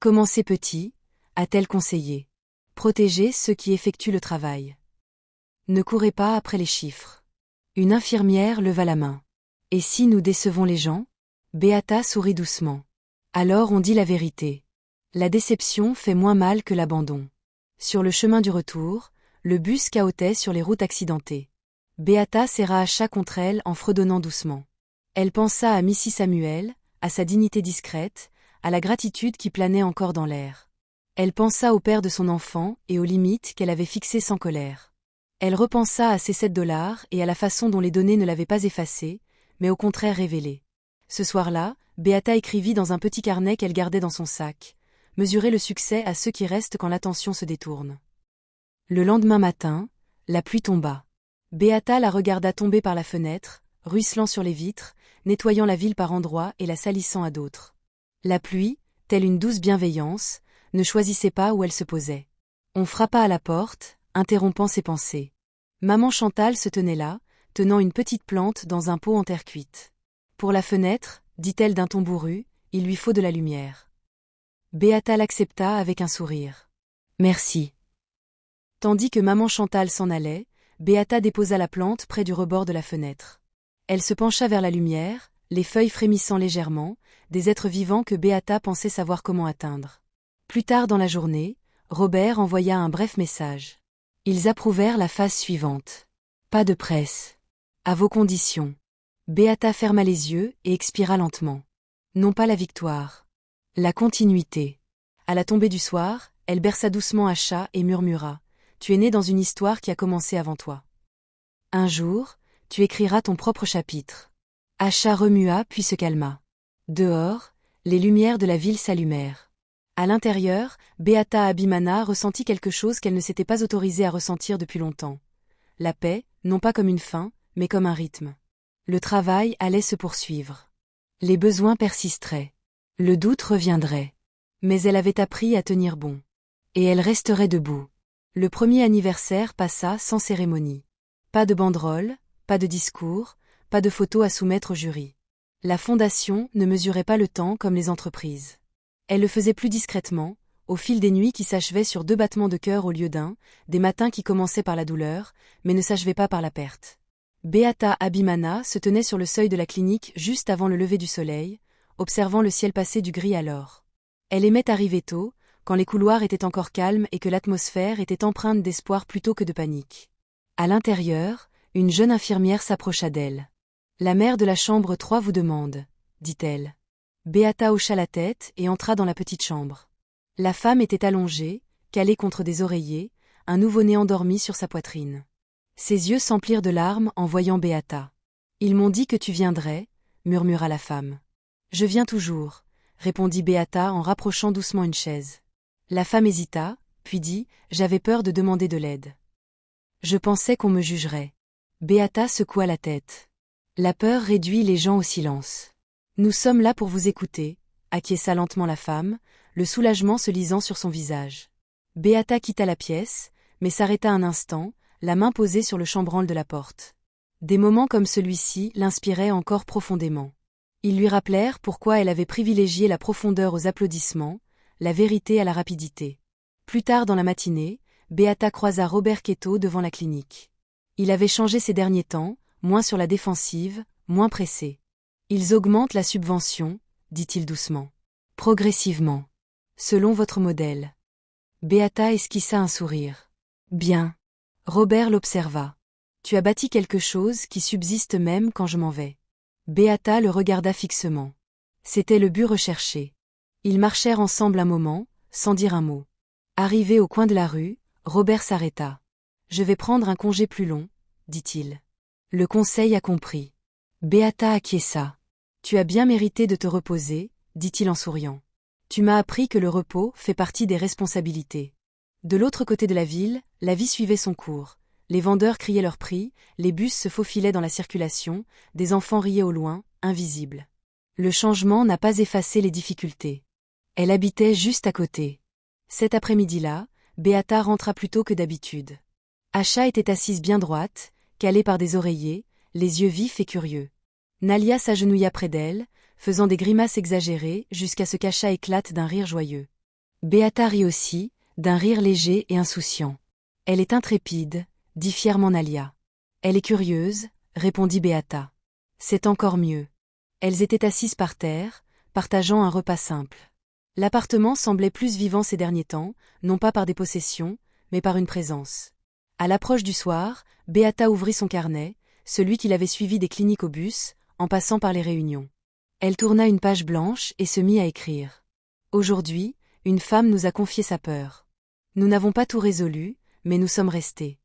Commencez petit, a-t-elle conseillé. Protégez ceux qui effectuent le travail. Ne courez pas après les chiffres. Une infirmière leva la main. Et si nous décevons les gens ? Beata sourit doucement. Alors on dit la vérité. La déception fait moins mal que l'abandon. Sur le chemin du retour, le bus cahotait sur les routes accidentées. Beata serra Acha contre elle en fredonnant doucement. Elle pensa à Missy Samuel, à sa dignité discrète, à la gratitude qui planait encore dans l'air. Elle pensa au père de son enfant et aux limites qu'elle avait fixées sans colère. Elle repensa à ses $7 et à la façon dont les données ne l'avaient pas effacées, mais au contraire révélées. Ce soir-là, Beata écrivit dans un petit carnet qu'elle gardait dans son sac. Mesurer le succès à ceux qui restent quand l'attention se détourne. Le lendemain matin, la pluie tomba. Beata la regarda tomber par la fenêtre, ruisselant sur les vitres, nettoyant la ville par endroits et la salissant à d'autres. La pluie, telle une douce bienveillance, ne choisissait pas où elle se posait. On frappa à la porte, interrompant ses pensées. Maman Chantal se tenait là, tenant une petite plante dans un pot en terre cuite. Pour la fenêtre, dit-elle d'un ton bourru, il lui faut de la lumière. Beata l'accepta avec un sourire. Merci. Tandis que maman Chantal s'en allait, Beata déposa la plante près du rebord de la fenêtre. Elle se pencha vers la lumière, les feuilles frémissant légèrement, des êtres vivants que Beata pensait savoir comment atteindre. Plus tard dans la journée, Robert envoya un bref message. Ils approuvèrent la phase suivante. Pas de presse. À vos conditions. Beata ferma les yeux et expira lentement. Non pas la victoire. La continuité. À la tombée du soir, elle berça doucement Acha et murmura. Tu es né dans une histoire qui a commencé avant toi. Un jour, tu écriras ton propre chapitre. Acha remua puis se calma. Dehors, les lumières de la ville s'allumèrent. À l'intérieur, Beata Abimana ressentit quelque chose qu'elle ne s'était pas autorisée à ressentir depuis longtemps. La paix, non pas comme une fin, mais comme un rythme. Le travail allait se poursuivre. Les besoins persisteraient. Le doute reviendrait. Mais elle avait appris à tenir bon. Et elle resterait debout. Le premier anniversaire passa sans cérémonie. Pas de banderole, pas de discours, pas de photos à soumettre au jury. La fondation ne mesurait pas le temps comme les entreprises. Elle le faisait plus discrètement, au fil des nuits qui s'achevaient sur 2 battements de cœur au lieu d'un, des matins qui commençaient par la douleur, mais ne s'achevaient pas par la perte. Beata Abimana se tenait sur le seuil de la clinique juste avant le lever du soleil, observant le ciel passer du gris à l'or. Elle aimait arriver tôt, quand les couloirs étaient encore calmes et que l'atmosphère était empreinte d'espoir plutôt que de panique. À l'intérieur, une jeune infirmière s'approcha d'elle. « La mère de la chambre 3 vous demande, » dit-elle. Beata hocha la tête et entra dans la petite chambre. La femme était allongée, calée contre des oreillers, un nouveau-né endormi sur sa poitrine. Ses yeux s'emplirent de larmes en voyant Beata. « Ils m'ont dit que tu viendrais, » murmura la femme. « Je viens toujours, » répondit Beata en rapprochant doucement une chaise. La femme hésita, puis dit « J'avais peur de demander de l'aide. Je pensais qu'on me jugerait. » Beata secoua la tête. La peur réduit les gens au silence. « Nous sommes là pour vous écouter, » acquiesça lentement la femme, le soulagement se lisant sur son visage. Beata quitta la pièce, mais s'arrêta un instant, la main posée sur le chambranle de la porte. Des moments comme celui-ci l'inspiraient encore profondément. Ils lui rappelèrent pourquoi elle avait privilégié la profondeur aux applaudissements, la vérité à la rapidité. Plus tard dans la matinée, Beata croisa Robert Queto devant la clinique. Il avait changé ces derniers temps, moins sur la défensive, moins pressé. « Ils augmentent la subvention, » dit-il doucement. « Progressivement. Selon votre modèle. » Beata esquissa un sourire. « Bien. » Robert l'observa. « Tu as bâti quelque chose qui subsiste même quand je m'en vais. » Beata le regarda fixement. C'était le but recherché. Ils marchèrent ensemble un moment, sans dire un mot. Arrivé au coin de la rue, Robert s'arrêta. « Je vais prendre un congé plus long, » dit-il. Le conseil a compris. Beata acquiesça. « Tu as bien mérité de te reposer, » dit-il en souriant. « Tu m'as appris que le repos fait partie des responsabilités. » De l'autre côté de la ville, la vie suivait son cours. Les vendeurs criaient leurs prix, les bus se faufilaient dans la circulation, des enfants riaient au loin, invisibles. Le changement n'a pas effacé les difficultés. Elle habitait juste à côté. Cet après-midi-là, Beata rentra plus tôt que d'habitude. Acha était assise bien droite, calée par des oreillers, les yeux vifs et curieux. Nalia s'agenouilla près d'elle, faisant des grimaces exagérées jusqu'à ce qu'Acha éclate d'un rire joyeux. Beata rit aussi, d'un rire léger et insouciant. « Elle est intrépide, » dit fièrement Nalia. « Elle est curieuse, » répondit Beata. « C'est encore mieux. » Elles étaient assises par terre, partageant un repas simple. L'appartement semblait plus vivant ces derniers temps, non pas par des possessions, mais par une présence. À l'approche du soir, Beata ouvrit son carnet, celui qu'il avait suivi des cliniques au bus, en passant par les réunions. Elle tourna une page blanche et se mit à écrire. « Aujourd'hui, une femme nous a confié sa peur. Nous n'avons pas tout résolu, mais nous sommes restés. »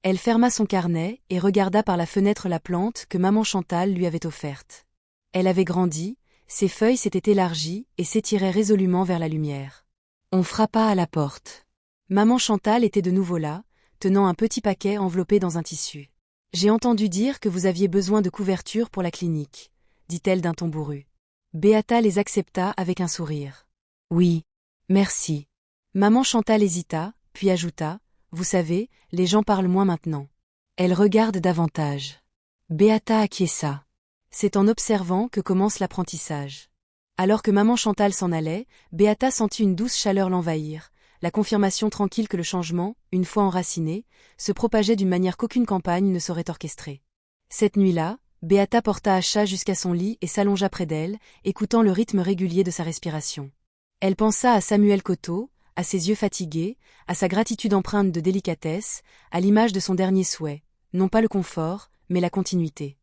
Elle ferma son carnet et regarda par la fenêtre la plante que maman Chantal lui avait offerte. Elle avait grandi, ses feuilles s'étaient élargies et s'étiraient résolument vers la lumière. On frappa à la porte. Maman Chantal était de nouveau là, tenant un petit paquet enveloppé dans un tissu. « J'ai entendu dire que vous aviez besoin de couverture pour la clinique, » dit-elle d'un ton bourru. Beata les accepta avec un sourire. « Oui, merci. » Maman Chantal hésita, puis ajouta, « Vous savez, les gens parlent moins maintenant. » Elle regarde davantage. Beata acquiesça. C'est en observant que commence l'apprentissage. Alors que maman Chantal s'en allait, Beata sentit une douce chaleur l'envahir, la confirmation tranquille que le changement, une fois enraciné, se propageait d'une manière qu'aucune campagne ne saurait orchestrer. Cette nuit-là, Beata porta Acha jusqu'à son lit et s'allongea près d'elle, écoutant le rythme régulier de sa respiration. Elle pensa à Samuel Coteau, à ses yeux fatigués, à sa gratitude empreinte de délicatesse, à l'image de son dernier souhait, non pas le confort, mais la continuité.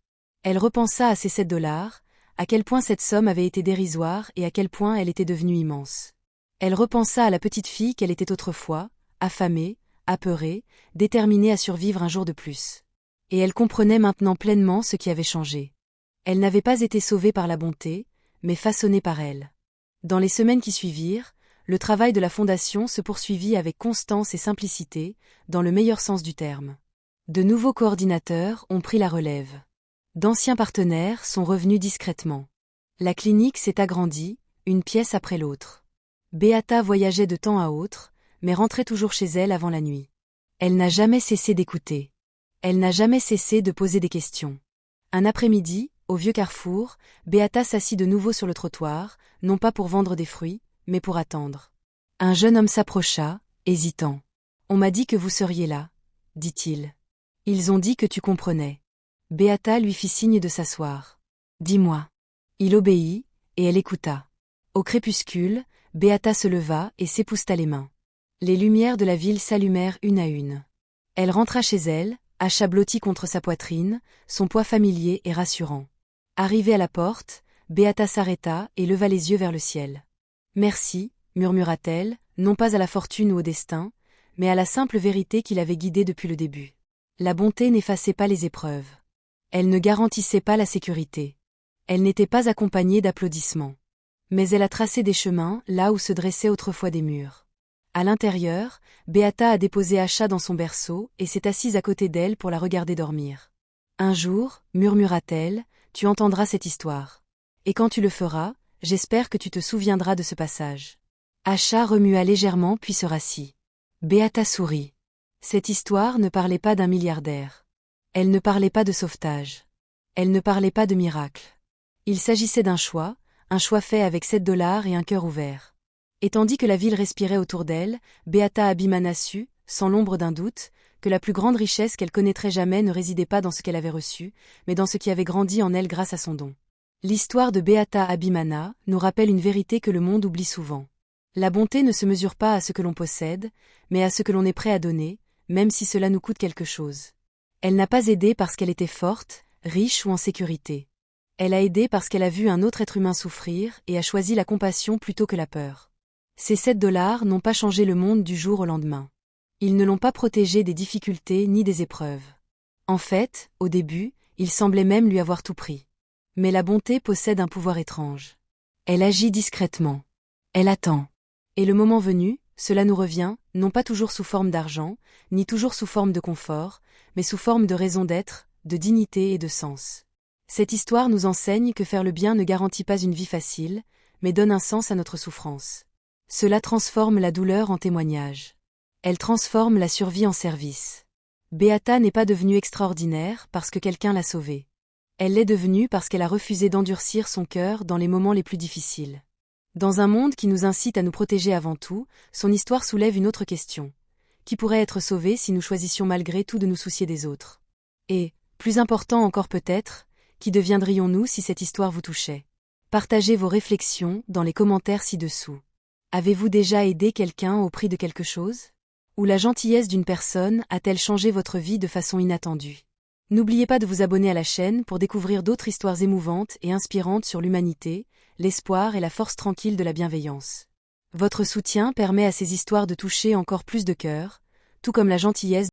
Elle repensa à ses $7, à quel point cette somme avait été dérisoire et à quel point elle était devenue immense. Elle repensa à la petite fille qu'elle était autrefois, affamée, apeurée, déterminée à survivre un jour de plus. Et elle comprenait maintenant pleinement ce qui avait changé. Elle n'avait pas été sauvée par la bonté, mais façonnée par elle. Dans les semaines qui suivirent, le travail de la Fondation se poursuivit avec constance et simplicité, dans le meilleur sens du terme. De nouveaux coordinateurs ont pris la relève. D'anciens partenaires sont revenus discrètement. La clinique s'est agrandie, une pièce après l'autre. Beata voyageait de temps à autre, mais rentrait toujours chez elle avant la nuit. Elle n'a jamais cessé d'écouter. Elle n'a jamais cessé de poser des questions. Un après-midi, au vieux carrefour, Beata s'assit de nouveau sur le trottoir, non pas pour vendre des fruits, mais pour attendre. Un jeune homme s'approcha, hésitant. « On m'a dit que vous seriez là, » dit-il. « Ils ont dit que tu comprenais. » Beata lui fit signe de s'asseoir. « Dis-moi. » Il obéit, et elle écouta. Au crépuscule, Beata se leva et s'épousseta les mains. Les lumières de la ville s'allumèrent une à une. Elle rentra chez elle, Acha blotti contre sa poitrine, son poids familier et rassurant. Arrivée à la porte, Beata s'arrêta et leva les yeux vers le ciel. « Merci, » murmura-t-elle, non pas à la fortune ou au destin, mais à la simple vérité qui l'avait guidée depuis le début. La bonté n'effaçait pas les épreuves. Elle ne garantissait pas la sécurité. Elle n'était pas accompagnée d'applaudissements. Mais elle a tracé des chemins là où se dressaient autrefois des murs. À l'intérieur, Beata a déposé Acha dans son berceau et s'est assise à côté d'elle pour la regarder dormir. « Un jour, » murmura-t-elle, « tu entendras cette histoire. Et quand tu le feras, j'espère que tu te souviendras de ce passage. » Acha remua légèrement puis se rassit. Beata sourit. Cette histoire ne parlait pas d'un milliardaire. Elle ne parlait pas de sauvetage. Elle ne parlait pas de miracle. Il s'agissait d'un choix fait avec $7 et un cœur ouvert. Et tandis que la ville respirait autour d'elle, Beata Abimana sut, sans l'ombre d'un doute, que la plus grande richesse qu'elle connaîtrait jamais ne résidait pas dans ce qu'elle avait reçu, mais dans ce qui avait grandi en elle grâce à son don. L'histoire de Beata Abimana nous rappelle une vérité que le monde oublie souvent. La bonté ne se mesure pas à ce que l'on possède, mais à ce que l'on est prêt à donner, même si cela nous coûte quelque chose. Elle n'a pas aidé parce qu'elle était forte, riche ou en sécurité. Elle a aidé parce qu'elle a vu un autre être humain souffrir et a choisi la compassion plutôt que la peur. Ces $7 n'ont pas changé le monde du jour au lendemain. Ils ne l'ont pas protégée des difficultés ni des épreuves. En fait, au début, il semblait même lui avoir tout pris. Mais la bonté possède un pouvoir étrange. Elle agit discrètement. Elle attend. Et le moment venu, cela nous revient, non pas toujours sous forme d'argent, ni toujours sous forme de confort, mais sous forme de raison d'être, de dignité et de sens. Cette histoire nous enseigne que faire le bien ne garantit pas une vie facile, mais donne un sens à notre souffrance. Cela transforme la douleur en témoignage. Elle transforme la survie en service. Beata n'est pas devenue extraordinaire parce que quelqu'un l'a sauvée. Elle l'est devenue parce qu'elle a refusé d'endurcir son cœur dans les moments les plus difficiles. Dans un monde qui nous incite à nous protéger avant tout, son histoire soulève une autre question. Qui pourrait être sauvé si nous choisissions malgré tout de nous soucier des autres? Et, plus important encore peut-être, qui deviendrions-nous si cette histoire vous touchait? Partagez vos réflexions dans les commentaires ci-dessous. Avez-vous déjà aidé quelqu'un au prix de quelque chose? Ou la gentillesse d'une personne a-t-elle changé votre vie de façon inattendue? N'oubliez pas de vous abonner à la chaîne pour découvrir d'autres histoires émouvantes et inspirantes sur l'humanité, l'espoir et la force tranquille de la bienveillance. Votre soutien permet à ces histoires de toucher encore plus de cœurs, tout comme la gentillesse